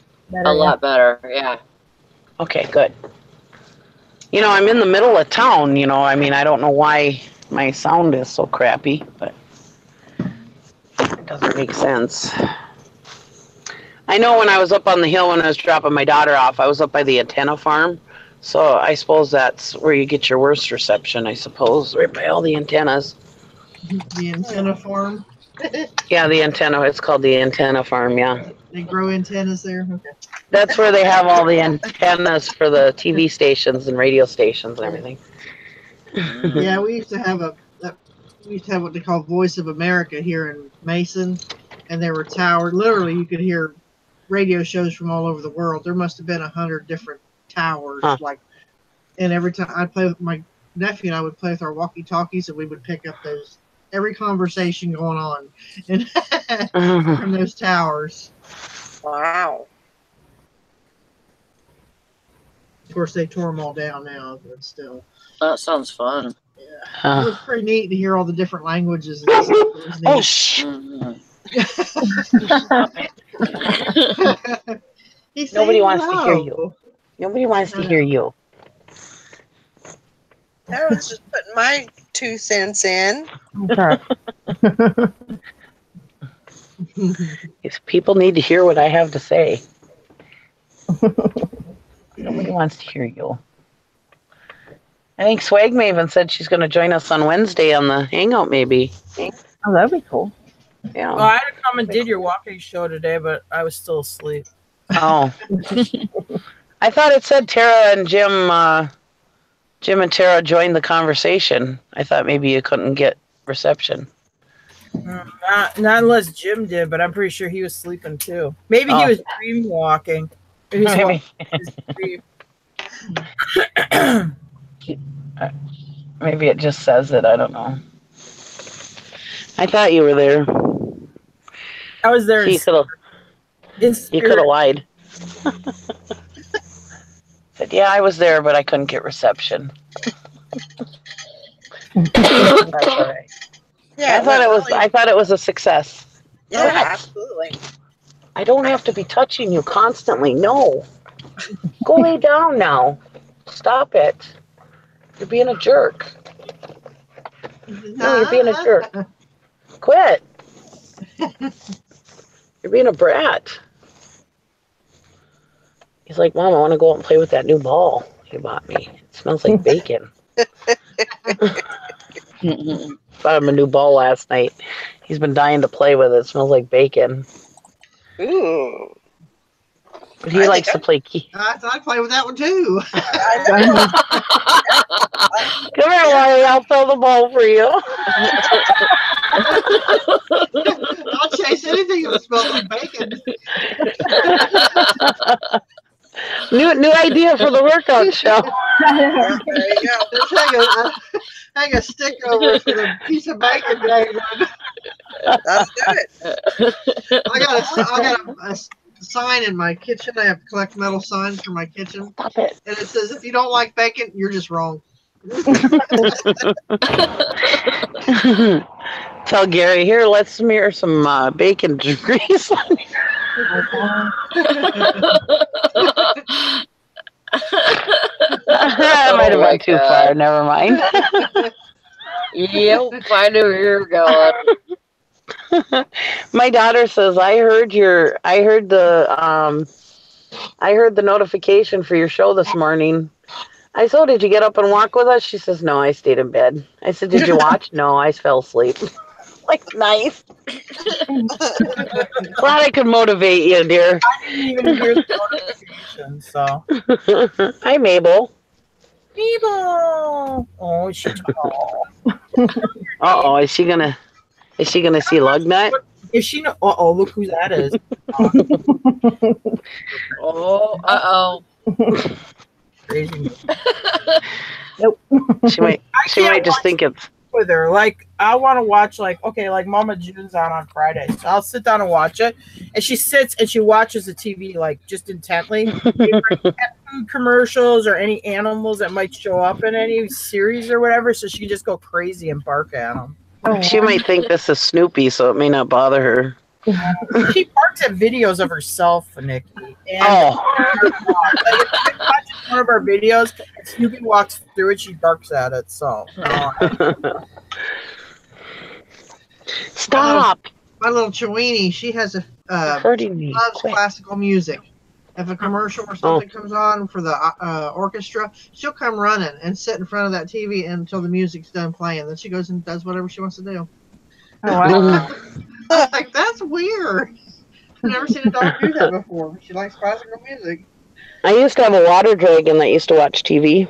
a lot better. Yeah. Okay, good. You know, I'm in the middle of town, you know. I mean, I don't know why my sound is so crappy, but it doesn't make sense. I know when I was up on the hill when I was dropping my daughter off, I was up by the antenna farm. So I suppose that's where you get your worst reception, I suppose, right by all the antennas. The antenna farm. Yeah, the antenna, it's called the antenna farm, yeah. They grow antennas there? Okay. That's where they have all the antennas for the TV stations and radio stations and everything. Yeah, we used to have what they call Voice of America here in Mason, and there were towers. Literally, you could hear radio shows from all over the world. There must have been 100 different towers, and every time I'd play with my nephew and I would play with our walkie-talkies, and we would pick up every conversation going on and from those towers. Wow. Of course, they tore them all down now, but still. That sounds fun. Yeah. It was pretty neat to hear all the different languages and stuff. It was neat. Oh, shh. Nobody wants to hear you. Nobody wants to hear you. I was just putting my 2 cents in. Okay. If people need to hear what I have to say. Nobody wants to hear you. I think Swag Maven said she's going to join us on Wednesday on the Hangout, maybe. Oh, that'd be cool. Yeah. Well, I had to come and did your walking show today, but I was still asleep. Oh. I thought it said Tara and Jim and Tara joined the conversation. I thought maybe you couldn't get reception. Not unless Jim did, but I'm pretty sure he was sleeping too. Maybe he was dream walking. Maybe. Maybe it just says it. I don't know. I thought you were there. I was there. You could have lied. Said, yeah, I was there, but I couldn't get reception. That's all right. Yeah, I thought it was a success. Yeah, What? absolutely. I don't have to be touching you constantly. No. Go lay down now. Stop it. You're being a jerk. No, you're being a jerk. Quit. You're being a brat. He's like, Mom, I want to go out and play with that new ball you bought me. It smells like bacon. Bought him a new ball last night. He's been dying to play with it. It smells like bacon. Ooh. But he likes to play key. I play with that one too. Come here, Larry. I'll throw the ball for you. I'll chase anything that smells like bacon. New idea for the workout show. There you go. Just hang a stick over it with a piece of bacon dangling. That's good. I got a sign in my kitchen. I have to collect metal signs for my kitchen. Stop it. And it says, if you don't like bacon, you're just wrong. Tell Gary, here, let's smear some bacon grease on you. That might have been too far. Never mind. Yep, I knew you were going. My daughter says, I heard the notification for your show this morning. I said, did you get up and walk with us? She says, no, I stayed in bed. I said, did you watch? No, I fell asleep. Like, nice. Glad I could motivate you, dear. I didn't even hear the notification, so. Hi, Mabel. Mabel. Oh, she's tall. Uh-oh, is she gonna see Lugnut? Is she? Uh-oh, look who that is. Oh, uh-oh. Crazy. Nope. She might just think it's with her. Like, I want to watch, like, okay, like Mama June's on Friday. So I'll sit down and watch it. And she sits and she watches the TV, like, just intently. Pet food commercials or any animals that might show up in any series or whatever. So she can just go crazy and bark at them. She might think this is Snoopy, so it may not bother her. She barks at videos of herself, Nikki. And like, if you watch one of our videos, and Snoopy walks through it, she barks at it. So, Stop! My little Chewini, she has Hurting me. loves Quick. classical music. If a commercial or something comes on for the orchestra, she'll come running and sit in front of that TV until the music's done playing. Then she goes and does whatever she wants to do. Oh, wow. I was like, that's weird. I've never seen a dog do that before. She likes classical music. I used to have a water dragon that used to watch TV.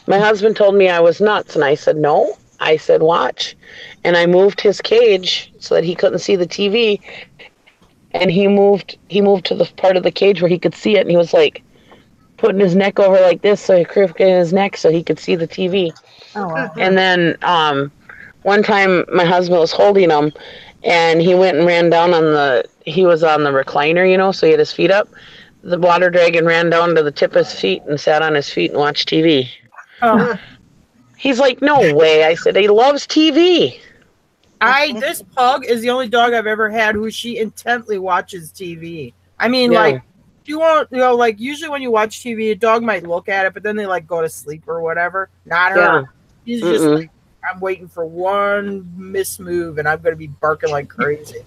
My husband told me I was nuts, and I said, no. I said, watch. And I moved his cage so that he couldn't see the TV. And he moved to the part of the cage where he could see it, and he was like putting his neck over like this so he crooked his neck so he could see the TV. Oh, wow. And then one time my husband was holding him, and he went and ran down he was on the recliner, so he had his feet up. The water dragon ran down to the tip of his feet and sat on his feet and watched TV. oh. He's like, no way. I said, he loves TV. This pug is the only dog I've ever had who she intently watches TV. I mean, Yeah. like, you won't, like, usually when you watch TV, a dog might look at it, but then they, like, go to sleep or whatever. Not her. Yeah. She's just like, I'm waiting for one mismove, and I'm going to be barking like crazy.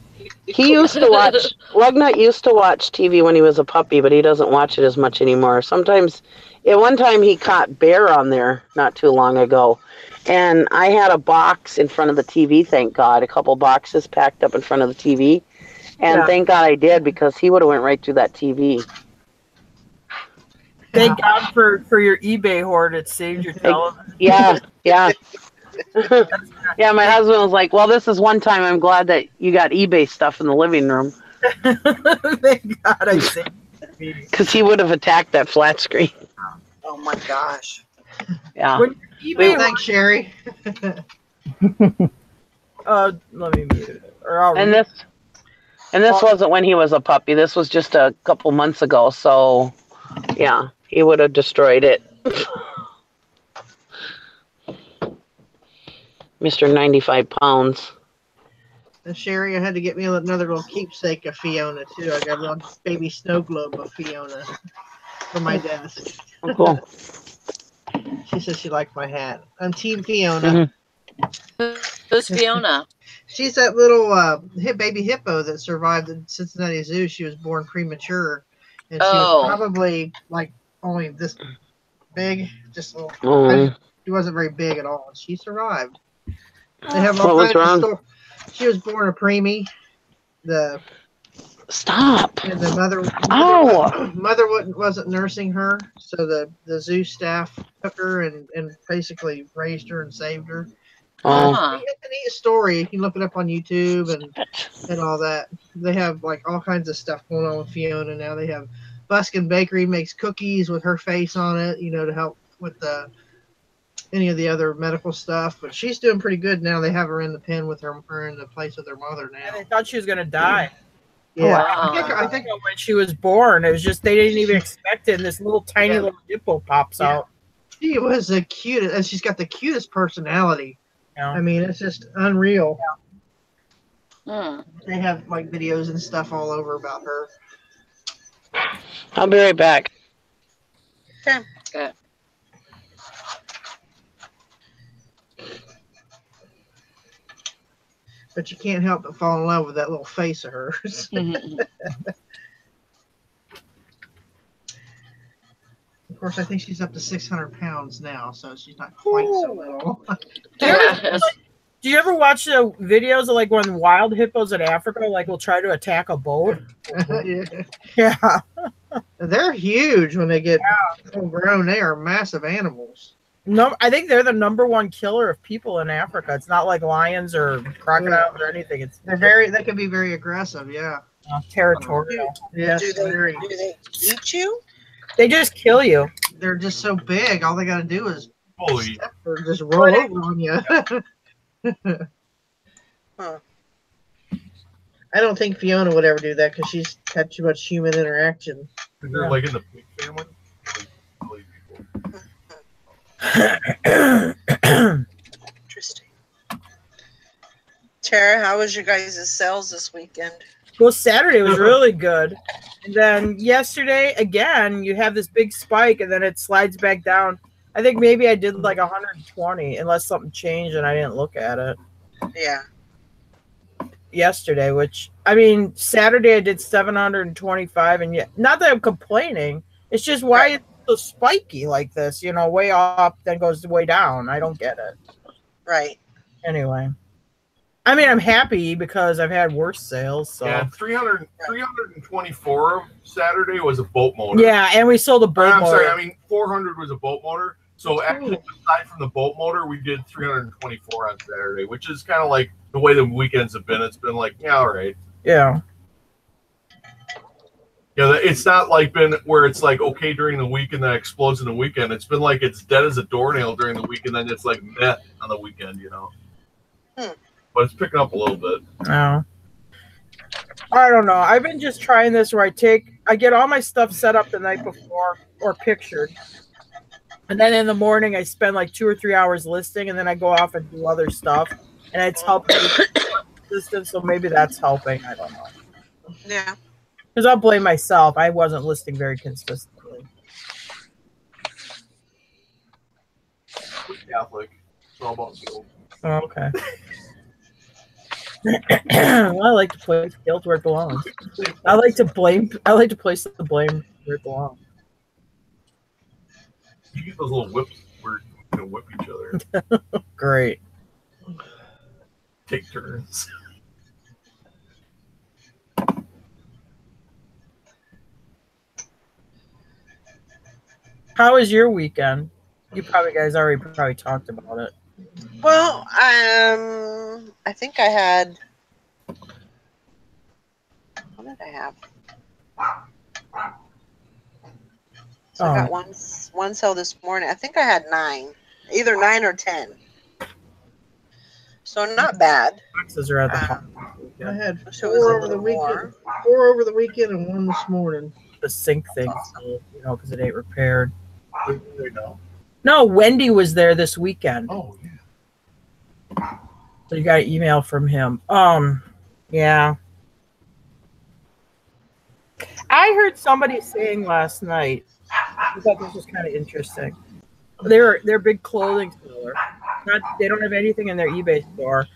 He used to watch, Lugnut used to watch TV when he was a puppy, but he doesn't watch it as much anymore. Sometimes, at one time he caught Bear on there not too long ago. And I had a box in front of the TV, thank God, a couple boxes packed up in front of the TV. And thank God I did, because he would have went right through that TV. Thank God for your eBay hoard. It saved your television. Yeah. Yeah, my husband was like, well, this is one time I'm glad that you got eBay stuff in the living room. Thank God I saved it. Because he would have attacked that flat screen. Oh my gosh. Yeah. Thanks, Sherry. Let me mute it. And this wasn't when he was a puppy. This was just a couple months ago. So, yeah, he would have destroyed it. Mr. 95 pounds. And Sherry, I had to get me another little keepsake of Fiona too. I got a little baby snow globe of Fiona for my desk. Oh, cool. She says she liked my hat. I'm Team Fiona. Who's Fiona? She's that little baby hippo that survived the Cincinnati Zoo. She was born premature, and she was probably like only this big, just a little. She wasn't very big at all. She survived. They have all kinds of stories. She was born a preemie. Stop. And the mother wasn't nursing her, so the zoo staff took her and basically raised her and saved her. It's a neat story. You can look it up on YouTube and all that. They have like all kinds of stuff going on with Fiona now. They have Buskin Bakery makes cookies with her face on it, to help with any of the other medical stuff. But she's doing pretty good now. They have her in the pen with her in the place with her mother now. Yeah, they thought she was gonna die. Yeah, I think when she was born, it was just they didn't even expect it. And this little tiny little hippo pops out. She was the cutest, and she's got the cutest personality. Yeah. I mean, it's just unreal. Yeah. They have like videos and stuff all over about her. I'll be right back. Okay. But you can't help but fall in love with that little face of hers. Of course, I think she's up to 600 pounds now, so she's not quite so little. Do you ever watch the videos of like when wild hippos in Africa will try to attack a boat? Yeah. They're huge when they get full grown. They are massive animals. No, I think they're the #1 killer of people in Africa. It's not like lions or crocodiles or anything. They can be very aggressive. Yeah. Territorial. Yes. Do they eat you? They just kill you. They're just so big. All they got to do is step or just roll over on you. Huh. I don't think Fiona would ever do that because she's had too much human interaction. They're like in the pig family. Interesting. Tara, how was your guys' sales this weekend? Well, Saturday was really good. And then yesterday, again, you have this big spike and then it slides back down. I think maybe I did like 120 unless something changed and I didn't look at it. Yeah. Yesterday, which, I mean, Saturday I did 725 and not that I'm complaining. It's just why it's so spiky like this, way up, then goes way down. I don't get it. Right. Anyway. I mean, I'm happy because I've had worse sales. So. Yeah, 324 Saturday was a boat motor. Yeah, and we sold a boat motor. Sorry, I mean 400 was a boat motor. So actually, aside from the boat motor, we did 324 on Saturday, which is kind of like the way the weekends have been. It's been like, yeah, all right. Yeah. Yeah, it's not like been where it's like okay during the week and then explodes in the weekend. It's been like it's dead as a doornail during the week and then it's like meh on the weekend, But it's picking up a little bit. Oh. I don't know. I've been just trying this where I get all my stuff set up the night before or pictured. And then in the morning I spend like 2 or 3 hours listing and then I go off and do other stuff. And it's helping system, so maybe that's helping. I don't know. Yeah. Because I'll blame myself. I wasn't listing very consistently. We're Catholic. It's all about guilt. Oh, okay. Well, I like to place guilt where it belongs. I like to place the blame where it belongs. You get those little whips where you can whip each other. Great. Take turns. How was your weekend? You guys already talked about it. Well, I think I had. What did I have? So I got one sale this morning. I think I had 9, either 9 or 10. So not bad. Taxes are at the I had 4 over the weekend. 4 over the weekend and 1 this morning. The sink thing, because it ain't repaired. No, Wendy was there this weekend. Oh, yeah. So you got an email from him. Yeah. I heard somebody saying last night, I thought this was kind of interesting. They're a big clothing seller. They don't have anything in their eBay store.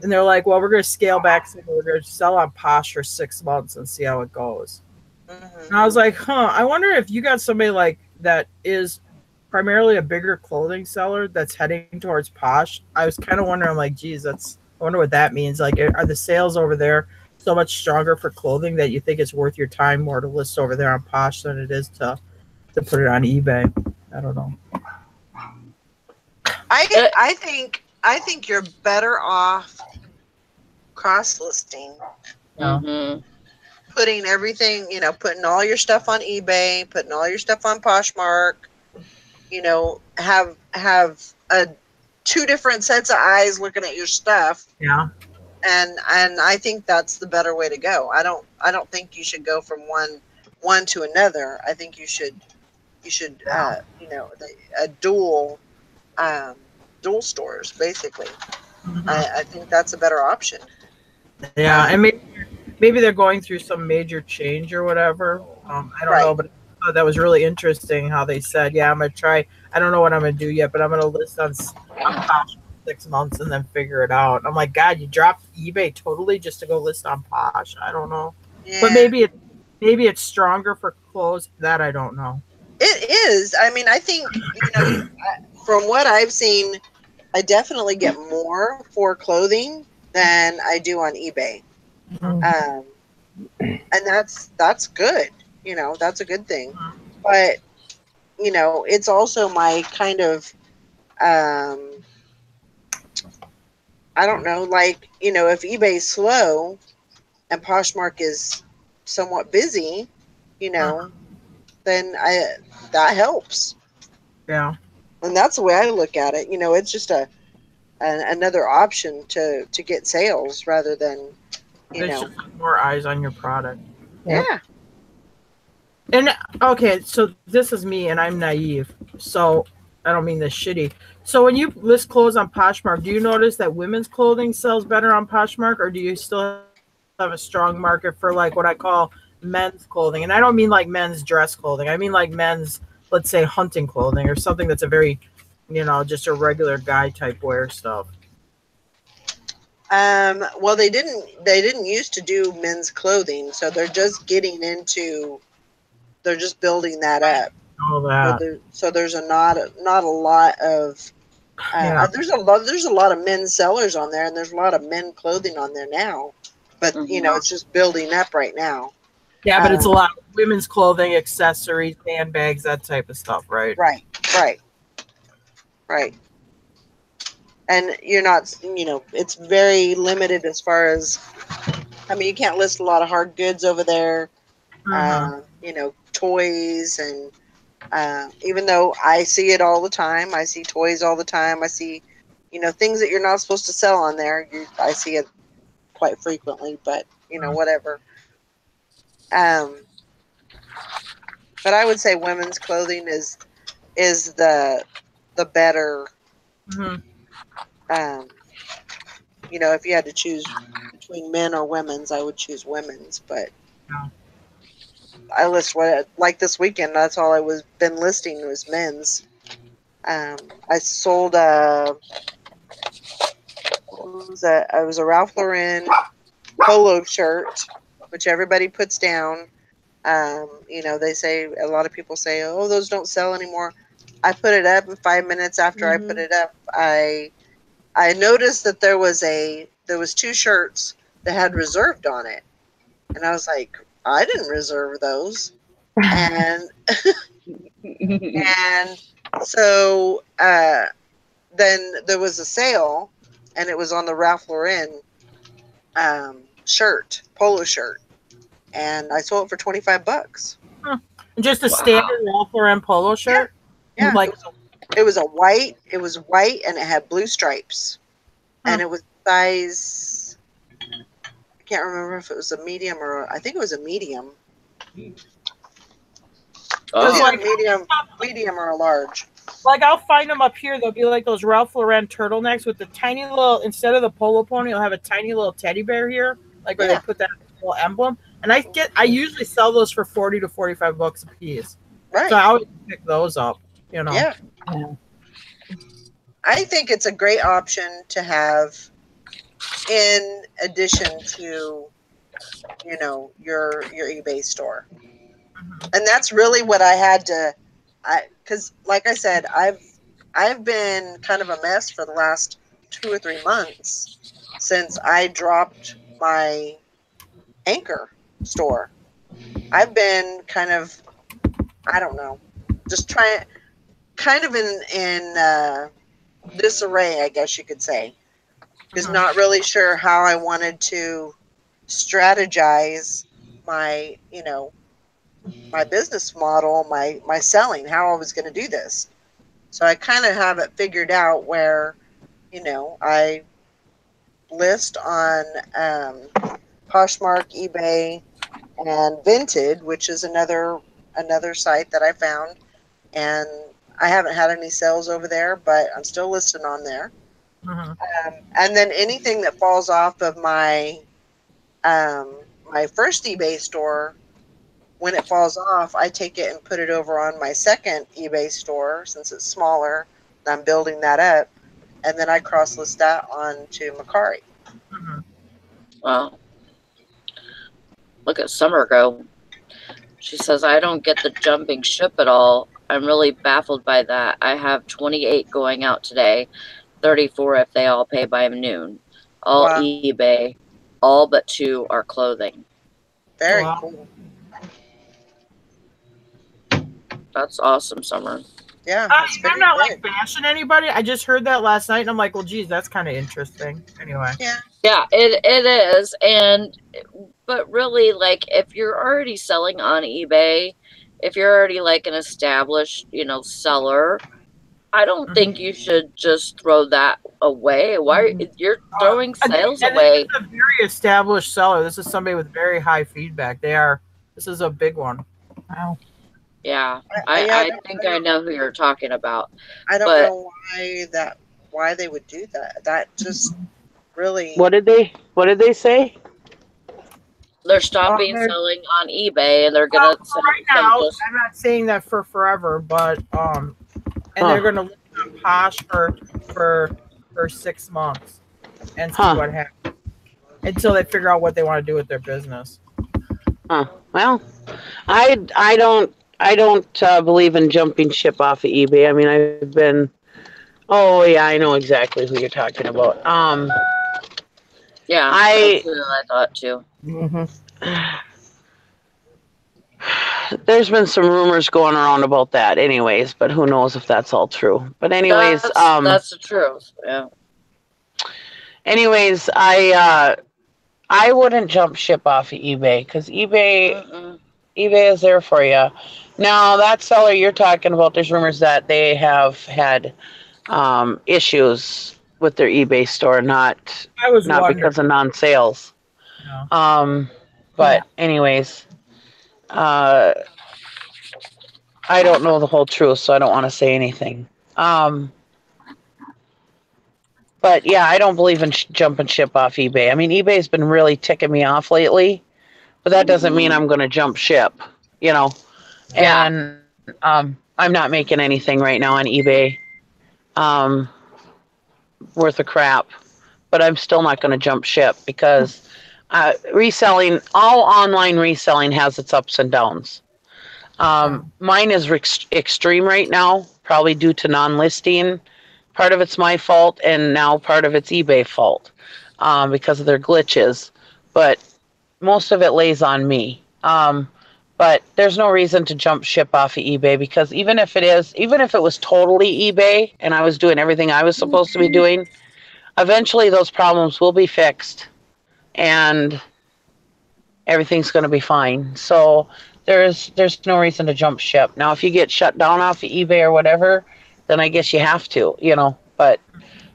And they're like, well, we're going to scale back. So we're going to sell on Posh for 6 months and see how it goes. And I was like, I wonder if you got somebody like that is primarily a bigger clothing seller that's heading towards Posh. I was kind of wondering, like, geez, I wonder what that means. Like, are the sales over there so much stronger for clothing that you think it's worth your time more to list over there on Posh than it is to put it on eBay? I don't know. I think you're better off cross-listing. Mm-hmm. Putting everything, putting all your stuff on eBay, putting all your stuff on Poshmark, have two different sets of eyes looking at your stuff. Yeah. And I think that's the better way to go. I don't think you should go from one to another. I think you should a dual stores basically. Mm-hmm. I think that's a better option. Yeah, and maybe they're going through some major change or whatever. I don't know, but I thought that was really interesting how they said, yeah, I'm going to try. I don't know what I'm going to do yet, but I'm going to list on Posh for 6 months and then figure it out. I'm like, God, you dropped eBay totally just to go list on Posh. I don't know. Yeah. But maybe it's stronger for clothes. That I don't know. It is. I mean, I think, from what I've seen, I definitely get more for clothing than I do on eBay. And that's good. That's a good thing. But, it's also my kind of, I don't know, like, if eBay's slow and Poshmark is somewhat busy, then that helps. Yeah. And that's the way I look at it. It's just another option to get sales rather than, it's just more eyes on your product. Yeah. And okay, so this is me, and I'm naive, so I don't mean this shitty. So when you list clothes on Poshmark, do you notice that women's clothing sells better on Poshmark, or do you still have a strong market for like what I call men's clothing? And I don't mean like men's dress clothing. I mean like men's, let's say, hunting clothing or something that's a very, just a regular guy type wear stuff. Well, they didn't used to do men's clothing, so they're just getting into. They're just building that up. All that. So there's not a lot of. There's a lot of men's sellers on there, and there's a lot of men clothing on there now, but it's just building up right now. Yeah, but it's a lot of women's clothing, accessories, handbags, that type of stuff, right? Right. And you're not, it's very limited as far as, I mean, you can't list a lot of hard goods over there, toys, and even though I see it all the time, I see toys all the time, I see, things that you're not supposed to sell on there, I see it quite frequently, but, whatever. But I would say women's clothing is the better. If you had to choose between men or women's, I would choose women's. But I list like this weekend. That's all I been listing was men's. I sold it was a Ralph Lauren polo shirt, which everybody puts down. They say, a lot of people say, oh, those don't sell anymore. I put it up, and 5 minutes after I put it up, I noticed that there was 2 shirts that had reserved on it. And I was like, I didn't reserve those. And and so then there was a sale, and it was on the Ralph Lauren polo shirt. And I sold it for $25. Just a standard Ralph Lauren polo shirt? Yeah. It was white, and it had blue stripes. And it was size, I can't remember if it was a medium I think it was a medium. It was like medium or a large. Like I'll find them up here. They'll be like those Ralph Lauren turtlenecks with the tiny little, instead of the polo pony, you'll have a tiny little teddy bear here, like where they put that little emblem. And I usually sell those for $40 to $45 a piece. Right. So I always pick those up. You know. Yeah. I think it's a great option to have in addition to, you know, your eBay store. And that's really what I had to, because like I said, I've been kind of a mess for the last 2 or 3 months since I dropped my Anchor store. I've been kind of, I don't know, just trying, kind of in disarray, I guess you could say. Is not really sure how I wanted to strategize my, you know, my business model, my selling, how I was going to do this. So I kind of have it figured out where, you know, I list on Poshmark, eBay, and Vinted, which is another site that I found, and I haven't had any sales over there, but I'm still listing on there. And then anything that falls off of my my first eBay store, when it falls off, I take it and put it over on my second eBay store since it's smaller. And I'm building that up, and then I cross list that onto Macari. Wow. Look at Summer go. She says, I don't get the jumping ship at all. I'm really baffled by that. I have 28 going out today, 34 if they all pay by noon. All eBay, all but 2 are clothing. Very cool. That's awesome, Summer. Yeah. I'm not like bashing anybody. I just heard that last night and I'm like, well, geez, that's kind of interesting. Anyway. Yeah, it is. But really, like, if you're already selling on eBay, if you're already like an established, you know, seller, I don't think you should just throw that away. Why you're throwing sales away? This is a very established seller. This is somebody with very high feedback. This is a big one. Wow. Yeah, I think I know who you're talking about. I don't know why they would do that. That just really. What did they say? They're stopping selling on eBay, and they're gonna right now. I'm not saying that for forever, but and they're gonna look on Posh for 6 months and see what happens until they figure out what they want to do with their business. Well, I don't believe in jumping ship off of eBay. I mean, I've been. Oh yeah, I know exactly who you're talking about. Yeah, that's what I thought too. There's been some rumors going around about that, anyways, but who knows if that's all true. But anyways, that's the truth. Yeah. Anyways, I wouldn't jump ship off of eBay because eBay is there for you. Now that seller you're talking about, there's rumors that they have had issues with their eBay store, not because of non-sales. No. But anyways, I don't know the whole truth, so I don't want to say anything. But yeah, I don't believe in jumping ship off eBay. I mean, eBay's been really ticking me off lately, but that doesn't mean I'm going to jump ship, you know. Yeah. And I'm not making anything right now on eBay worth of crap, but I'm still not going to jump ship because reselling, all online reselling has its ups and downs. Mine is extreme right now, probably due to non-listing. Part of it's my fault, and now part of it's eBay fault because of their glitches. But most of it lays on me. But there's no reason to jump ship off of eBay because even if it was totally eBay and I was doing everything I was supposed to be doing, eventually those problems will be fixed and everything's going to be fine. So there's no reason to jump ship. Now, if you get shut down off of eBay or whatever, then I guess you have to, you know. But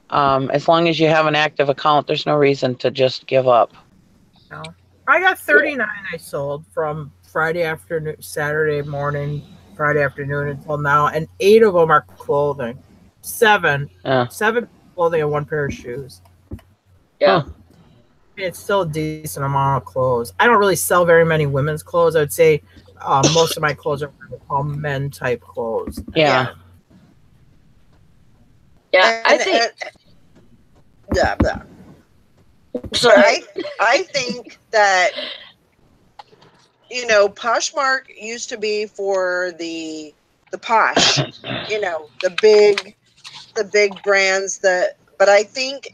as long as you have an active account, there's no reason to just give up. No. I got 39 I sold from Friday afternoon, Saturday morning Friday afternoon until now, and 8 of them are clothing. 7 clothing and 1 pair of shoes. Yeah. Huh. It's still a decent amount of clothes. I don't really sell very many women's clothes. I would say most of my clothes are what I call men type clothes. Yeah. Yeah, I think. Yeah, yeah. Sorry. I think that, you know, Poshmark used to be for the posh, you know, the big brands but I think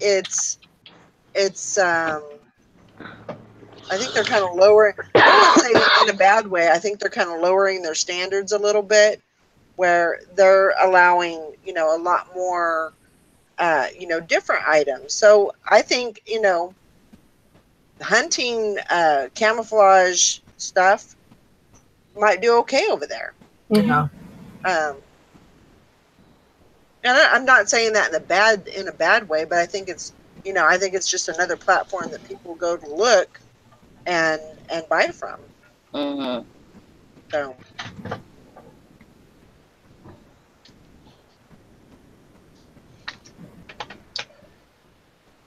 I think they're kind of lowering. I don't want to say in a bad way. I think they're kind of lowering their standards a little bit, where they're allowing, you know, a lot more, you know, different items. So I think, you know, hunting camouflage stuff might do okay over there. Yeah. And I'm not saying that in a bad way, but I think it's, you know, I think it's just another platform that people go to look and buy from. Mm-hmm. So.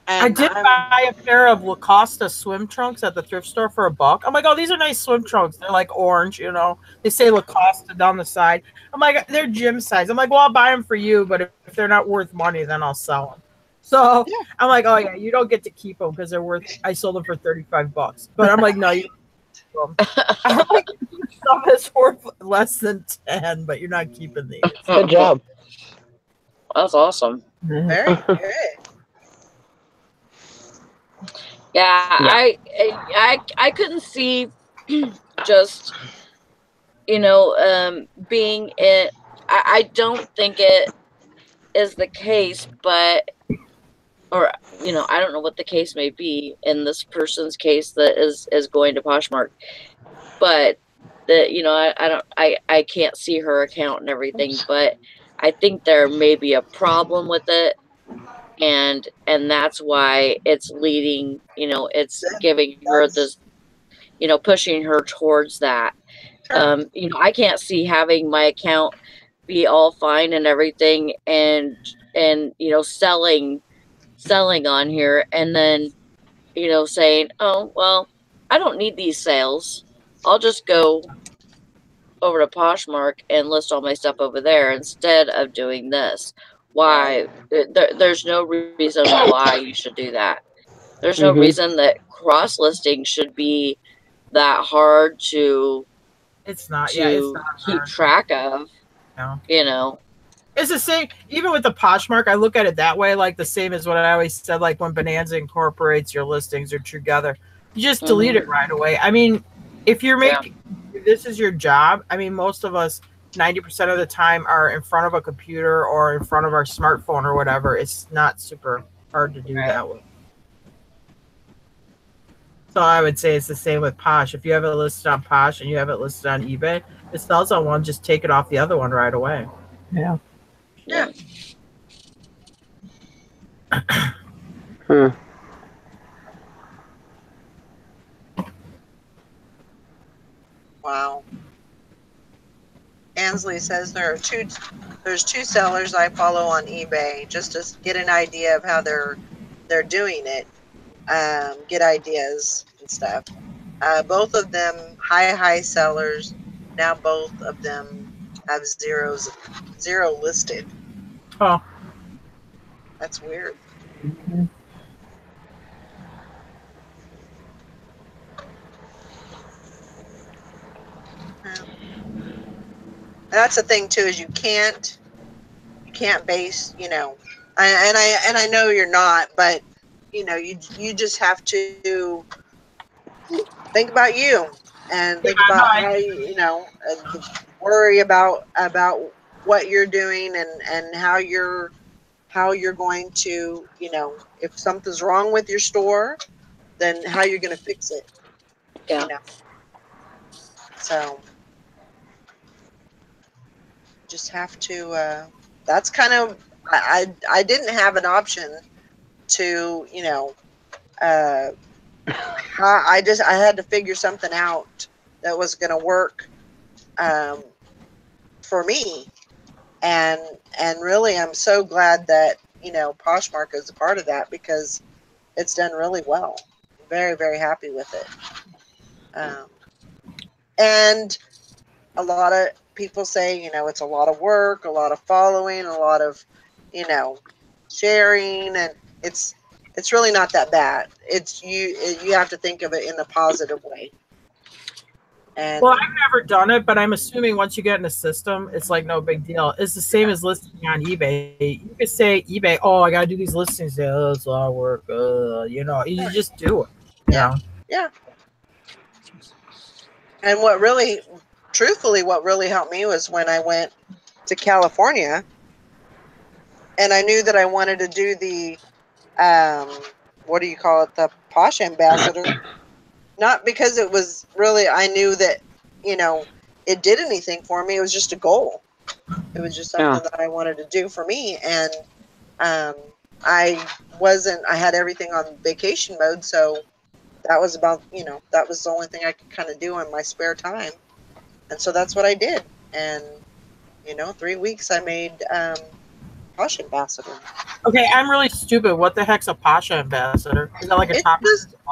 I did buy a pair of Lacoste swim trunks at the thrift store for $1. I'm like, oh, these are nice swim trunks. They're like orange, you know. They say Lacoste down the side. I'm like, they're gym size. I'm like, well, I'll buy them for you, but if they're not worth money, then I'll sell them. So yeah. I'm like, oh yeah, you don't get to keep them because they're worth. I sold them for $35, but I'm like, no, you don't keep them. I'm like, some is worth less than 10, but you're not keeping these. Good job. That's awesome. Very good. Yeah, I couldn't see just, you know, being it. I don't think it is the case, but, or, you know, I don't know what the case may be in this person's case that is going to Poshmark, but that, you know, I can't see her account and everything, but I think there may be a problem with it. And that's why it's leading, you know, it's giving her this, you know, pushing her towards that. Sure. You know, I can't see having my account be all fine and everything and you know, selling on here and then, you know, saying, oh, well, I don't need these sales. I'll just go over to Poshmark and list all my stuff over there instead of doing this. Why? There's no reason why you should do that. There's no reason that cross listing should be that hard to. It's not. To it's not keep hard. track of. No. You know. It's the same. Even with the Poshmark, I look at it that way, like the same as what I always said. Like when Bonanza incorporates your listings or together, you just delete it right away. I mean, if you're making this is your job. I mean, most of us 90% of the time are in front of a computer or in front of our smartphone or whatever. It's not super hard to do that way. So I would say it's the same with Posh. If you have it listed on Posh and you have it listed on eBay, it sells on one, just take it off the other one right away. Yeah. Yeah. Wow. Ansley says there's two sellers I follow on eBay just to get an idea of how they're doing it, get ideas and stuff. Both of them high sellers. Now both of them have zero listed. Oh, that's weird. That's the thing too, is you can't base, you know, and I know you're not, but you know, you just have to think about you and think about how you know, worry about what you're doing and how you're going to, you know, if something's wrong with your store, then how you're going to fix it. Yeah. You know? So just have to, that's kind of, I didn't have an option to, you know, I had to figure something out that was going to work, for me. And really, I'm so glad that, Poshmark is a part of that, because it's done really well. Very, very happy with it. And a lot of people say, it's a lot of work, a lot of following, a lot of, sharing, and it's really not that bad. It's you have to think of it in a positive way. And well, I've never done it, but I'm assuming once you get in the system, it's like no big deal. It's the same as listing on eBay. You could say eBay, oh, I gotta do these listings. It's a lot of work. You just do it. Yeah. And what really helped me was when I went to California, and I knew that I wanted to do the, what do you call it, the Posh Ambassador. Not because it was really, I knew that, it did anything for me. It was just a goal. It was just something that I wanted to do for me. And I had everything on vacation mode. So that was about, that was the only thing I could kind of do in my spare time. And so that's what I did. And, 3 weeks I made Posh Ambassador. Okay, I'm really stupid. What the heck's a Posh Ambassador? Is that like a top?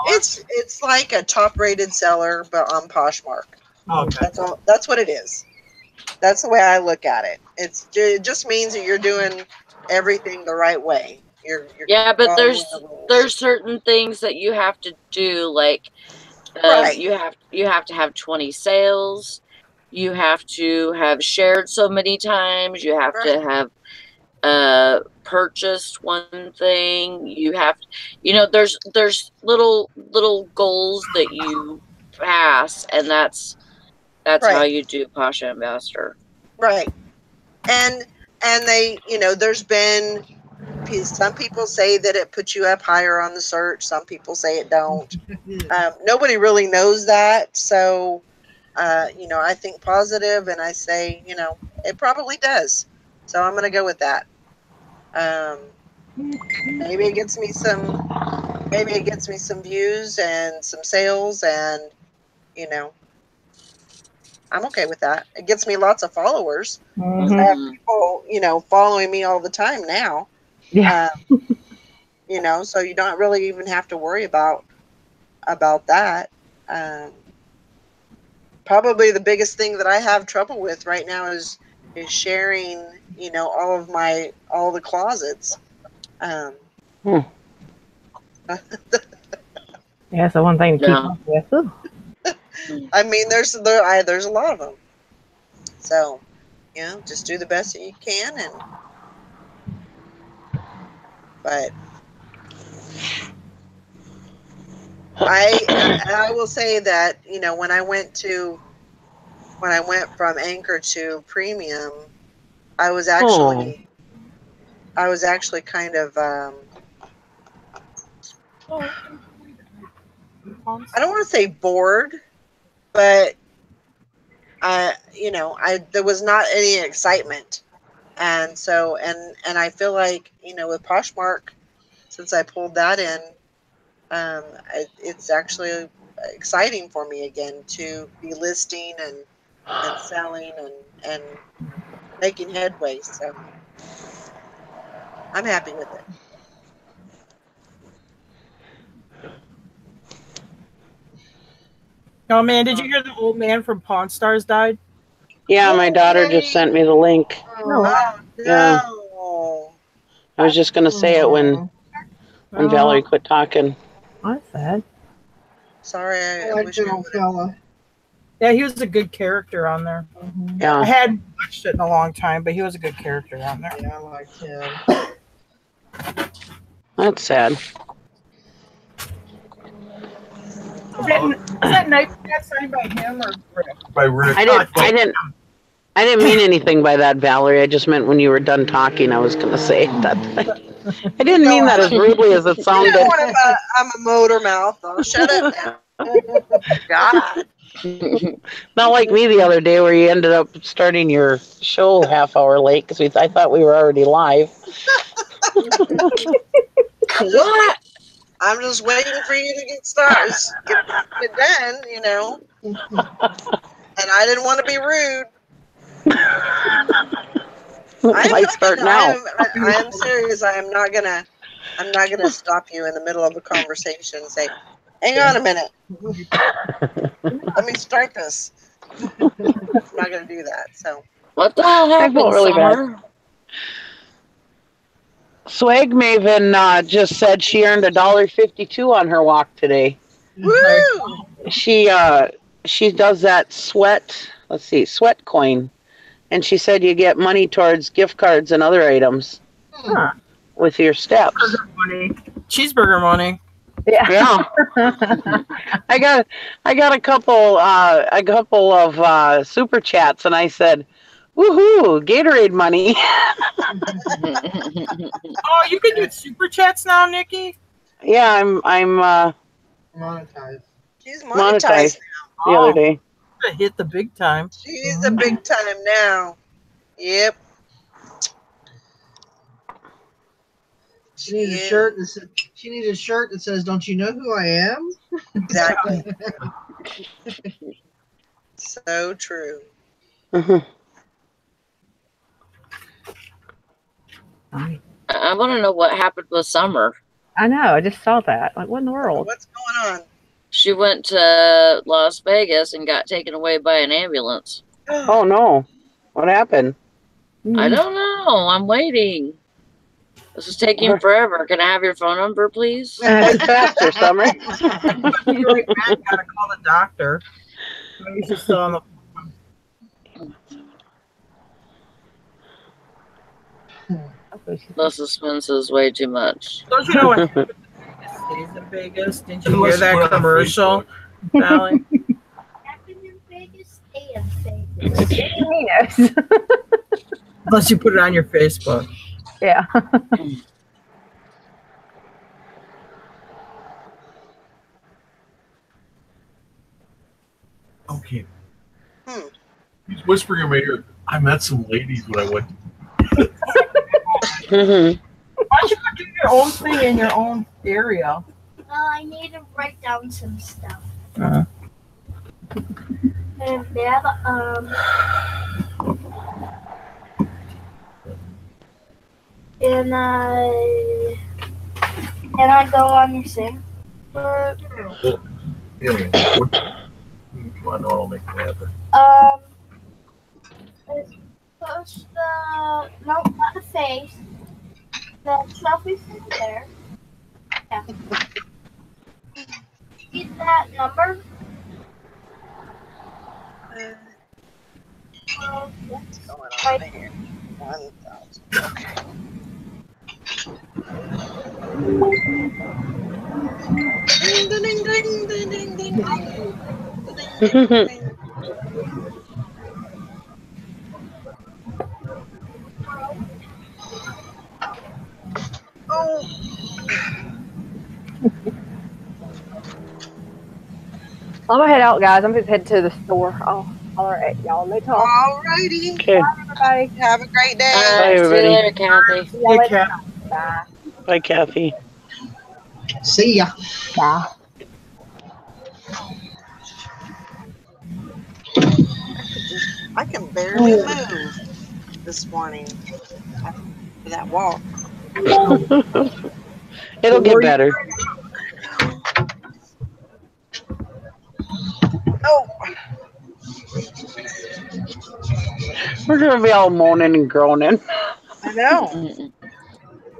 It's like a top-rated seller, but on Poshmark. Oh, okay. That's what it is. That's the way I look at it. It just means that you're doing everything the right way. You're but there's certain things that you have to do, like right. you have to have 20 sales. You have to have shared so many times. You have to have purchased one thing. You have, there's little goals that you pass, and that's right. How you do Posh Ambassador. Right. And they, there's been, some people say that it puts you up higher on the search. Some people say it don't. Nobody really knows that. So, I think positive, and I say, it probably does. So I'm going to go with that. Maybe it gets me some views and some sales, and, I'm okay with that. It gets me lots of followers. Mm-hmm. I have people, following me all the time now. Yeah. So you don't really even have to worry about that. Probably the biggest thing that I have trouble with right now is sharing, all the closets. Yeah, so one thing to keep up with. Ooh. I mean, there's a lot of them. So, just do the best that you can, but I will say that, when I went from Anchor to Premium, I was actually kind of, I don't want to say bored, but there was not any excitement. And so, and I feel like, with Poshmark, since I pulled that in, it's actually exciting for me again to be listing and selling and making headway. So I'm happy with it. Oh man, did you hear the old man from Pawn Stars died? Yeah, my daughter just sent me the link. No. Yeah. I was just gonna say it when Valerie quit talking. That's sad. Sorry, I like wish that I old would've. fella. Yeah, he was a good character on there. Mm-hmm. Yeah. I hadn't watched it in a long time, but he was a good character on there. Yeah, I liked him. That's sad. Is that Night Cat signed by him or Rick? By Rick. I didn't mean anything by that, Valerie. I just meant when you were done talking, I was going to say that. I didn't mean that as rudely as it sounded. I'm a motor mouth. Oh, shut up now. God. Not like me the other day where you ended up starting your show half hour late because I thought we were already live. What? I'm just waiting for you to get started, get done, And I didn't want to be rude. Might start now. I'm serious. I'm not gonna stop you in the middle of a conversation and say, "Hang on a minute, let me start this." I'm not gonna do that. So What the hell I happened, felt really Summer? bad. Swag Maven just said she earned $1.52 on her walk today. woo! She does that sweat coin, and she said you get money towards gift cards and other items with your steps. Cheeseburger money. Yeah. I got a couple of super chats, and I said, "Woohoo! Gatorade money." Oh, you can do super chats now, Nikki? Yeah, I'm Monetized. She's monetized the other day. Hit the big time. She's a big time now. Yep. She needs a shirt that says, "Don't you know who I am?" Exactly. So true. I want to know what happened with Summer. I know. I just saw that. Like, what in the world? What's going on? She went to Las Vegas and got taken away by an ambulance. Oh no! What happened? I don't know. I'm waiting. This is taking forever. Can I have your phone number, please? It's faster, Summer. You're like, man, gotta call the doctor. Maybe she's still on the The suspense is way too much. Don't you know what happened stays in Vegas? Didn't you hear that commercial, Valley? Happened in Vegas, stay in Vegas. He knows. Unless you put it on your Facebook. Yeah. Okay. He's whispering in my ear. I met some ladies when I went. Why don't you go do your own thing in your own area? I need to write down some stuff. And then, and I go on your sim. Well, anyway, come on, no, I'll make it happen. Push the, no, not the face. The selfie there. Yeah. Get that number. What's going on here? 1,000. Okay. Ding, ding, ding, ding, ding, ding, ding, ding. Oh. I'm gonna head out, guys. I'm gonna head to the store. Oh, all right, y'all. Let me talk. All righty. Okay. Bye, everybody. Have a great day. Bye, See you everybody. later, Kathy. See y'all later. Kat. Bye. Bye, Kathy. See ya. Bye. I can barely move this morning after that walk. It'll get better. Oh, We're gonna be all moaning and groaning. I know.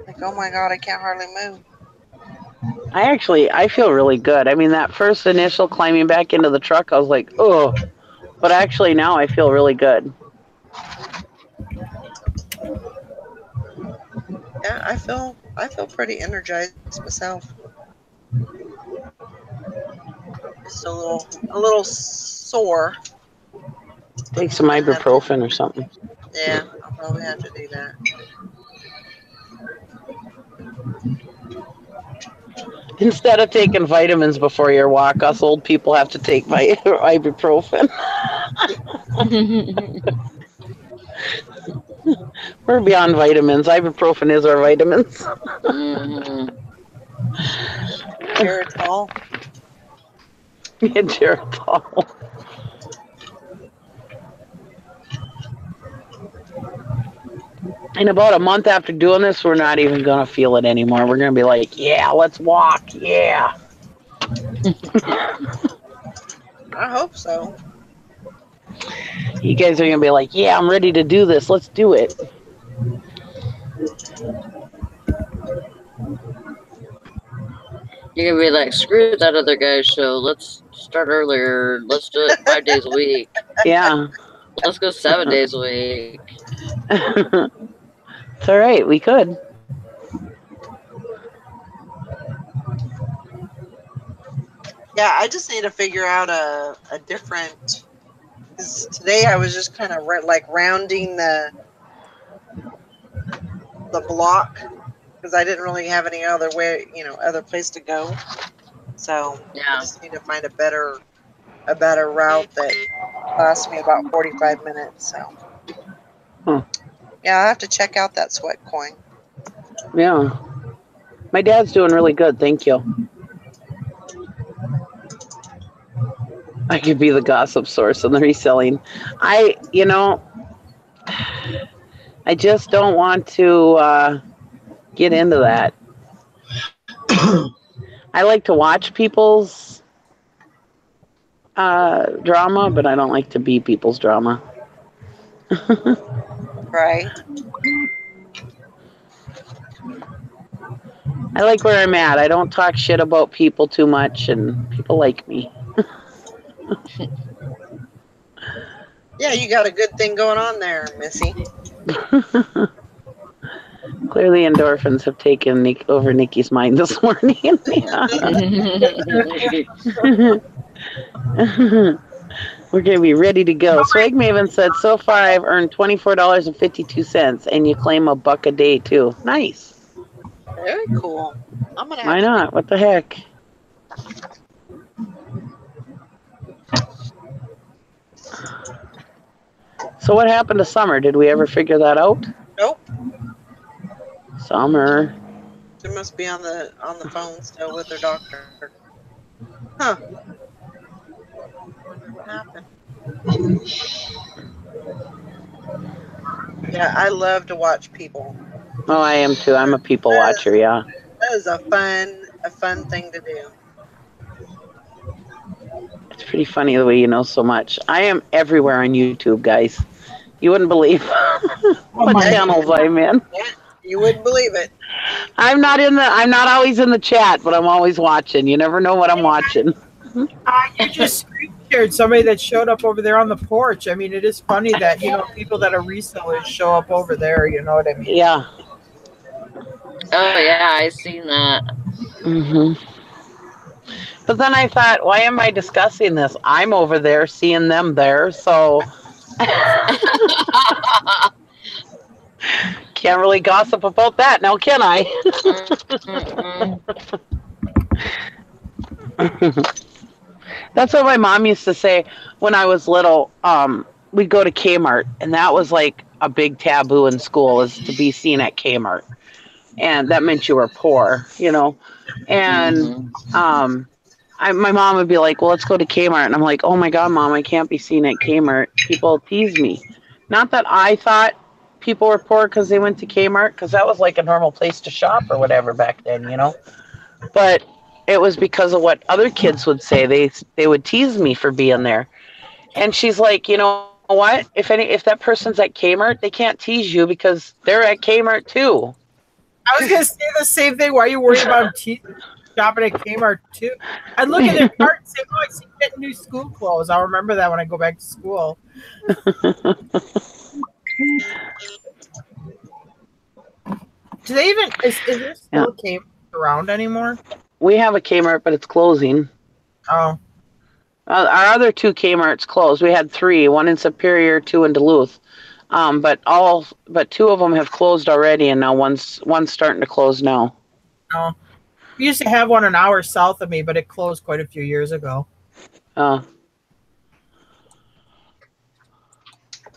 Like, oh my God, I can't hardly move. I feel really good. I mean, that first initial climbing back into the truck, I was like, oh, but actually now I feel really good. Yeah, I feel pretty energized myself. Just a little sore. Take some ibuprofen or something. Yeah, I'll probably have to do that. Instead of taking vitamins before your walk, us old people have to take ibuprofen. We're beyond vitamins. Ibuprofen is our vitamins. Geritol. Yeah, Geritol. In about a month after doing this, we're not even going to feel it anymore. We're going to be like, yeah, let's walk. Yeah. I hope so. You guys are going to be like, yeah, I'm ready to do this. Let's do it. You're gonna be like, screw that other guy's show. Let's start earlier. Let's do it 5 days a week. Yeah. Let's go 7 days a week. It's all right. We could. Yeah, I just need to figure out a different. Because today I was just kind of like rounding the block because I didn't really have any other way, other place to go. So Yeah. I just need to find a better route that lasts me about 45 minutes. So yeah, I'll have to check out that sweat coin. Yeah. My dad's doing really good. Thank you. I could be the gossip source on the reselling. I just don't want to get into that. I like to watch people's drama, but I don't like to be people's drama. Right. I like where I'm at. I don't talk shit about people too much, and people like me. Yeah, you got a good thing going on there, Missy. Clearly, endorphins have taken over Nikki's mind this morning. We're going to be ready to go. Swag Maven said, so far I've earned $24.52, and you claim $1 a day, too. Nice. Very cool. I'm gonna. Why not? What the heck? So what happened to Summer? Did we ever figure that out? Nope. Summer. She must be on the phone still with her doctor. Huh. What happened? Yeah, I love to watch people. Oh, I am too. I'm a people watcher, yeah. That is a fun thing to do. It's pretty funny the way you know so much. I am everywhere on YouTube, guys. You wouldn't believe what channels I'm in. You wouldn't believe it. I'm not always in the chat, but I'm always watching. You never know what I'm watching. You just screen shared somebody that showed up over there on the porch. I mean, it is funny that, people that are resellers show up over there, you know what I mean? Yeah. Oh, yeah, I seen that. Mm-hmm. But then I thought, why am I discussing this? I'm over there seeing them there, so can't really gossip about that now, can I? That's what my mom used to say when I was little. We'd go to Kmart, and that was like a big taboo in school, is to be seen at Kmart. And that meant you were poor, And my mom would be like, well, let's go to Kmart. And I'm like, oh my God, Mom, I can't be seen at Kmart. People tease me. Not that I thought people were poor because they went to Kmart, because that was like a normal place to shop or whatever back then, But it was because of what other kids would say. They would tease me for being there. And she's like, you know what? If that person's at Kmart, they can't tease you because they're at Kmart too. I was going to say the same thing. Why are you worried about shopping at Kmart too? I'd look at their cart and say, oh, I see getting new school clothes. I'll remember that when I go back to school. Do they even, is there still a Kmart around anymore? We have a Kmart, but it's closing. Oh. Our other 2 Kmart's closed. We had 3, one in Superior, 2 in Duluth. But 2 of them have closed already, and now one's starting to close now. Oh. We used to have one an hour south of me, but it closed quite a few years ago. Yeah,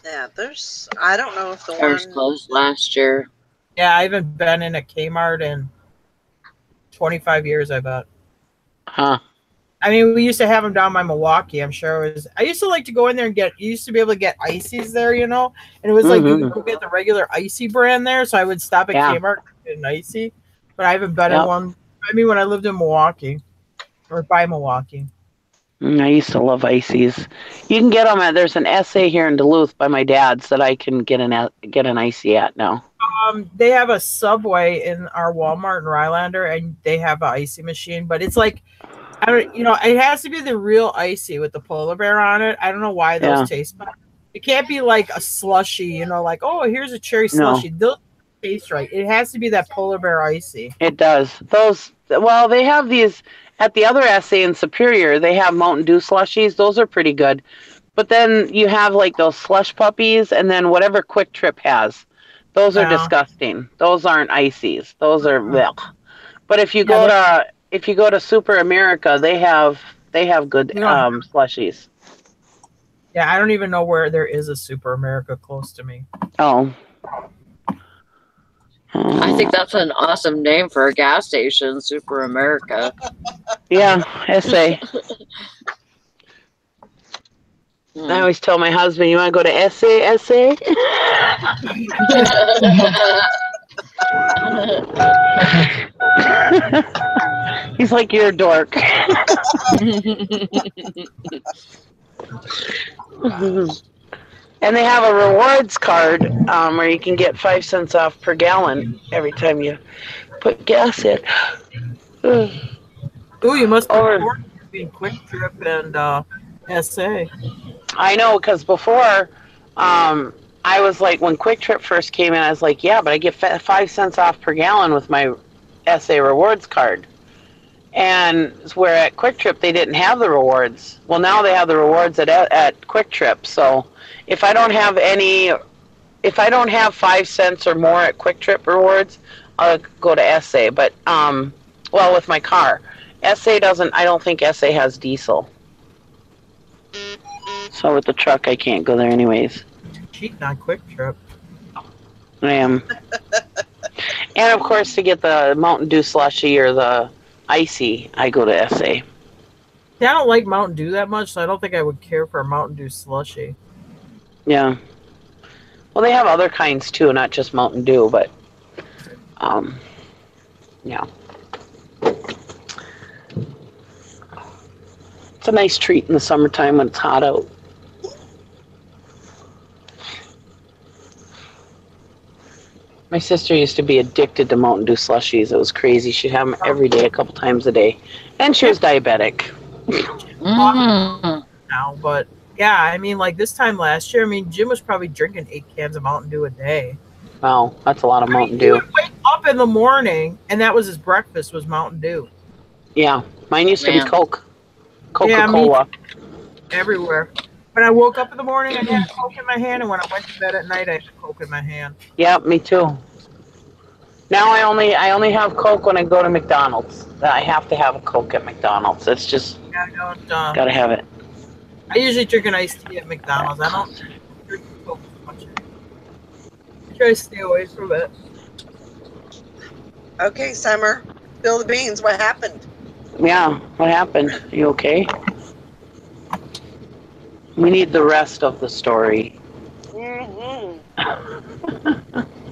I don't know if the Ours closed last year. Yeah, I haven't been in a Kmart in 25 years, I bet. Huh. I mean, we used to have them down by Milwaukee. I'm sure it was. I used to like to go in there and get. You used to be able to get ices there, and it was like you could get the regular icy brand there. So I would stop at Kmart and get an icy. But I haven't been in one. I mean, when I lived in Milwaukee, or by Milwaukee. I used to love ices. You can get them at. There's an SA here in Duluth by my dad's that I can get an icy at now. They have a Subway in our Walmart in Rylander, and they have an icy machine. But it's like, I don't. It has to be the real icy with the polar bear on it. I don't know why those taste better. It can't be like a slushy. Like, oh, here's a cherry slushy. No. Those taste right. It has to be that polar bear icy. It does. Well, they have these at the other SA in Superior. They have Mountain Dew slushies. Those are pretty good. But then you have like those slush puppies, and then whatever Quick Trip has. Those are disgusting. Those aren't ices. Those are blech. But if you go to Super America, they have good slushies. Yeah, I don't even know where there is a Super America close to me. Oh. I think that's an awesome name for a gas station, Super America. Yeah, SA. I always tell my husband, you want to go to SA? He's like, you're a dork. And they have a rewards card where you can get 5 cents off per gallon every time you put gas in. Ooh, you must be Quick Trip and SA. I know, because before, I was like, when Quick Trip first came in, I was like, yeah, but I get 5 cents off per gallon with my SA rewards card. And where at Quick Trip, they didn't have the rewards. Well, now they have the rewards at Quick Trip. So if I don't have 5 cents or more at Quick Trip rewards, I'll go to SA. But, with my car. SA doesn't, I don't think SA has diesel. So with the truck, I can't go there anyways. Cheating on Quick Trip. I am. And of course, to get the Mountain Dew slushy or the icy, I go to SA. Yeah, I don't like Mountain Dew that much, so I don't think I would care for a Mountain Dew slushy. Yeah. Well, they have other kinds too, not just Mountain Dew, but yeah. It's a nice treat in the summertime when it's hot out. My sister used to be addicted to Mountain Dew slushies. It was crazy. She'd have them every day, a couple times a day. And she was diabetic. Now, but yeah, I mean, like this time last year, Jim was probably drinking 8 cans of Mountain Dew a day. Wow, that's a lot of Mountain Dew. He would wake up in the morning, and that was his breakfast, was Mountain Dew. Yeah, mine used to be Coke. Coca-Cola. Yeah, everywhere. When I woke up in the morning, I had Coke in my hand, and when I went to bed at night, I had Coke in my hand. Yeah, me too. Now I only have Coke when I go to McDonald's. I have to have a Coke at McDonald's. It's just gotta have it. I usually drink an iced tea at McDonald's. I don't drink Coke much. I try to stay away from it. Okay, Summer, spill the beans. What happened? Yeah, what happened? Are you okay? We need the rest of the story. Mm-hmm.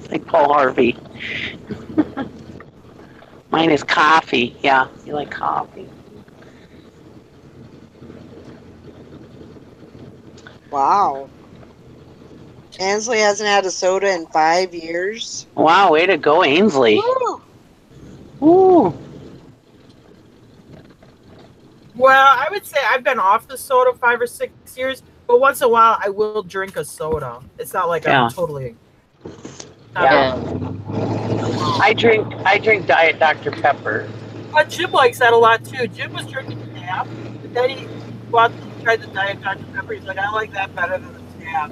Like Paul Harvey. Mine is coffee. Yeah, you like coffee. Wow. Ainsley hasn't had a soda in 5 years. Wow, way to go, Ainsley. Woo. Ooh. Well, I would say I've been off the soda 5 or 6 years, but once in a while I will drink a soda. It's not like I'm totally. Yeah. I drink Diet Dr. Pepper. But Jim likes that a lot too. Jim was drinking Tab, but then he tried the Diet Dr. Pepper. He's like, I like that better than the Tab.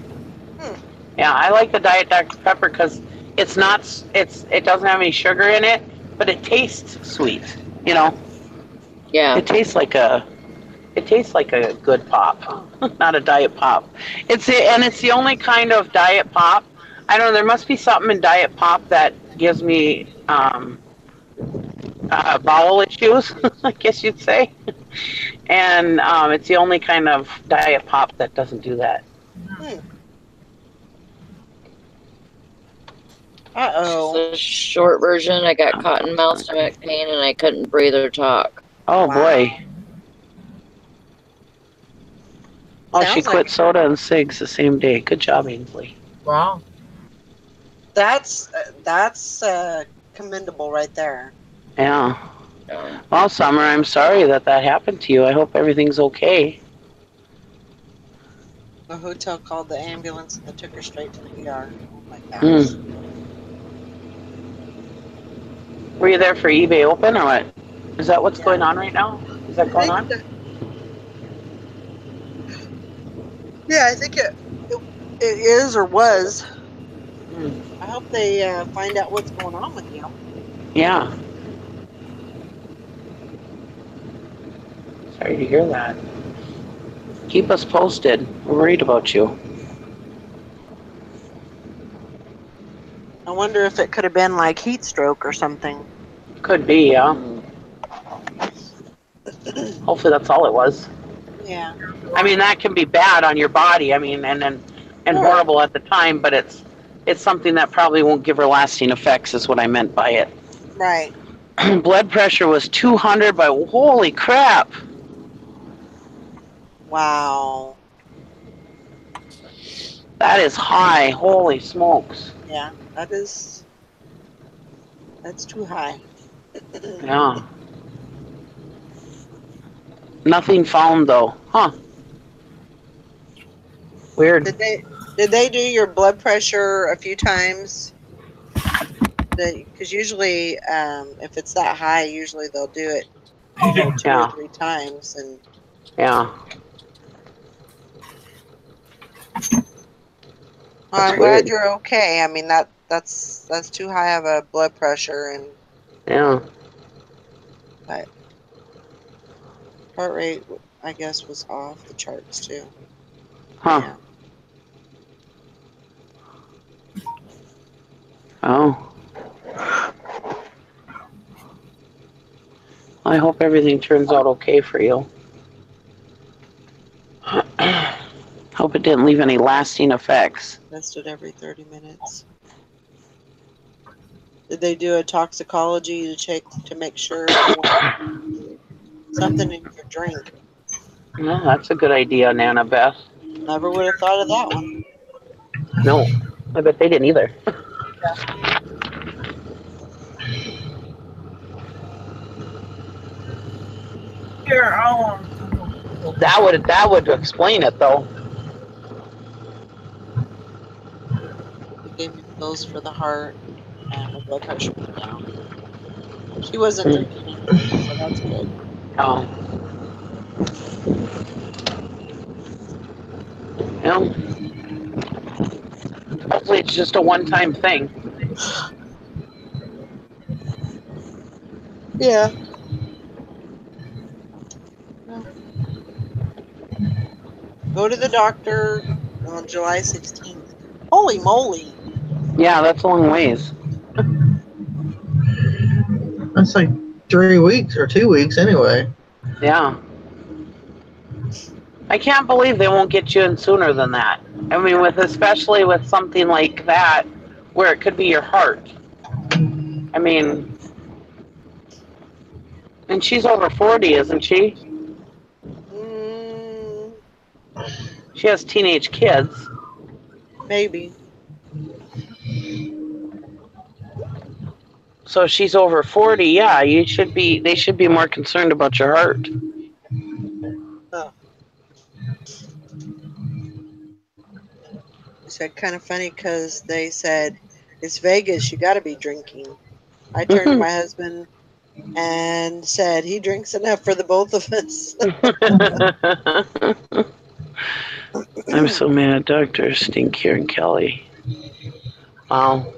Yeah, I like the Diet Dr. Pepper because it doesn't have any sugar in it, but it tastes sweet. Yeah. It tastes like a good pop, not a diet pop. It's the only kind of diet pop. I don't know. There must be something in diet pop that gives me bowel issues, I guess you'd say. And it's the only kind of diet pop that doesn't do that. Uh-oh. The short version, I got cotton mouth, stomach pain, and I couldn't breathe or talk. Oh, Wow. boy. Oh, she Sounds quit like soda and cigs the same day. Good job, Ainsley. Wow. that's commendable right there. Yeah. Well, Summer, I'm sorry that happened to you. I hope everything's okay. The hotel called the ambulance and they took her straight to the ER. Oh my gosh. Were you there for eBay Open or what? Is that what's going on right now? Is that going on? Yeah, I think it is or was. I hope they find out what's going on with you. Yeah. Sorry to hear that. Keep us posted. We're worried about you. I wonder if it could have been like heat stroke or something. Could be, yeah. Hopefully that's all it was. Yeah. I mean, that can be bad on your body. I mean, and horrible at the time, but it's something that probably won't give her lasting effects is what I meant by it. Right. Blood pressure was 200 by holy crap. Wow. That is high. Holy smokes. Yeah, that's too high. Yeah. Nothing found though. Huh. Weird. Did they do your blood pressure a few times? Because usually, if it's that high, usually they'll do it 2 or 3 times. And yeah. I'm glad you're okay. I mean that's too high of a blood pressure, and but heart rate I guess was off the charts too. Huh. Yeah. Oh. I hope everything turns out okay for you. Hope it didn't leave any lasting effects. Tested every 30 minutes. Did they do a toxicology to check to make sure something in your drink? Well, that's a good idea, Nana Beth. Never would have thought of that one. No, I bet they didn't either. Here, That would explain it though. They gave me pills for the heart, and my blood pressure went down. She wasn't drinking anything, so that's good. Oh. Well, hopefully it's just a one-time thing. Yeah. Go to the doctor on July 16th. Holy moly. Yeah, that's a long ways. That's like 3 weeks or 2 weeks anyway. Yeah. I can't believe they won't get you in sooner than that. I mean, especially with something like that, where it could be your heart. I mean, and she's over 40, isn't she? She has teenage kids. Maybe. So she's over 40. Yeah, they should be more concerned about your heart. Oh. It's kind of funny because they said, it's Vegas, you got to be drinking. I turned to my husband and said, he drinks enough for the both of us. I'm so mad. Dr. Stink here and Kelly. Wow.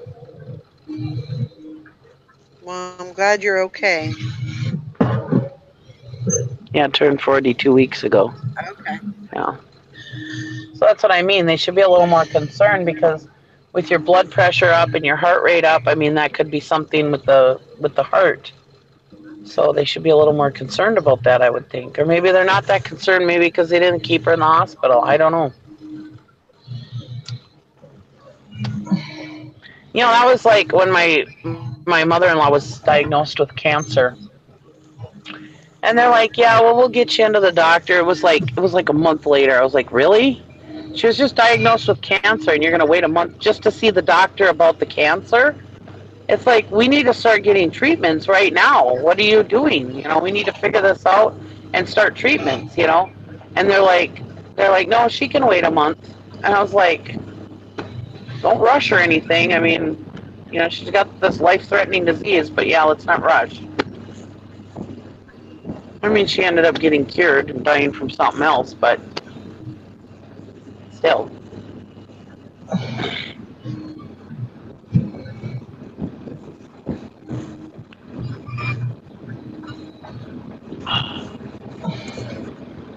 Well, I'm glad you're okay. Yeah, turned 40 2 weeks ago. Okay. Yeah. So that's what I mean. They should be a little more concerned because with your blood pressure up and your heart rate up, I mean, that could be something with the heart. So they should be a little more concerned about that, I would think. Or maybe they're not that concerned, maybe because they didn't keep her in the hospital. I don't know. You know, that was like when my mother-in-law was diagnosed with cancer. And they're like, yeah, well, we'll get you into the doctor. It was like a month later. I was like, really? She was just diagnosed with cancer, and you're going to wait a month just to see the doctor about the cancer? It's like, we need to start getting treatments right now. What are you doing? You know, we need to figure this out and start treatments, you know? And they're like, no, she can wait a month. And I was like, don't rush or anything. I mean, you know, she's got this life-threatening disease, but yeah, let's not rush. I mean, she ended up getting cured and dying from something else, but still.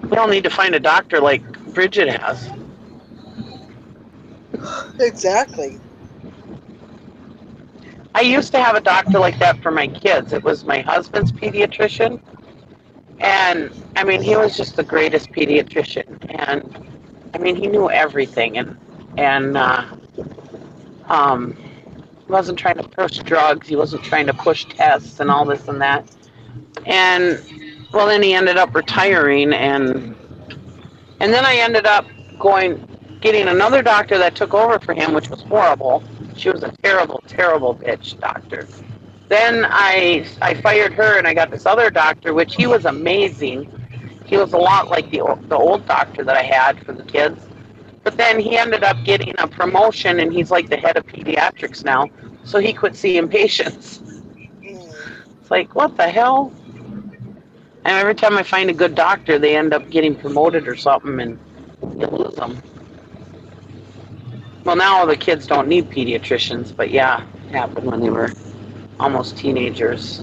We all need to find a doctor like Bridget has. Exactly. I used to have a doctor like that for my kids. It was my husband's pediatrician. And, I mean, he was just the greatest pediatrician. And, I mean, he knew everything. And he wasn't trying to push drugs. He wasn't trying to push tests and all this and that. And, well, then he ended up retiring. And then I ended up getting another doctor that took over for him, which was horrible. She was a terrible, terrible bitch doctor. Then I fired her and I got this other doctor, which he was amazing. He was a lot like the old doctor that I had for the kids. But then he ended up getting a promotion and he's like the head of pediatrics now. So he quit seeing patients. It's like, what the hell? And every time I find a good doctor, they end up getting promoted or something and you lose them. Well, now the kids don't need pediatricians, but yeah, it happened when they were almost teenagers.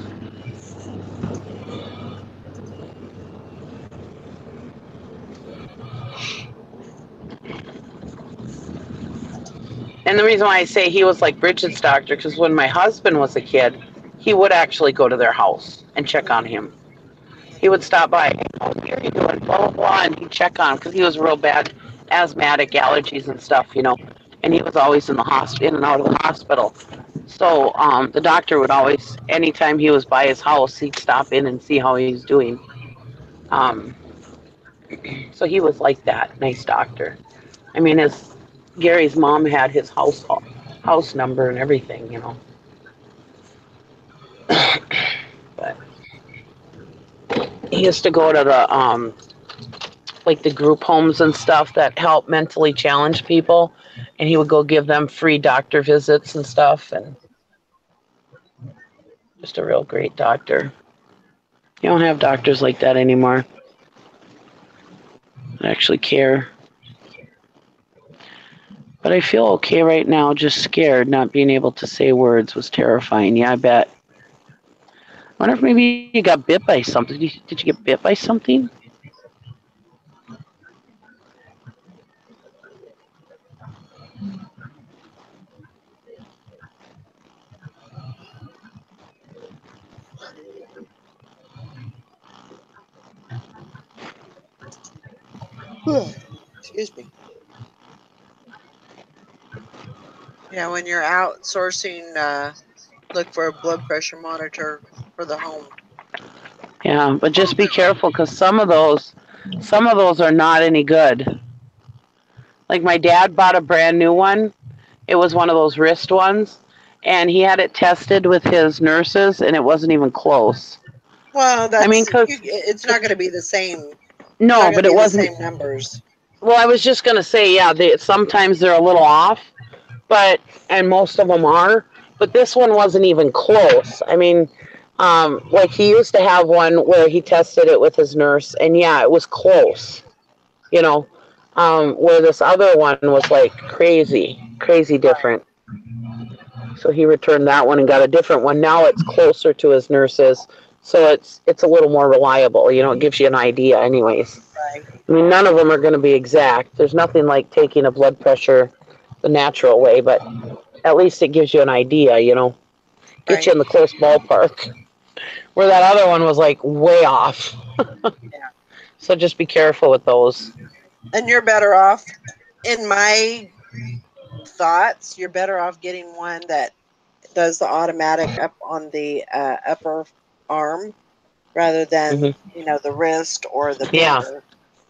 And the reason why I say he was like Bridget's doctor, because when my husband was a kid, he would actually go to their house and check on him. He would stop by, oh, how are you doing, blah, blah, blah, and he'd check on him because he was real bad asthmatic, allergies and stuff, you know, and he was always in and out of the hospital. So the doctor would always, anytime he was by his house, he'd stop in and see how he was doing. So he was like that, nice doctor. I mean, Gary's mom had his house number and everything, you know. But he used to go to the like the group homes and stuff that help mentally challenged people, and he would go give them free doctor visits and stuff, and just a real great doctor. You don't have doctors like that anymore that actually care. But I feel okay right now, just scared. Not being able to say words was terrifying. Yeah, I bet. I wonder if maybe you got bit by something. Did you get bit by something? Excuse me. Yeah, when you're outsourcing, look for a blood pressure monitor for the home. Yeah, but just be careful because some of those are not any good. Like my dad bought a brand new one. It was one of those wrist ones, and he had it tested with his nurses, and it wasn't even close. Well, it's not going to be the same. No, but it wasn't the same numbers. Well, I was just going to say, yeah, sometimes they're a little off, and most of them are, but this one wasn't even close. I mean, like he used to have one where he tested it with his nurse, and yeah, it was close, you know, where this other one was like crazy different. So he returned that one and got a different one. Now it's closer to his nurse's, so it's a little more reliable. You know, it gives you an idea anyways. Right. I mean, none of them are going to be exact. There's nothing like taking a blood pressure the natural way, but at least it gives you an idea, you know. Get you in the close ballpark. where that other one was like way off. Yeah. So just be careful with those. And you're better off, in my thoughts, you're better off getting one that does the automatic up on the upper arm rather than, the wrist or the Yeah. finger.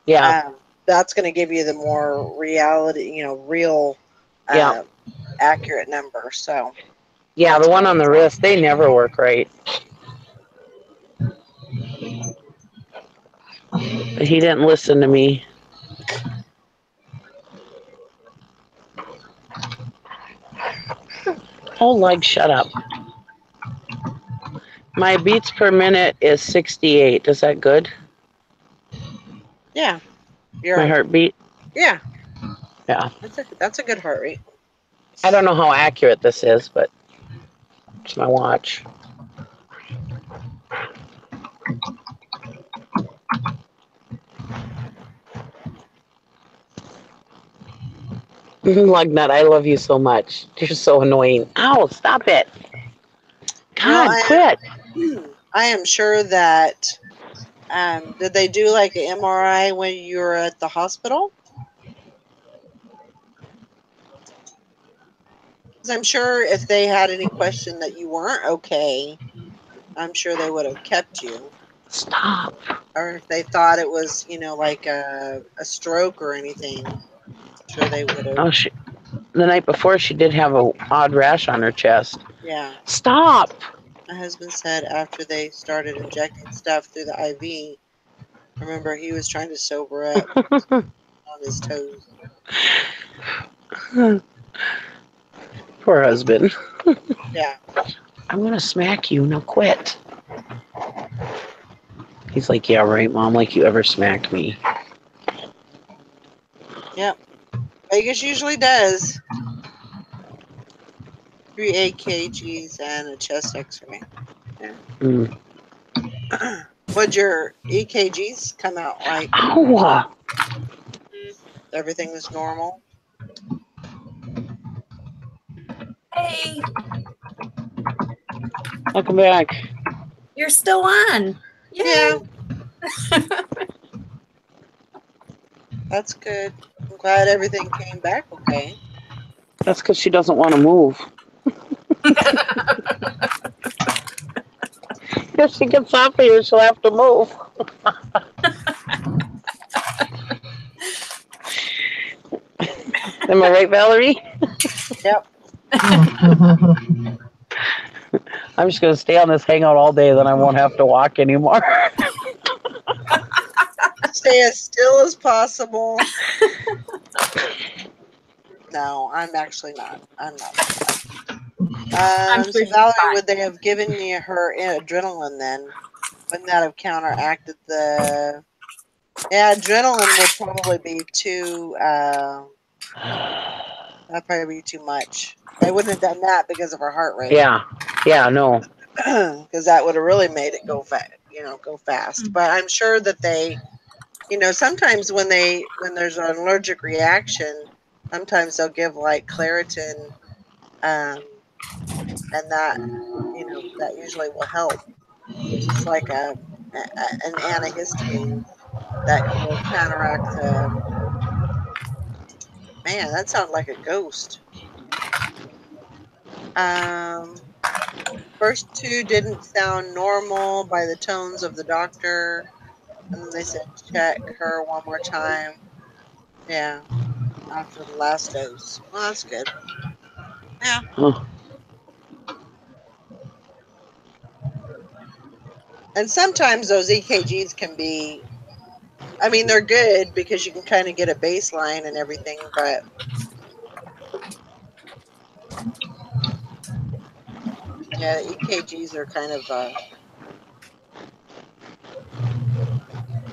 Yeah. That's going to give you the more reality, real, Yeah. accurate number. So, Yeah, the one on the wrist, they never work right. But he didn't listen to me. Oh, leg, shut up. My beats per minute is 68. Is that good? yeah. My heartbeat? Yeah. Yeah. That's a good heart rate. I don't know how accurate this is, but it's my watch. Lugnut, I love you so much. You're so annoying. Ow, stop it. God, quit. I am sure that, did they do like an MRI when you were at the hospital? Because I'm sure if they had any question that you weren't okay, I'm sure they would have kept you. Stop. Or if they thought it was, like a stroke or anything, I'm sure they would have. Oh, the night before, she did have a odd rash on her chest. Yeah. Stop. My husband said after they started injecting stuff through the IV, remember he was trying to sober up on his toes. Poor husband. Yeah. I'm going to smack you. Now quit. He's like, yeah, right, Mom, like you ever smacked me. Yep. Vegas usually does. 3 AKGs and a chest x-ray. Yeah. Would your EKGs come out like? Ow. Everything was normal? Hey. Welcome back. You're still on. Yay. Yeah. That's good. I'm glad everything came back okay. That's because she doesn't want to move. If she gets off here, she'll have to move. Am I right, Valerie? Yep. I'm just going to stay on this hangout all day, then I won't have to walk anymore. Stay as still as possible. No, I'm actually not. I'm not. So Valerie, would they have given you her adrenaline then? Wouldn't that have counteracted the? Yeah, adrenaline would probably be too. That'd probably be too much. They wouldn't have done that because of her heart rate. Yeah. Yeah. No. Because that would have really made it go fast. Go fast. But I'm sure that they, sometimes when there's an allergic reaction, sometimes they'll give like Claritin, and that, that usually will help. Just like an antihistamine that will counteract the. Man, that sounds like a ghost. First two didn't sound normal by the tones of the doctor. And then they said, check her one more time. Yeah. After the last dose. Well, that's good. Yeah. Huh. And sometimes those EKGs can be, they're good because you can kind of get a baseline and everything, but yeah, the EKGs are kind of, I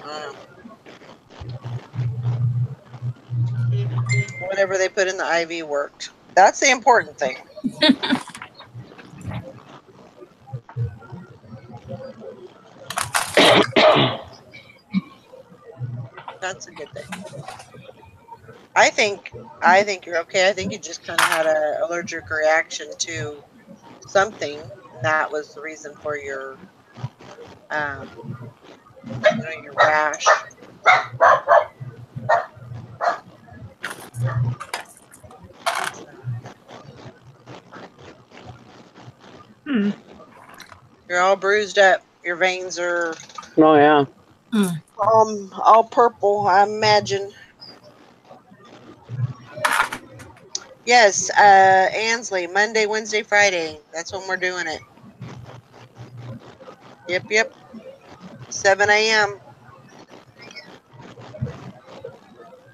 don't know. Whatever they put in the IV worked. That's the important thing. That's a good thing. I think you're okay. I think you just kind of had an allergic reaction to something, and that was the reason for your Your rash. You're all bruised up. Your veins are Oh yeah. all purple, I imagine. Yes, Ansley, Monday, Wednesday, Friday. That's when we're doing it. Yep. 7 a.m.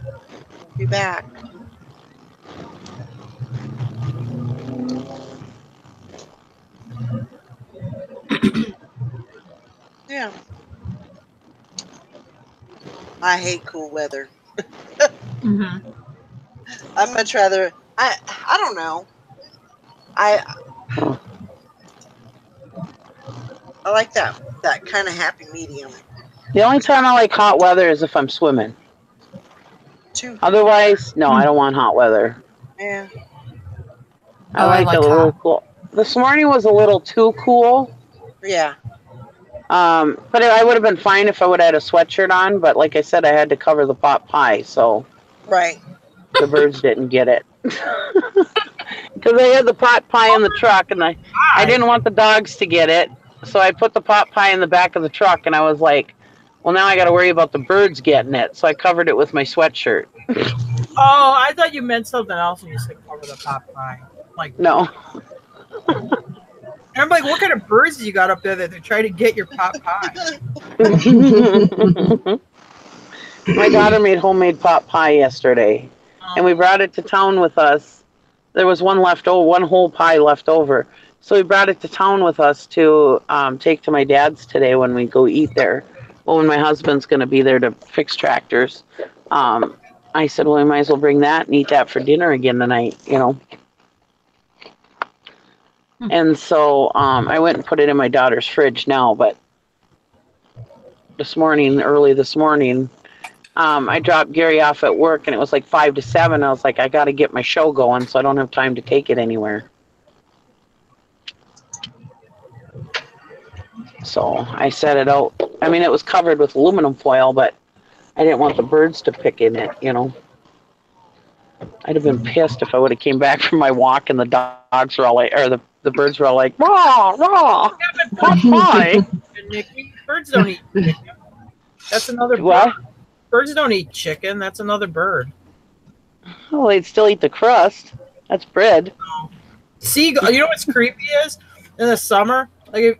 We'll be back. Yeah. I hate cool weather. I'd much rather. I don't know. I like that kind of happy medium. The only time I like hot weather is if I'm swimming. Otherwise, no, I don't want hot weather. Yeah. I like a little cool. This morning was a little too cool. Yeah. But I would have been fine if I would have had a sweatshirt on. But like I said, I had to cover the pot pie, so right. The birds didn't get it because I had the pot pie in the truck, and I didn't want the dogs to get it, so I put the pot pie in the back of the truck, and I was like, well, now I got to worry about the birds getting it, so I covered it with my sweatshirt. Oh, I thought you meant something else when you said cover the pot pie. Like no. And I'm like, what kind of birds you got up there that they're trying to get your pot pie? My daughter made homemade pot pie yesterday, and we brought it to town with us. There was one whole pie left over, so we brought it to town with us to take to my dad's today when we go eat there. Well, when my husband's going to be there to fix tractors, I said, well, we might as well bring that and eat that for dinner again tonight, you know. And so I went and put it in my daughter's fridge now, but early this morning, I dropped Gary off at work, and it was like 5 to 7. I was like, I got to get my show going, so I don't have time to take it anywhere. So I set it out. I mean, it was covered with aluminum foil, but I didn't want the birds to pick in it, you know. I'd have been pissed if I would have came back from my walk and the dogs were all like, or the birds were all like, rah, rah, pot pie. Birds don't eat chicken. That's another bird. What? Birds don't eat chicken. That's another bird. Well, they'd still eat the crust. That's bread. Seagull. You know what's creepy is? In the summer,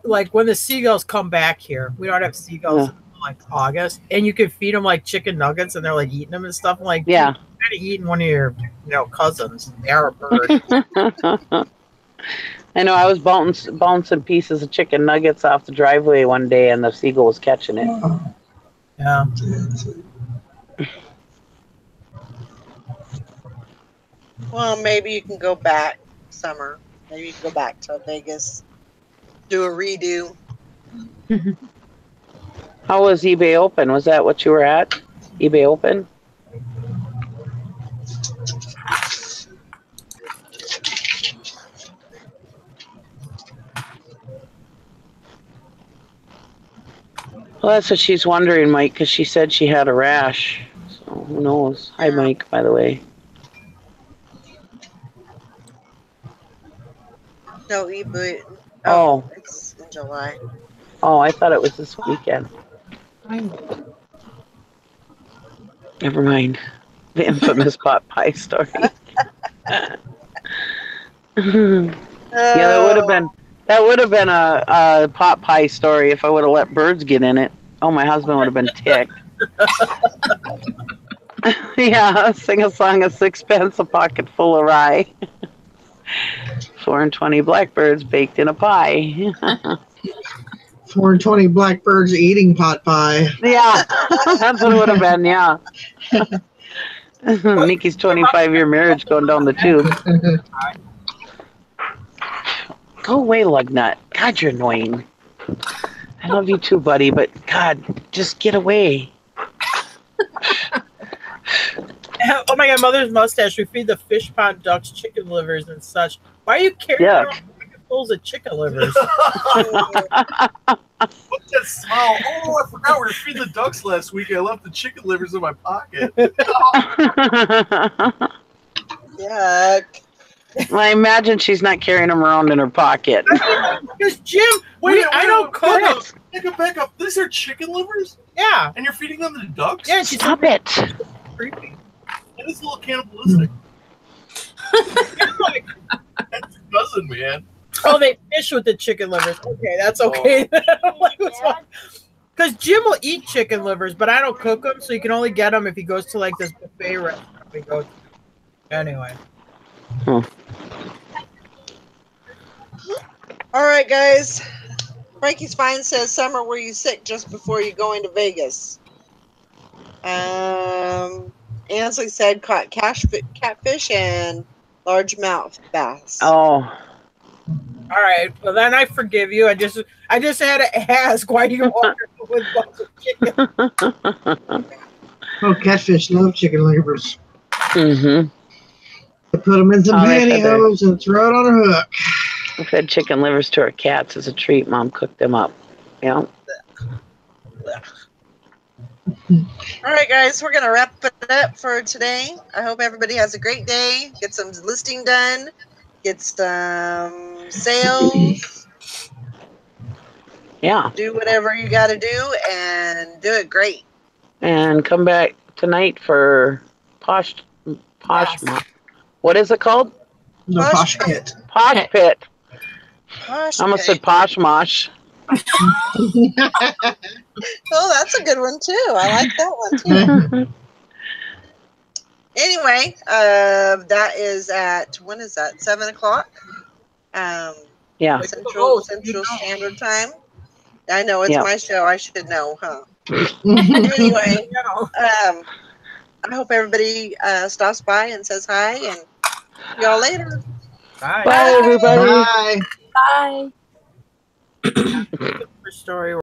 like when the seagulls come back here, we don't have seagulls in like August, and you can feed them like chicken nuggets, and they're like eating them and stuff. I'm like, yeah, you're kind of eating one of your, cousins. They are a bird. I know. I was bouncing pieces of chicken nuggets off the driveway one day, and the seagull was catching it. Yeah. Well, maybe you can go back summer. Maybe you can go back to Vegas, do a redo. How was eBay Open? Was that what you were at? eBay Open? Well, that's what she's wondering, Mike, because she said she had a rash. So who knows? Hi, Mike, by the way. No, eBay. Oh. It's in July. Oh, I thought it was this weekend. Never mind. The infamous pot pie story. Yeah, that would have been a pot pie story if I would have let birds get in it. Oh, my husband would have been ticked. Yeah, sing a song of sixpence, a pocket full of rye. 4 and 20 blackbirds baked in a pie. 4 and 20 blackbirds eating pot pie. Yeah, that's what it would have been, yeah. Nikki's 25-year marriage going down the tube. Go away, Lugnut. God, you're annoying. I love you too, buddy, but God, just get away. Oh my God, Mother's mustache. We feed the fish pond ducks chicken livers and such. Why are you carrying around full of chicken livers? That smell. Oh, I forgot we were feeding the ducks last week. I left the chicken livers in my pocket. Yuck. Well, I imagine she's not carrying them around in her pocket. Because Jim, I don't cook them. Back up. These are chicken livers? Yeah. And you're feeding them to the ducks? Yeah, Stop it. Creepy. That is a little cannibalistic. That's a cousin, man. Oh, they fish with the chicken livers. Okay, that's okay. Because Jim will eat chicken livers, but I don't cook them, so you can only get them if he goes to like this buffet restaurant we go to. Anyway. Hmm. All right, guys. Frankie's Fine says, Summer, were you sick just before you going to Vegas? Ansley said caught catfish and largemouth bass. Oh. All right. Well, then I forgive you. I just had to ask why you ordered with bunch of chicken. Oh, catfish love chicken livers. Mm-hmm. They put them in some pantyhose and throw it on a hook. We fed chicken livers to our cats as a treat. Mom cooked them up. Yeah. All right, guys, we're going to wrap it up for today. I hope everybody has a great day. Get some listing done. Get some sales. Yeah. Do whatever you got to do and do it great. And come back tonight for Posh. What is it called? The Posh Pit. Posh Pit. Posh I almost Pit. said Posh Mosh. Oh, that's a good one too. I like that one too. Anyway, that is at, when is that? 7 o'clock? Yeah. Central Standard Time. I know it's my show. I should know, huh? Anyway, I hope everybody stops by and says hi, and see y'all later. Bye. Bye, everybody. Bye. Bye. Story.